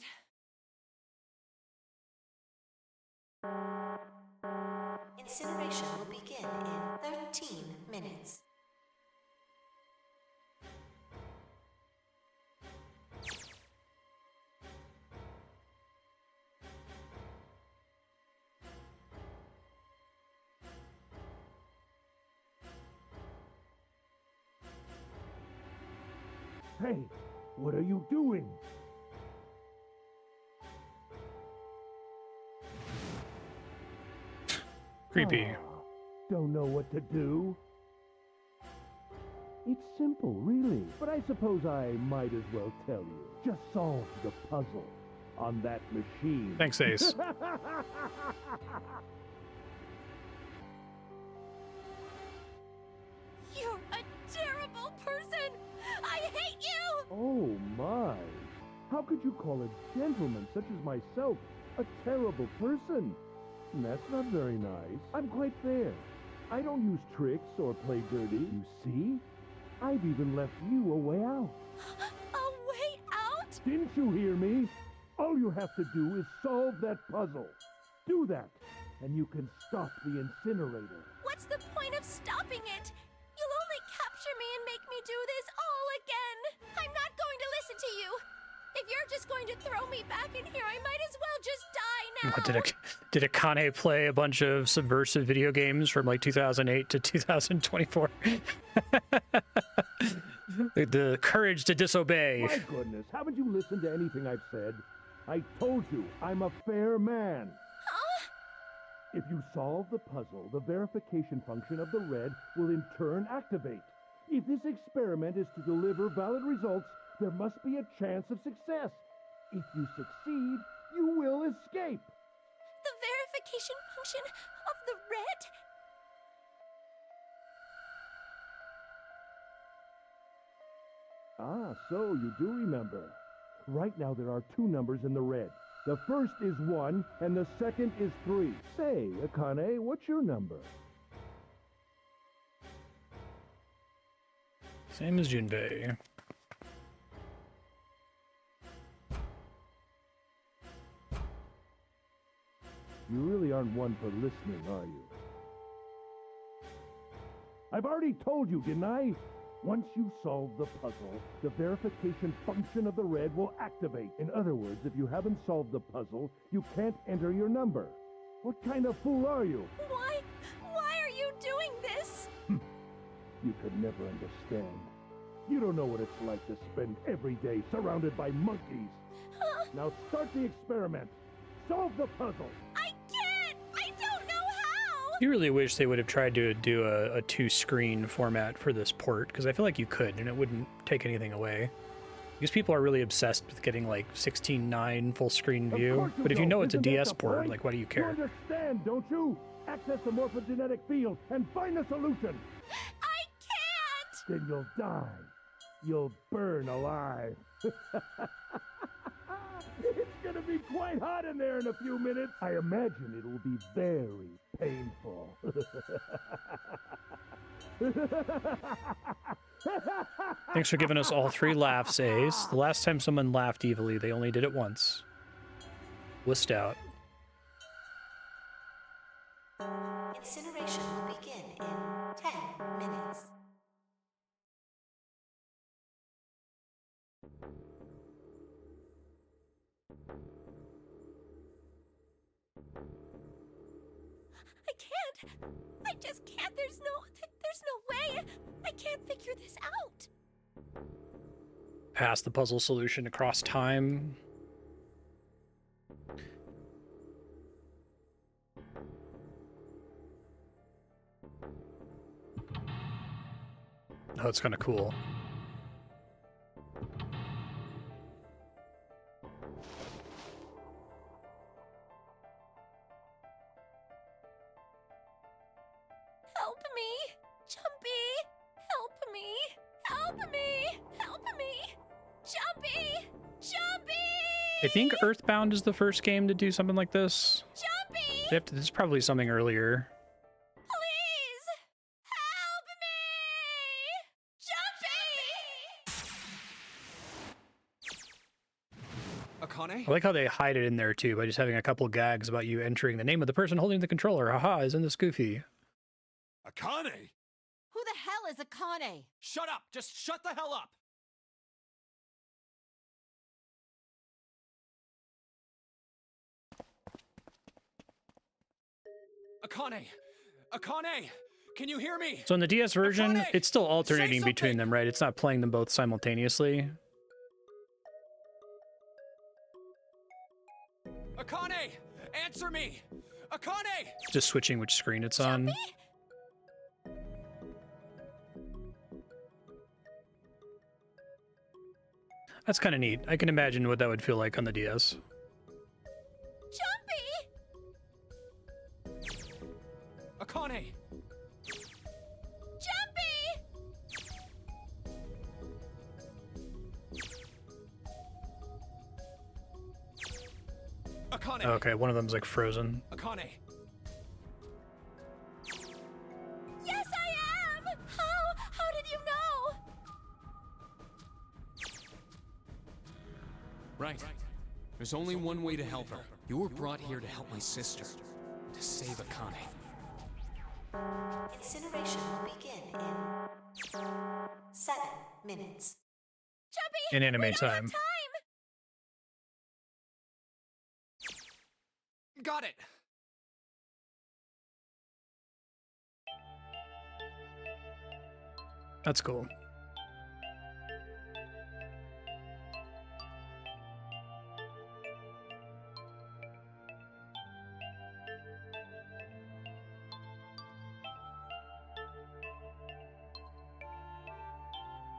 S11: Incineration will begin in 13 minutes.
S12: Hey, what are you doing?
S1: Creepy.
S12: Oh, don't know what to do? It's simple, really. But I suppose I might as well tell you. Just solve the puzzle on that machine.
S1: Thanks, Ace.
S2: You're a terrible person! I hate you!
S12: Oh my! How could you call a gentleman such as myself a terrible person? That's not very nice. I'm quite fair. I don't use tricks or play dirty. You see? I've even left you a way out.
S2: A way out?
S12: Didn't you hear me? All you have to do is solve that puzzle. Do that, and you can stop the incinerator.
S2: What's the point of stopping it? You'll only capture me and make me do this all again. I'm not going to listen to you. If you're just going to throw me back in here, I might as well just die now.
S1: What, did Akane play a bunch of subversive video games from like 2008 to 2024? The courage to disobey.
S12: My goodness, haven't you listened to anything I've said? I told you, I'm a fair man.
S2: Huh?
S12: If you solve the puzzle, the verification function of the red will in turn activate. If this experiment is to deliver valid results, there must be a chance of success. If you succeed, you will escape.
S2: The verification function of the red?
S12: Ah, so you do remember. Right now there are two numbers in the red. The first is 1, and the second is 3. Say, Akane, what's your number?
S1: Same as Junpei.
S12: You really aren't one for listening, are you? I've already told you, didn't I? Once you solve the puzzle, the verification function of the red will activate. In other words, if you haven't solved the puzzle, you can't enter your number. What kind of fool are you?
S2: Why are you doing this?
S12: You could never understand. You don't know what it's like to spend every day surrounded by monkeys. Now start the experiment. Solve the puzzle.
S2: I can't! I don't know how!
S1: You really wish they would have tried to do a two-screen format for this port, because I feel like you could, and it wouldn't take anything away. Because people are really obsessed with getting like 16:9 full-screen view, but if you know it's a DS port, like, why do you care?
S12: You understand, don't you? Access the morphogenetic field and find a solution.
S2: I can't!
S12: Then you'll die. You'll burn alive. It's gonna be quite hot in there in a few minutes. I imagine it will be very painful.
S1: Thanks for giving us all 3 laughs, Ace. The last time someone laughed evilly, they only did it once. Wussed out.
S11: Incineration will begin in 10 minutes.
S2: I can't. I just can't. There's no way. I can't figure this out.
S1: Pass the puzzle solution across time. Oh, it's kind of cool.
S2: Help me! Jumpy! Help me! Help me! Help me! Jumpy! Jumpy!
S1: I think Earthbound is the first game to do something like this.
S2: Jumpy!
S1: This is probably something earlier.
S2: Please! Help me! Jumpy!
S4: Akane?
S1: I like how they hide it in there too by just having a couple gags about you entering the name of the person holding the controller. Haha, isn't this goofy?
S3: Akane!
S6: Who the hell is Akane?
S9: Shut up! Just shut the hell up! Akane! Akane! Can you hear me?
S1: So in the DS version,
S9: Akane!
S1: it's still alternating
S9: Say
S1: between
S9: something!
S1: them, right? It's not playing them both simultaneously.
S9: Akane! Answer me! Akane!
S1: Just switching which screen it's on. That's kind of neat. I can imagine what that would feel like on the DS.
S2: Jumpy!
S9: Akane!
S2: Jumpy!
S9: Akane!
S1: Okay, one of them's like frozen.
S9: Akane!
S2: Yes, I am! How did you know?
S9: Right. There's only one way to help her. You were brought here to help my sister. To save Akane.
S11: Incineration will begin in 7 minutes.
S2: Jumpy!
S1: In anime
S2: we don't have
S1: time.
S9: Got it!
S1: That's cool.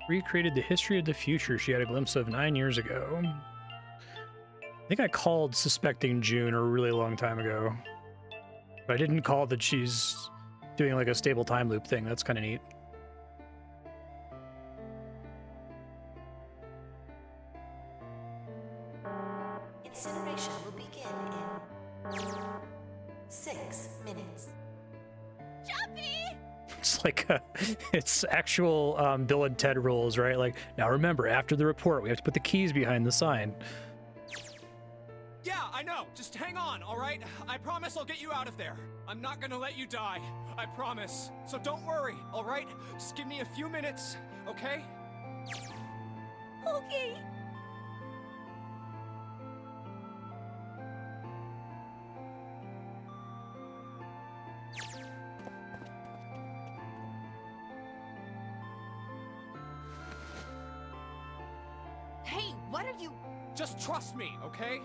S1: Recreated the history of the future she had a glimpse of 9 years ago. I think I called suspecting June a really long time ago. But I didn't call that she's doing like a stable time loop thing. That's kind of neat.
S11: Incineration will begin in 6 minutes.
S2: Jumpy!
S1: It's like it's actual Bill and Ted rules, right? Like, now remember, after the report, we have to put the keys behind the sign.
S9: Yeah, I know. Just hang on, all right? I promise I'll get you out of there. I'm not gonna let you die. I promise. So don't worry, all right? Just give me a few minutes, okay?
S2: Okay.
S6: Hey, what are you...
S9: Just trust me, okay?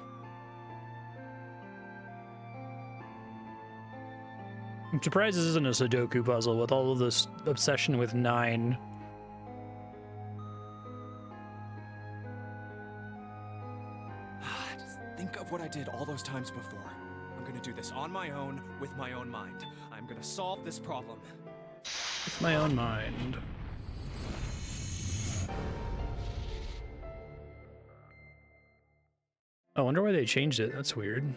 S1: I'm surprised this isn't a Sudoku puzzle with all of this obsession with 9.
S4: Just think of what I did all those times before. I'm gonna do this on my own, with my own mind. I'm gonna solve this problem.
S1: With my own mind. I wonder why they changed it. That's weird.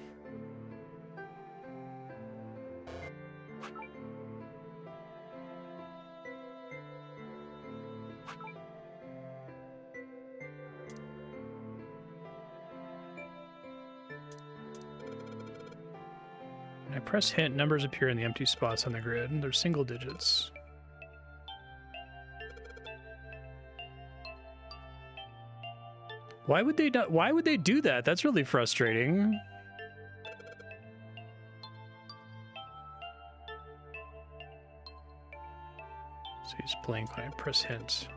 S1: I press hint, numbers appear in the empty spots on the grid. They're single digits. Why would they not, why would they do that? That's really frustrating. So he's playing when I press hint.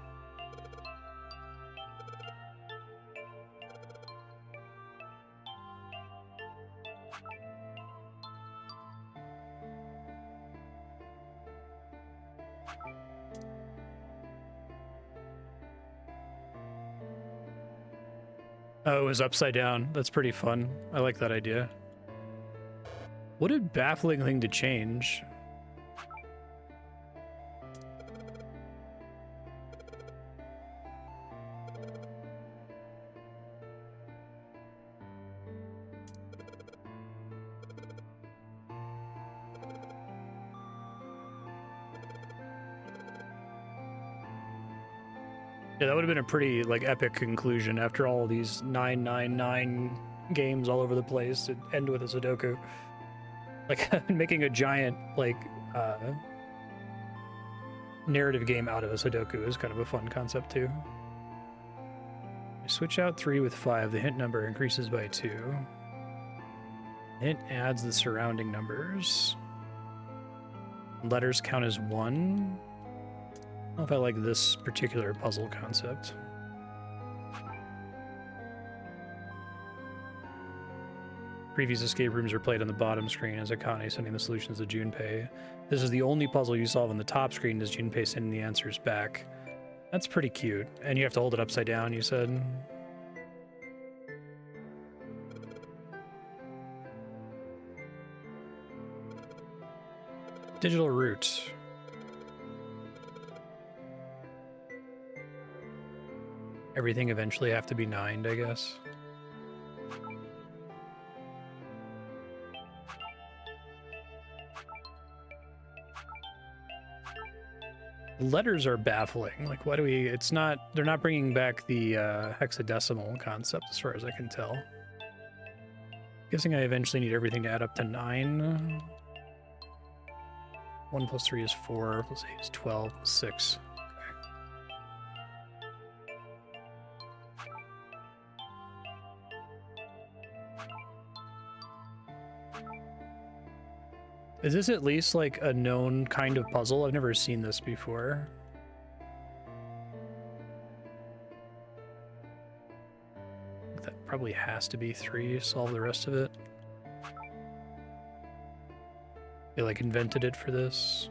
S1: Oh, it was upside down. That's pretty fun. I like that idea. What a baffling thing to change. Yeah, that would have been a pretty like epic conclusion after all these 999 games all over the place to end with a Sudoku. Like making a giant like narrative game out of a Sudoku is kind of a fun concept too. I switch out 3 with 5. The hint number increases by 2. Hint adds the surrounding numbers. Letters count as 1. I don't know if I like this particular puzzle concept. Previous escape rooms are played on the bottom screen as Akane sending the solutions to Junpei. This is the only puzzle you solve on the top screen as Junpei sending the answers back. That's pretty cute. And you have to hold it upside down, you said? Digital route. Everything eventually have to be 9'd, I guess. Letters are baffling. Like, why do we... It's not... They're not bringing back the hexadecimal concept as far as I can tell. Guessing I eventually need everything to add up to 9. 1 plus 3 is 4, plus 8 is 12, 6. Is this at least like a known kind of puzzle? I've never seen this before. That probably has to be 3, solve the rest of it. They like invented it for this.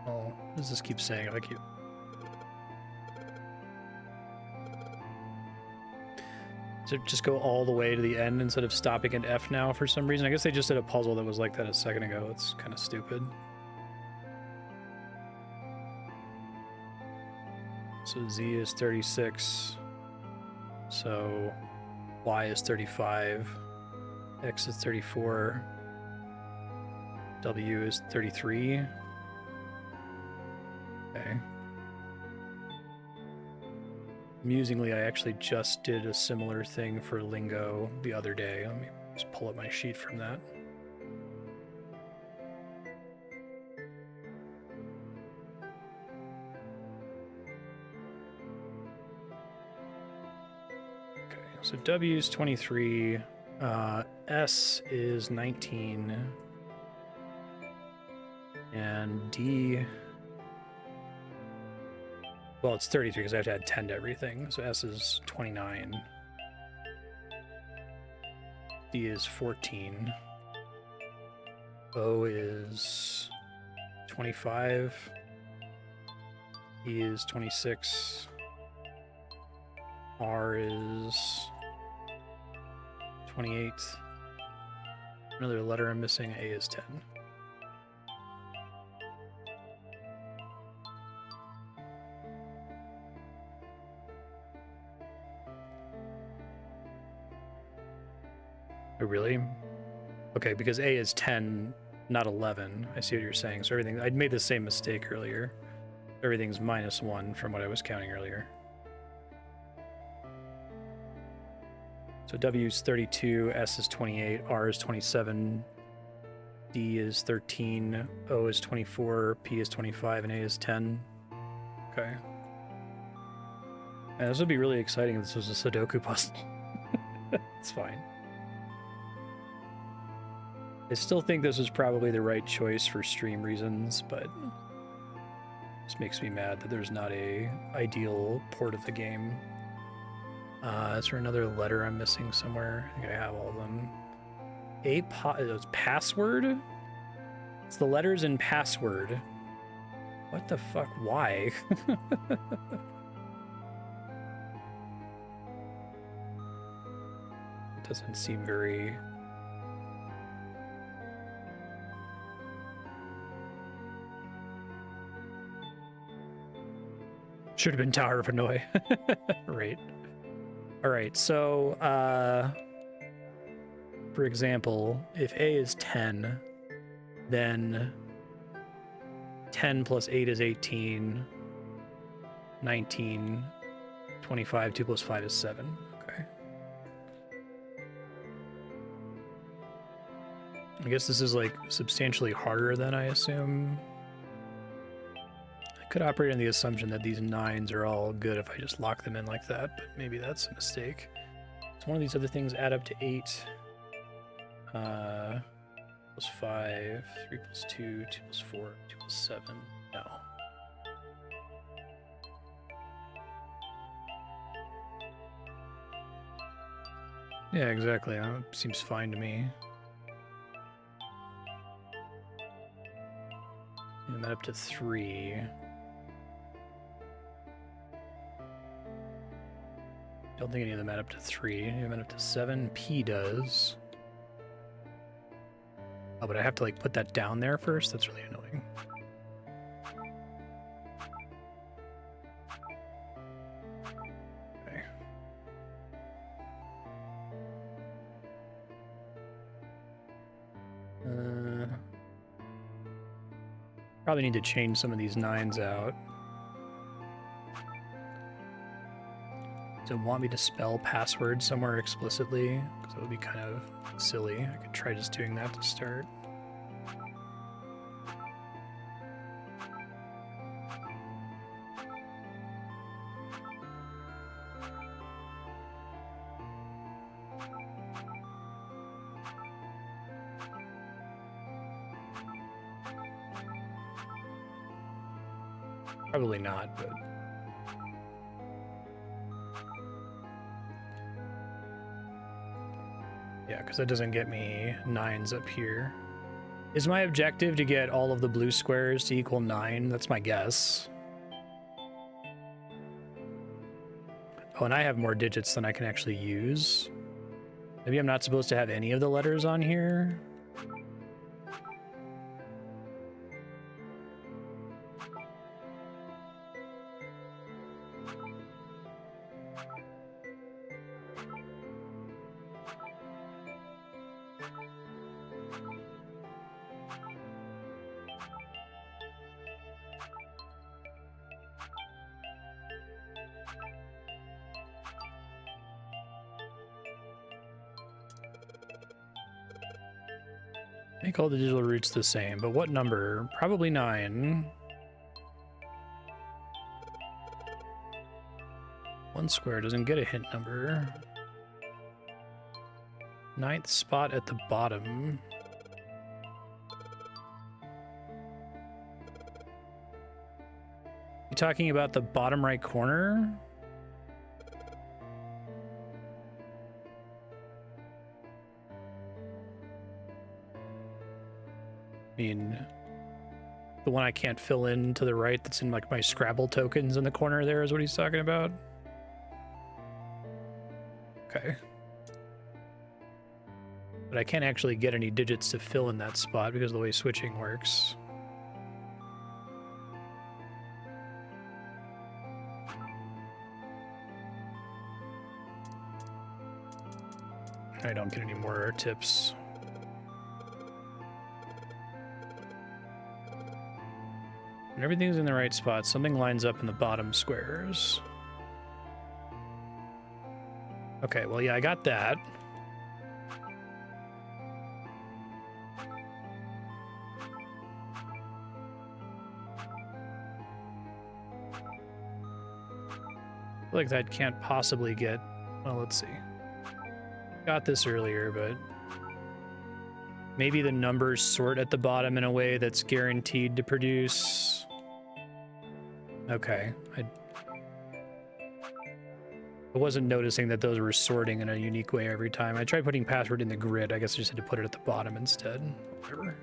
S1: Oh, does this keep saying? I keep... Does it just go all the way to the end instead of stopping at F now for some reason? I guess they just did a puzzle that was like that a second ago. It's kind of stupid. So Z is 36. So Y is 35. X is 34. W is 33. Okay. Amusingly, I actually just did a similar thing for lingo the other day. Let me just pull up my sheet from that. Okay, so W is 23, S is 19, and D... Well, it's 33 because I have to add 10 to everything. So S is 29. D is 14. O is 25. E is 26. R is 28. Another letter I'm missing. A is 10. Oh, really? Okay, because A is 10, not 11. I see what you're saying. So everything, I'd made the same mistake earlier. Everything's -1 from what I was counting earlier. So W is 32, S is 28, R is 27, D is 13, O is 24, P is 25, and A is 10. Okay. And this would be really exciting if this was a Sudoku puzzle. It's fine. I still think this was probably the right choice for stream reasons, but this makes me mad that there's not a ideal port of the game. Is there another letter I'm missing somewhere? I think I have all of them. It's password? It's the letters in password. What the fuck? Why? It doesn't seem very... Should have been Tower of Hanoi. Right. All right, so, for example, if A is 10, then 10 plus 8 is 18, 19, 25, 2 plus 5 is 7. Okay. I guess this is like substantially harder than I assume. I could operate on the assumption that these 9s are all good if I just lock them in like that, but maybe that's a mistake. So one of these other things add up to 8. Plus 5, 3 plus 2, 2 plus 4, 2 plus 7. No. Yeah, exactly. That seems fine to me. And that up to 3. Don't think any of them add up to 3. Any of them add up to 7. P does. Oh, but I have to like put that down there first? That's really annoying. Okay. Probably need to change some of these 9s out. Does it want me to spell password somewhere explicitly? Because that would be kind of silly. I could try just doing that to start. Probably not, but... Yeah, because that doesn't get me 9s up here. Is my objective to get all of the blue squares to equal 9? That's my guess. Oh, and I have more digits than I can actually use. Maybe I'm not supposed to have any of the letters on here? Make all the digital roots the same, but what number? Probably 9. 1 square doesn't get a hint number. 9th spot at the bottom. You talking about the bottom right corner? I mean, the one I can't fill in to the right that's in like my Scrabble tokens in the corner there is what he's talking about? Okay. But I can't actually get any digits to fill in that spot because of the way switching works. I don't get any more tips. And everything's in the right spot. Something lines up in the bottom squares. Okay, well, yeah, I got that. I feel like that can't possibly get... Well, let's see. Got this earlier, but... Maybe the numbers sort at the bottom in a way that's guaranteed to produce... Okay. I wasn't noticing that those were sorting in a unique way every time. I tried putting password in the grid. I guess I just had to put it at the bottom instead. Whatever.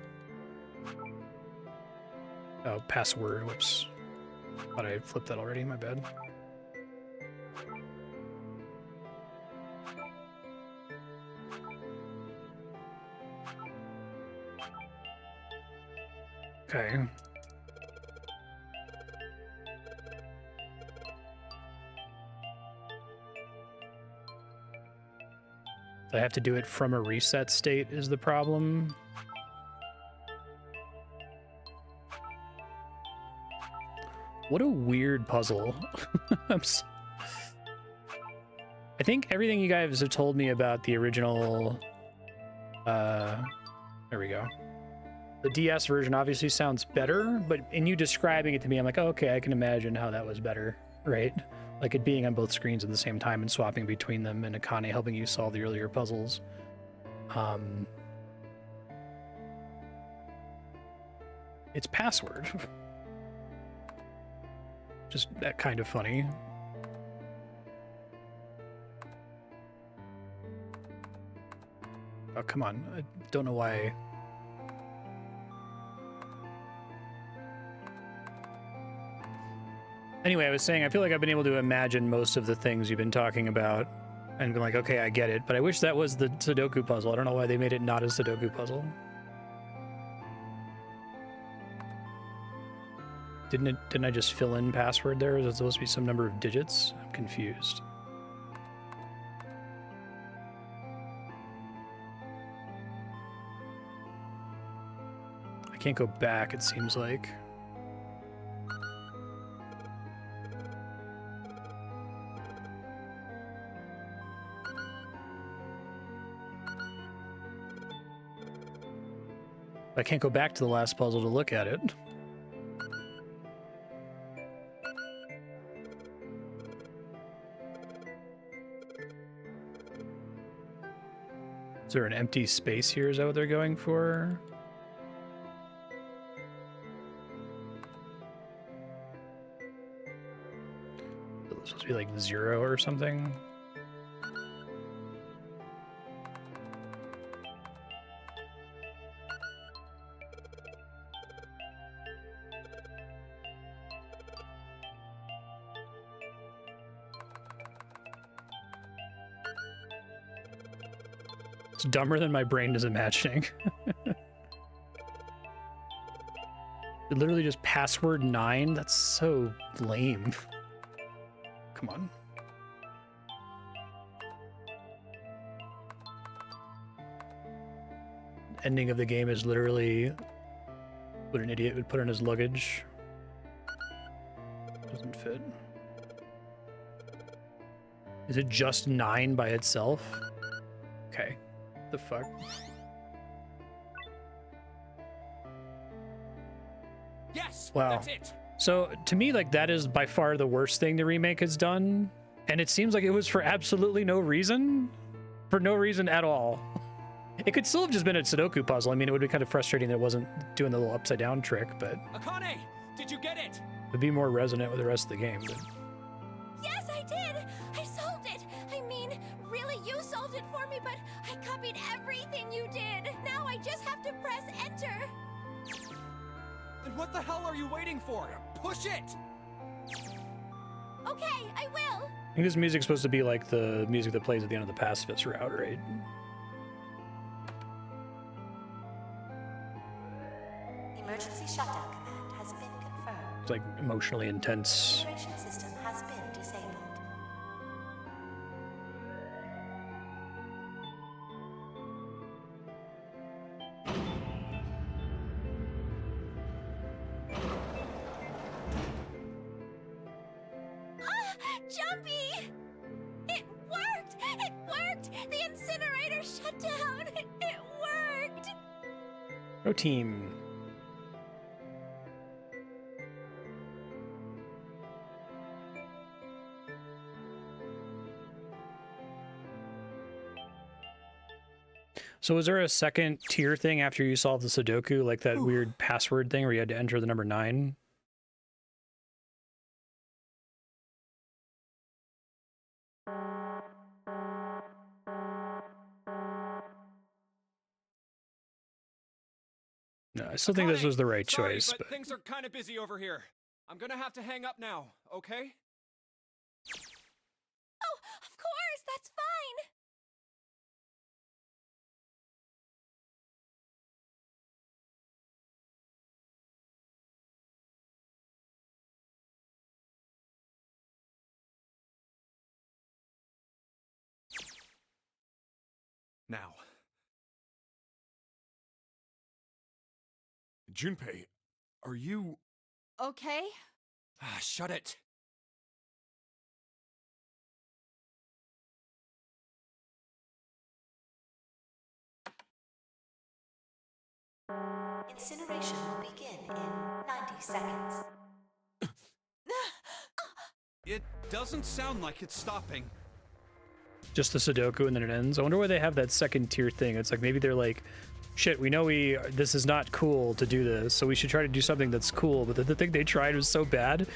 S1: Oh, password. Whoops. Thought I flipped that already. My bad. Okay. I have to do it from a reset state is the problem. What a weird puzzle. I think everything you guys have told me about the original... there we go. The DS version obviously sounds better, but in you describing it to me, I'm like, oh, okay, I can imagine how that was better, right? Like it being on both screens at the same time and swapping between them, and Akane helping you solve the earlier puzzles. It's password. Just that kind of funny. Oh, come on. I don't know why... Anyway, I was saying, I feel like I've been able to imagine most of the things you've been talking about and been like, okay, I get it. But I wish that was the Sudoku puzzle. I don't know why they made it not a Sudoku puzzle. Didn't I just fill in password there? Is it supposed to be some number of digits? I'm confused. I can't go back, it seems like. I can't go back to the last puzzle to look at it. Is there an empty space here? Is that what they're going for? Is it supposed to be like 0 or something? It's dumber than my brain is imagining. Literally just password 9? That's so lame. Come on. Ending of the game is literally what an idiot would put in his luggage. Doesn't fit. Is it just 9 by itself? Okay. The fuck?
S9: Yes,
S1: wow.
S9: That's it.
S1: So to me, like, that is by far the worst thing the remake has done, and it seems like it was for absolutely no reason, for no reason at all. It could still have just been a Sudoku puzzle. I mean, it would be kind of frustrating that it wasn't doing the little upside down trick, but
S9: Akane, did you get it?
S1: it'd be more resonant with the rest of the game. But...
S2: Yes, I did! I solved it! I mean, really, you solved it for me, but I copied everything you did! Now I just have to press enter!
S9: Then what the hell are you waiting for? Push it!
S2: Okay, I will!
S1: I think this music's supposed to be like the music that plays at the end of the Pacifist route, right?
S11: Emergency shutdown command has been confirmed.
S1: It's like emotionally intense.
S11: Incineration system has been disabled.
S2: jumpy! It worked! It worked! The incinerator shut down! It worked!
S1: Pro team. So was there a second tier thing after you solved the Sudoku, like that weird password thing where you had to enter the number 9? No, I still think this was the right
S4: Sorry,
S1: choice.
S4: but things are kind of busy over here. I'm gonna have to hang up now, okay?
S2: Oh, of course, that's fine!
S4: Now.
S8: Junpei, are you...
S6: Okay?
S4: Ah, shut it.
S11: Incineration will begin in 90 seconds.
S5: It doesn't sound like it's stopping.
S1: Just the Sudoku and then it ends. I wonder why they have that second tier thing. It's like maybe they're like, shit, we know this is not cool to do this, so we should try to do something that's cool. But the thing they tried was so bad.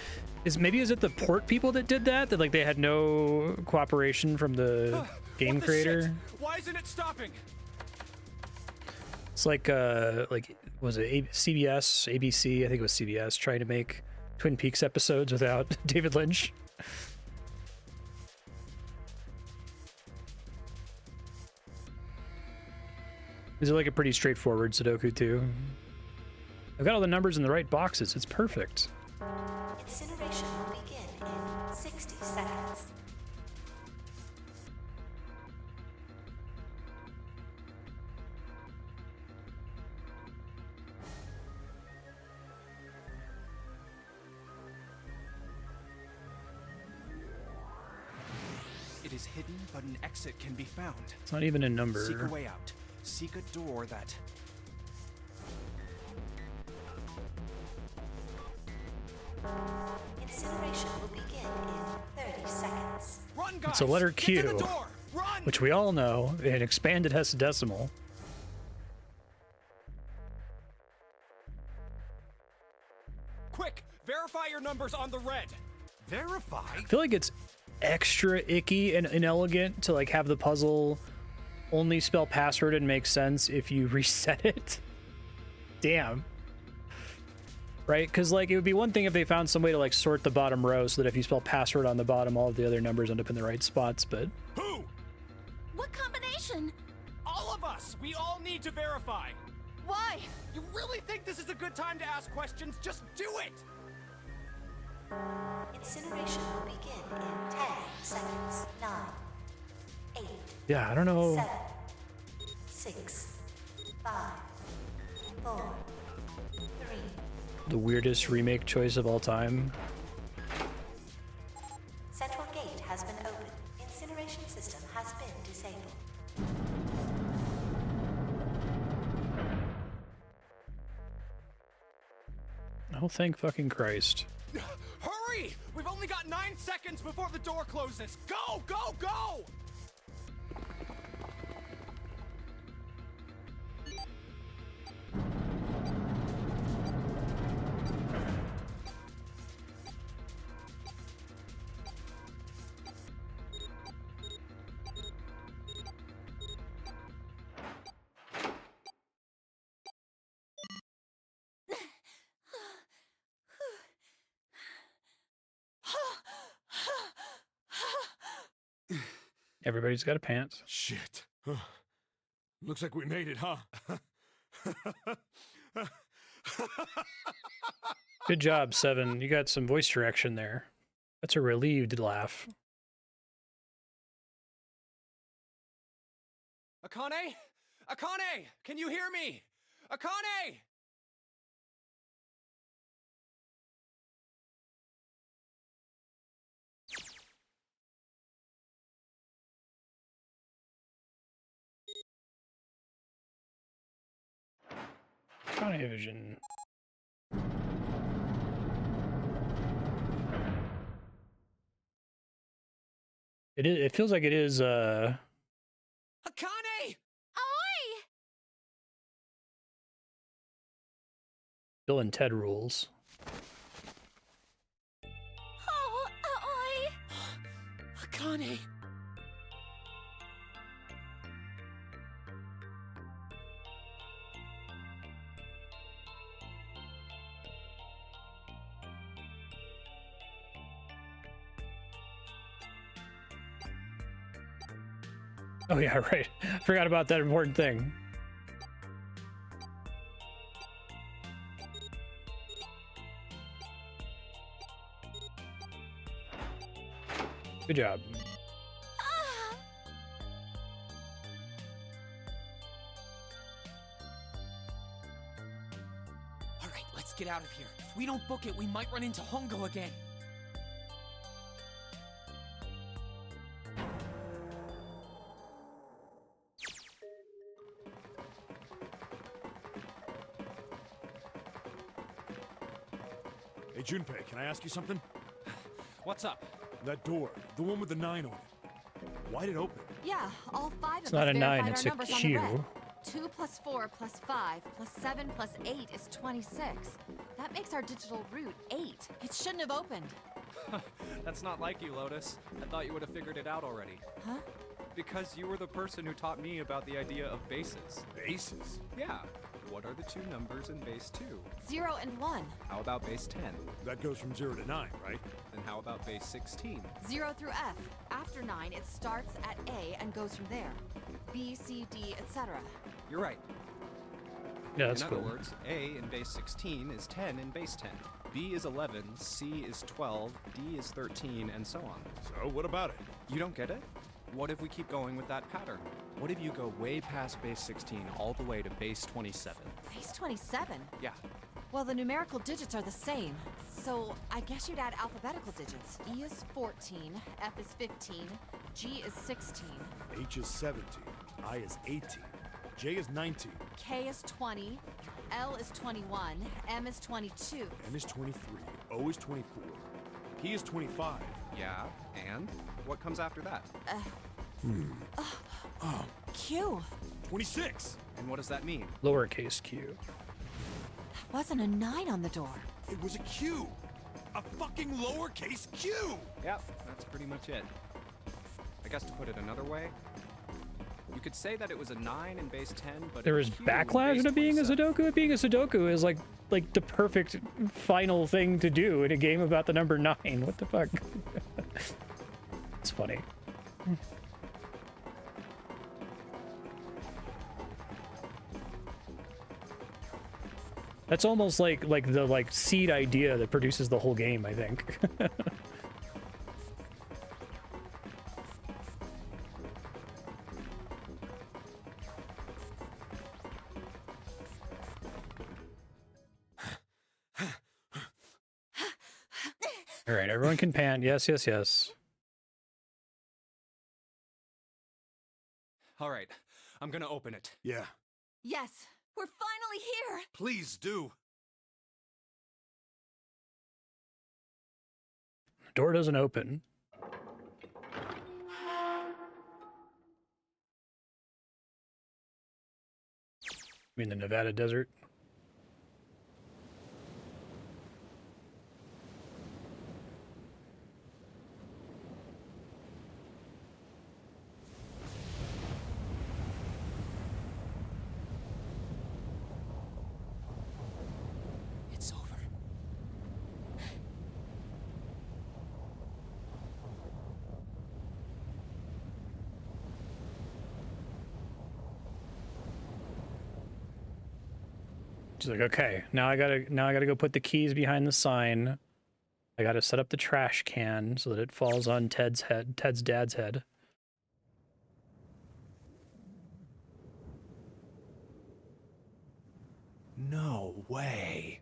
S1: Is it the port people that did that? That like they had no cooperation from the game creator?
S4: Shit? Why isn't it stopping?
S1: It's like was it CBS, ABC? I think it was CBS trying to make Twin Peaks episodes without David Lynch. Is it like a pretty straightforward Sudoku too? I've got all the numbers in the right boxes. It's perfect.
S11: Incineration will begin in 60 seconds.
S4: It is hidden, but an exit can be found.
S1: It's not even a number.
S4: Seek a way out. Seek a door that...
S11: Incineration will begin in 30 seconds.
S4: Run, guys!
S1: It's a letter
S4: Get to the
S1: Q,
S4: door! Run!
S1: which we all know, an expanded hexadecimal.
S4: Quick! Verify your numbers on the red!
S5: Verify?
S1: I feel like it's extra icky and inelegant to like have the puzzle only spell password and make sense if you reset it. Damn. Right? Because like it would be one thing if they found some way to like sort the bottom row so that if you spell password on the bottom, all of the other numbers end up in the right spots, but...
S4: Who?
S2: What combination?
S4: All of us! We all need to verify!
S6: Why?
S4: You really think this is a good time to ask questions? Just do it!
S11: Incineration will begin in 10 seconds. 9, 8,
S1: Yeah, I don't know.
S11: 7, 6, 5, 4, 3.
S1: The weirdest remake choice of all time.
S11: Central gate has been opened. Incineration system has been disabled.
S1: Oh, thank fucking Christ.
S4: Hurry! We've only got 9 seconds before the door closes! Go, go, go!
S1: Everybody's got a pants.
S8: Shit. Looks like we made it, huh?
S1: Good job, Seven. You got some voice direction there. That's a relieved laugh.
S4: Akane? Akane! Can you hear me? Akane!
S1: County Vision. It feels like it is
S9: Akane!
S2: Oi!
S1: Bill and Ted rules.
S2: Oh, oi!
S9: Akane!
S1: Oh yeah, right. Forgot about that important thing. Good job.
S2: Ah.
S9: All right, let's get out of here. If we don't book it, we might run into Hongo again.
S3: Hey, Junpei, can I ask you something?
S9: What's up?
S3: That door, the one with the 9 on it. Why'd it open?
S6: Yeah, all 5
S1: It's
S6: of
S1: not
S6: us
S1: a 9,
S6: verified
S1: it's
S6: our
S1: a
S6: numbers on the red.
S1: Q.
S6: 2 plus 4 plus 5 plus 7 plus 8 is 26. That makes our digital route 8. It shouldn't have opened.
S4: That's not like you, Lotus. I thought you would have figured it out already.
S6: Huh?
S4: Because you were the person who taught me about the idea of bases.
S3: Bases?
S4: Yeah. What are the 2 numbers in base 2?
S6: 0 and 1.
S4: How about base 10?
S3: That goes from 0 to 9, right?
S4: Then how about base 16?
S6: 0 through F. After 9, it starts at A and goes from there. B, C, D, etc.
S4: You're right.
S1: Yeah, that's
S4: in
S1: cool.
S4: other words, A in base 16 is 10 in base 10. B is 11, C is 12, D is 13, and so on.
S3: So, what about it?
S4: You don't get it? What if we keep going with that pattern? What if you go way past base 16 all the way to base 27?
S6: Base 27?
S4: Yeah.
S6: Well, the numerical digits are the same. So, I guess you'd add alphabetical digits. E is 14, F is 15, G is 16,
S3: H is 17, I is 18, J is 19,
S6: K is 20, L is 21, M is 22.
S3: N is 23, O is 24, P is 25.
S4: Yeah, and? What comes after that?
S6: Q.
S3: 26!
S4: And what does that mean?
S1: Lowercase q.
S6: Wasn't a 9 on the door.
S3: It was a Q! A fucking lowercase Q!
S4: Yep, that's pretty much it. I guess to put it another way, you could say that it was a 9 in base 10, but
S1: There
S4: a
S1: is
S4: Q in
S1: backlash
S4: base
S1: to being a
S4: 27.
S1: Sudoku. Being a Sudoku is like the perfect final thing to do in a game about the number 9. What the fuck? It's funny. That's almost like the seed idea that produces the whole game, I think. All right, everyone can pan. Yes, yes, yes.
S4: All right, I'm gonna open it.
S3: Yeah.
S6: Yes, we're finally here.
S5: Please do.
S1: Door doesn't open. You mean the Nevada desert?
S9: It's over.
S1: She's like, okay, now I gotta go put the keys behind the sign. I gotta set up the trash can so that it falls on Ted's dad's head.
S8: No way.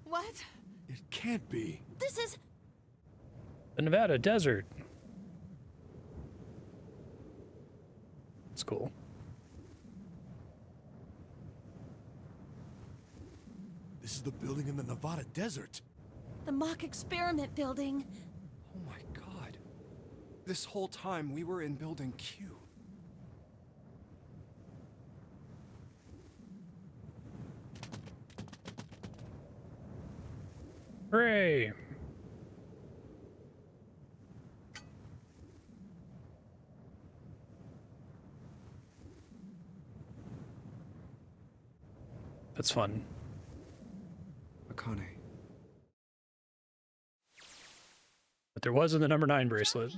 S6: What?
S3: It can't be.
S2: This is...
S1: The Nevada desert. It's cool.
S3: the building in the Nevada desert.
S2: The mock experiment building.
S4: Oh my god. This whole time we were in Building Q.
S1: Hooray! That's fun.
S4: Akane.
S1: But there wasn't the number 9 bracelet.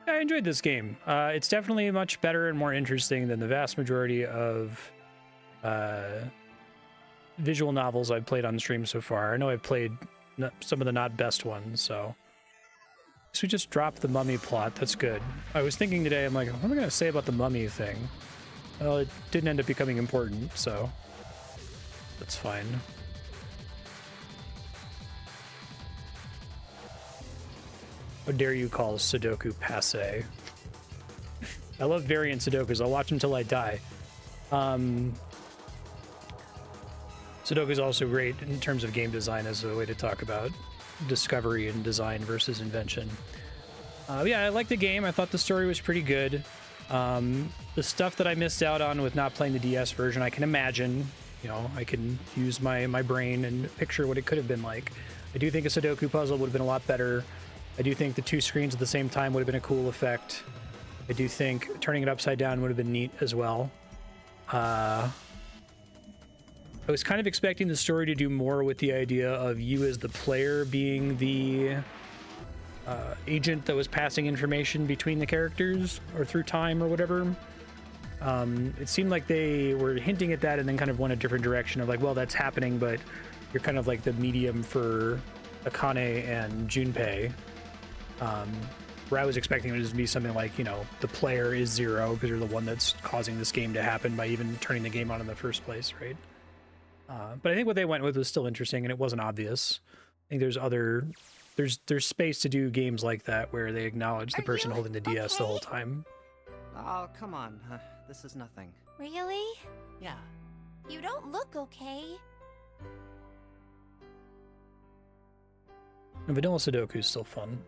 S1: I enjoyed this game. It's definitely much better and more interesting than the vast majority of visual novels I've played on stream so far. I know I've played some of the not best ones, so we just dropped the mummy plot. That's good. I was thinking today, I'm like, what am I going to say about the mummy thing? Well, it didn't end up becoming important, so that's fine. How dare you call Sudoku passe? I love variant Sudokus. I'll watch until I die. Sudoku is also great in terms of game design as a way to talk about discovery and design versus invention. Yeah, I liked the game. I thought the story was pretty good. The stuff that I missed out on with not playing the DS version, I can imagine. You know, I can use my brain and picture what it could have been like. I do think a Sudoku puzzle would have been a lot better. I do think the 2 screens at the same time would have been a cool effect. I do think turning it upside down would have been neat as well. I was kind of expecting the story to do more with the idea of you as the player being the agent that was passing information between the characters or through time or whatever. It seemed like they were hinting at that and then kind of went a different direction of like, well, that's happening, but you're kind of like the medium for Akane and Junpei. Where I was expecting it to be something like, you know, the player is Zero because you're the one that's causing this game to happen by even turning the game on in the first place, right? But I think what they went with was still interesting and it wasn't obvious. I think there's space to do games like that where they acknowledge the person holding the DS the whole time.
S13: Oh, come on. This is nothing.
S2: Really?
S13: Yeah.
S2: You don't look okay.
S1: And vanilla Sudoku is still fun.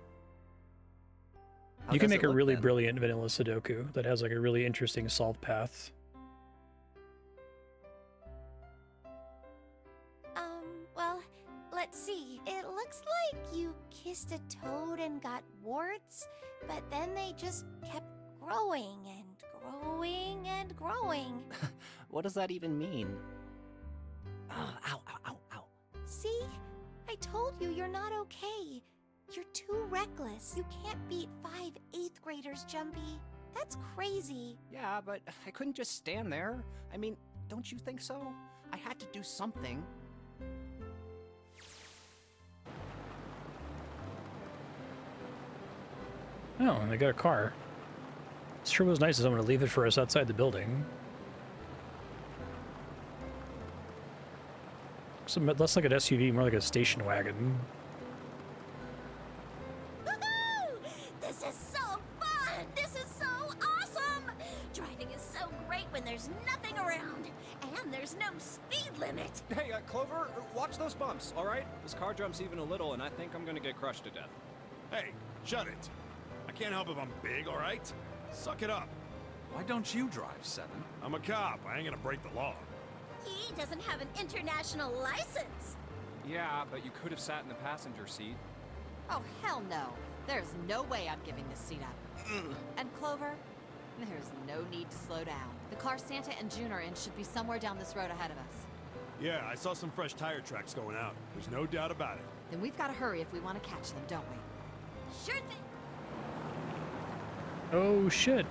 S13: How
S1: You can
S13: does
S1: make
S13: it
S1: a
S13: look,
S1: really
S13: then?
S1: brilliant vanilla Sudoku that has like a really interesting solve path.
S2: Well, let's see. It looks like you kissed a toad and got warts, but then they just kept growing and growing and growing.
S13: What does that even mean? Ow, ow, ow, ow.
S2: See? I told you you're not okay. You're too reckless. You can't beat 5 8th graders, Jumpy. That's crazy.
S13: Yeah, but I couldn't just stand there. I mean, don't you think so? I had to do something.
S1: Oh, and they got a car. It sure was nice of someone to leave it for us outside the building. Less like an SUV, more like a station wagon.
S2: Woohoo! This is so fun! This is so awesome! Driving is so great when there's nothing around, and there's no speed limit.
S4: Hey, Clover, watch those bumps, all right? This car jumps even a little, and I think I'm gonna get crushed to death.
S3: Hey, shut it. I can't help if I'm big, all right? Suck it up.
S5: Why don't you drive, Seven?
S3: I'm a cop. I ain't gonna break the law.
S2: He doesn't have an international license.
S4: Yeah, but you could have sat in the passenger seat.
S6: Oh, hell no. There's no way I'm giving this seat up. And Clover, there's no need to slow down. The car Santa and June are in should be somewhere down this road ahead of us.
S3: Yeah, I saw some fresh tire tracks going out. There's no doubt about it.
S6: Then we've got to hurry if we want to catch them, don't we?
S2: Sure thing.
S1: Oh shit.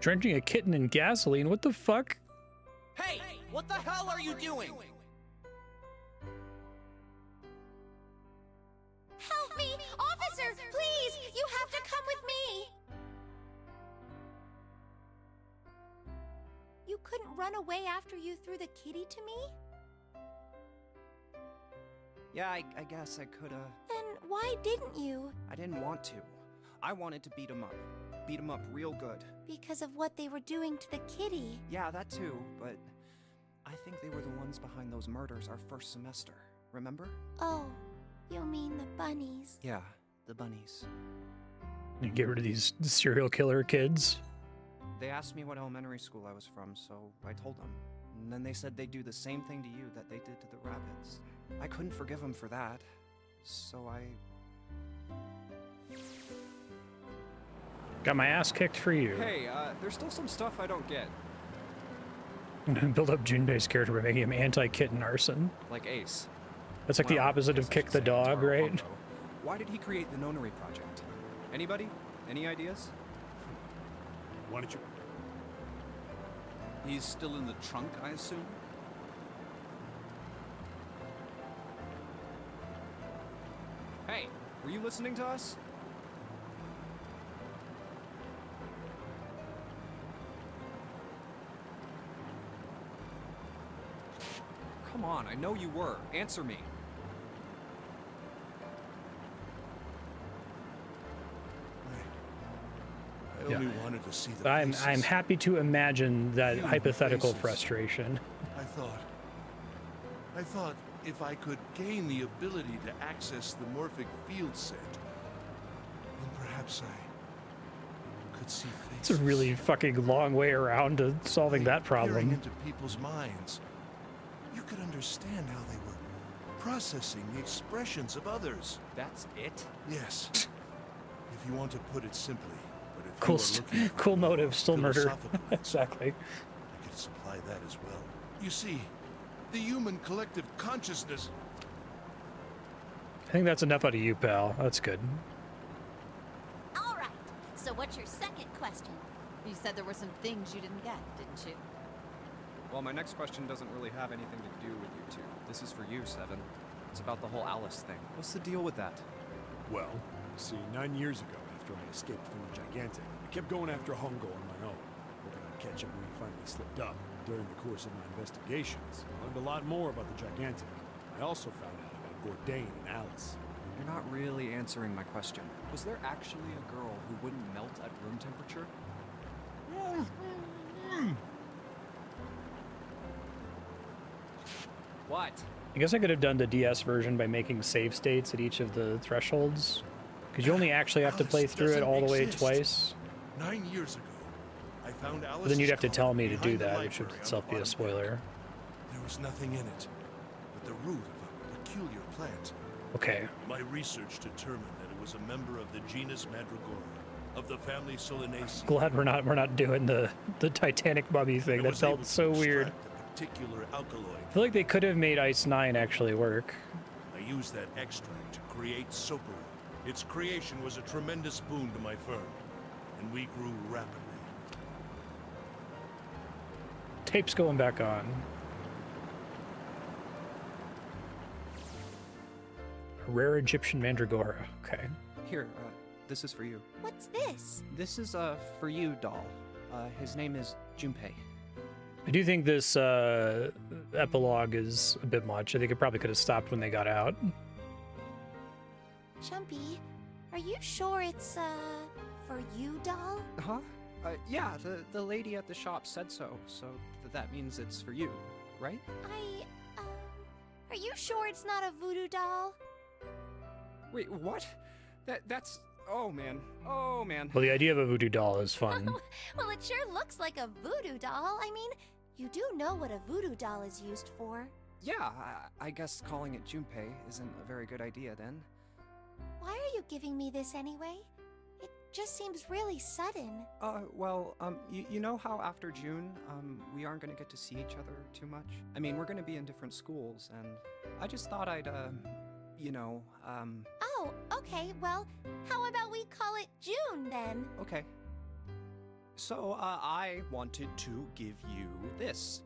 S1: Drenching a kitten in gasoline? What the fuck?
S13: Hey, what the hell are you doing?
S2: Help me! Officer, please! You have to come with me! You couldn't run away after you threw the kitty to me?
S13: Yeah, I guess I coulda.
S2: Then why didn't you?
S13: I didn't want to. I wanted to beat him up. Beat him up real good.
S2: Because of what they were doing to the kitty.
S13: Yeah, that too, but I think they were the ones behind those murders our first semester. Remember?
S2: Oh, you mean the bunnies.
S13: Yeah, the bunnies.
S1: You get rid of these serial killer kids.
S13: They asked me what elementary school I was from, so I told them. And then they said they'd do the same thing to you that they did to the rabbits. I couldn't forgive them for that, so I...
S1: Got my ass kicked for you.
S4: Hey, there's still some stuff I don't get.
S1: Build up Junpei's character by making him anti-kitten arson.
S4: Like Ace.
S1: That's like the
S4: Well,
S1: opposite
S4: I
S1: of
S4: guess I
S1: kick
S4: should
S1: the
S4: say
S1: dog,
S4: Taro
S1: right?
S4: Hongo. Why did he create the Nonary Project? Anybody? Any ideas?
S3: Why don't you...
S5: He's still in the trunk, I assume?
S4: Hey, were you listening to us? Come on, I know you were. Answer me.
S10: I only wanted to see the
S1: I'm
S10: faces.
S1: happy to imagine that
S10: Human
S1: hypothetical
S10: faces.
S1: frustration.
S10: I thought if I could gain the ability to access the morphic field set, then perhaps I could see faces.
S1: It's a really fucking long way around to solving that
S10: Peering
S1: problem.
S10: into people's minds, you could understand how they were processing the expressions of others.
S13: That's it?
S10: Yes. If you want to put it simply, but if
S1: Cool,
S10: you are looking for
S1: cool
S10: a more
S1: motive, still murder.
S10: philosophical answer,
S1: Exactly.
S10: I could supply that as well. You see, the human collective consciousness.
S1: I think that's enough out of you, pal. That's good.
S2: All right. So what's your second question?
S6: You said there were some things you didn't get, didn't you?
S4: Well, my next question doesn't really have anything to do with you two. This is for you, Seven. It's about the whole Alice thing. What's the deal with that?
S3: Well, see, 9 years ago, after I escaped from the Gigantic, I kept going after Hongo on my own, hoping I'd catch up when he finally slipped up. During the course of my investigations, I learned a lot more about the Gigantic. I also found out about Bourdain and Alice.
S4: You're not really answering my question. Was there actually a girl who wouldn't melt at room temperature? What?
S1: I guess I could have done the DS version by making save states at each of the thresholds. Because you only actually have to play through it all the way twice.
S10: 9 years ago, I found Alice.
S1: But then you'd have to tell me to do that, which would itself be a spoiler.
S10: There was nothing in it but the root of a peculiar plant.
S1: Okay.
S10: My research determined that it was a member of the genus Mandragora, of the family Solanaceae.
S1: Glad we're not doing the Titanic mummy thing. That felt so weird.
S10: A particular alkaloid.
S1: I feel like they could have made Ice 9 actually work.
S10: I used that extract to create Soperu. Its creation was a tremendous boon to my firm, and we grew rapidly.
S1: Tape's going back on. A rare Egyptian mandragora. Okay.
S13: Here, this is for you.
S2: What's this?
S13: This is, for you, doll. His name is Junpei.
S1: I do think this epilogue is a bit much. I think it probably could have stopped when they got out.
S2: Chumpy, are you sure it's, for you, doll?
S13: Huh? Yeah, the lady at the shop said so, so that means it's for you, right?
S2: Are you sure it's not a voodoo doll?
S13: Wait, what? That's... Oh, man. Oh, man.
S1: Well, the idea of a voodoo doll is fun.
S2: Well, it sure looks like a voodoo doll. I mean, you do know what a voodoo doll is used for.
S13: Yeah, I guess calling it Junpei isn't a very good idea, then.
S2: Why are you giving me this anyway? It just seems really sudden.
S13: Well, you know how after June, we aren't gonna get to see each other too much? I mean, we're gonna be in different schools, and I just thought I'd, you know,
S2: Oh, okay, well, how about we call it June then?
S13: Okay. So, I wanted to give you this.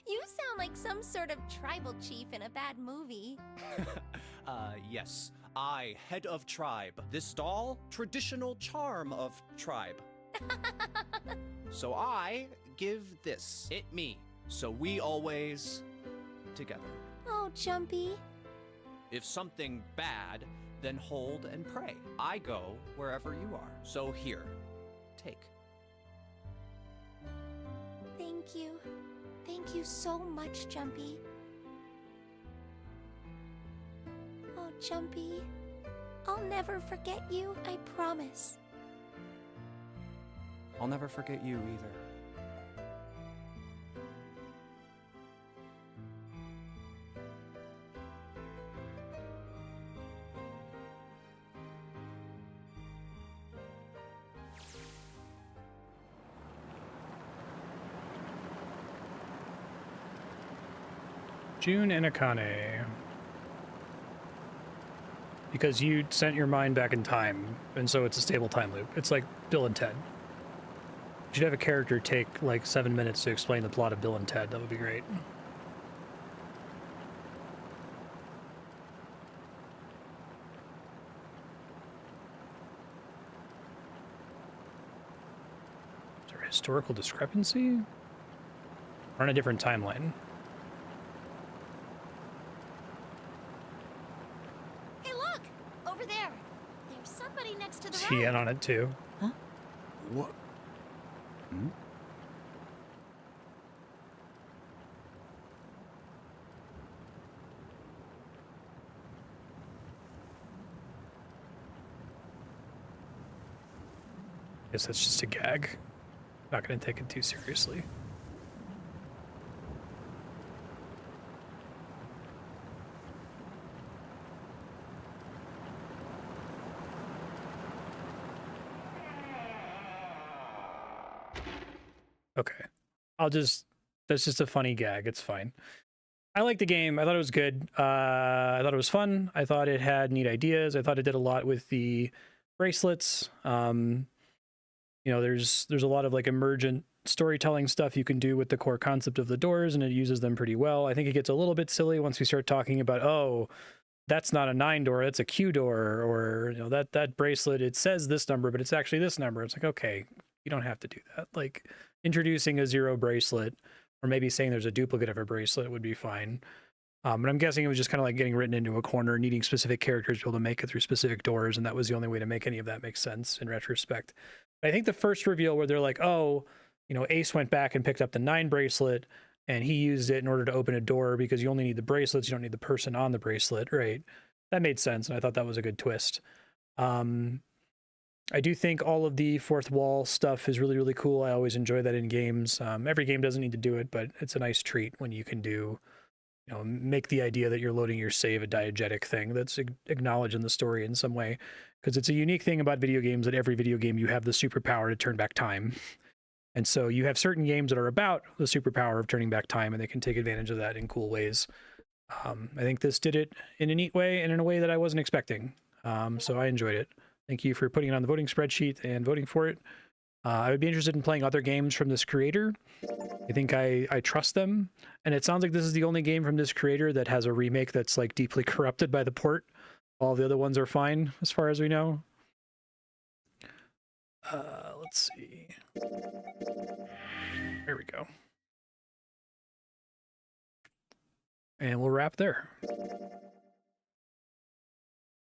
S2: You sound like some sort of tribal chief in a bad movie.
S13: Yes. I, head of tribe. This doll, traditional charm of tribe. So I give this. It me. So we always together.
S2: Oh, Jumpy.
S13: If something bad, then hold and pray. I go wherever you are. So here, take.
S2: Thank you. Thank you so much, Jumpy. Oh, Jumpy. I'll never forget you, I promise.
S13: I'll never forget you either.
S1: June and Akane. Because you sent your mind back in time, and so it's a stable time loop. It's like Bill and Ted. You should have a character take like 7 minutes to explain the plot of Bill and Ted. That would be great. Is there a historical discrepancy? We're on a different timeline.
S2: Hey, look! Over there. There's somebody next to the
S1: Is he in on it too?
S2: Huh?
S8: What? Hmm?
S1: Guess that's just a gag. Not gonna take it too seriously. Okay. That's just a funny gag. It's fine. I like the game. I thought it was good. I thought it was fun. I thought it had neat ideas. I thought it did a lot with the bracelets. You know, there's a lot of like emergent storytelling stuff you can do with the core concept of the doors, and it uses them pretty well. I think it gets a little bit silly once we start talking about, oh, that's not a 9 door, that's a Q door, or you know, that bracelet, it says this number, but it's actually this number. It's like, okay, you don't have to do that. Like introducing a 0 bracelet, or maybe saying there's a duplicate of a bracelet would be fine. But I'm guessing it was just kind of like getting written into a corner, needing specific characters to be able to make it through specific doors, and that was the only way to make any of that make sense in retrospect. But I think the first reveal where they're like, oh, you know, Ace went back and picked up the 9 bracelet, and he used it in order to open a door because you only need the bracelets, you don't need the person on the bracelet, right? That made sense, and I thought that was a good twist. I do think all of the fourth wall stuff is really, really cool. I always enjoy that in games. Every game doesn't need to do it, but it's a nice treat when you can do, you know, make the idea that you're loading your save a diegetic thing that's acknowledged in the story in some way. Because it's a unique thing about video games that every video game you have the superpower to turn back time. And so you have certain games that are about the superpower of turning back time, and they can take advantage of that in cool ways. I think this did it in a neat way and in a way that I wasn't expecting. So I enjoyed it. Thank you for putting it on the voting spreadsheet and voting for it. I would be interested in playing other games from this creator. I think I trust them. And it sounds like this is the only game from this creator that has a remake that's like deeply corrupted by the port. All the other ones are fine, as far as we know. Let's see. There we go. And we'll wrap there.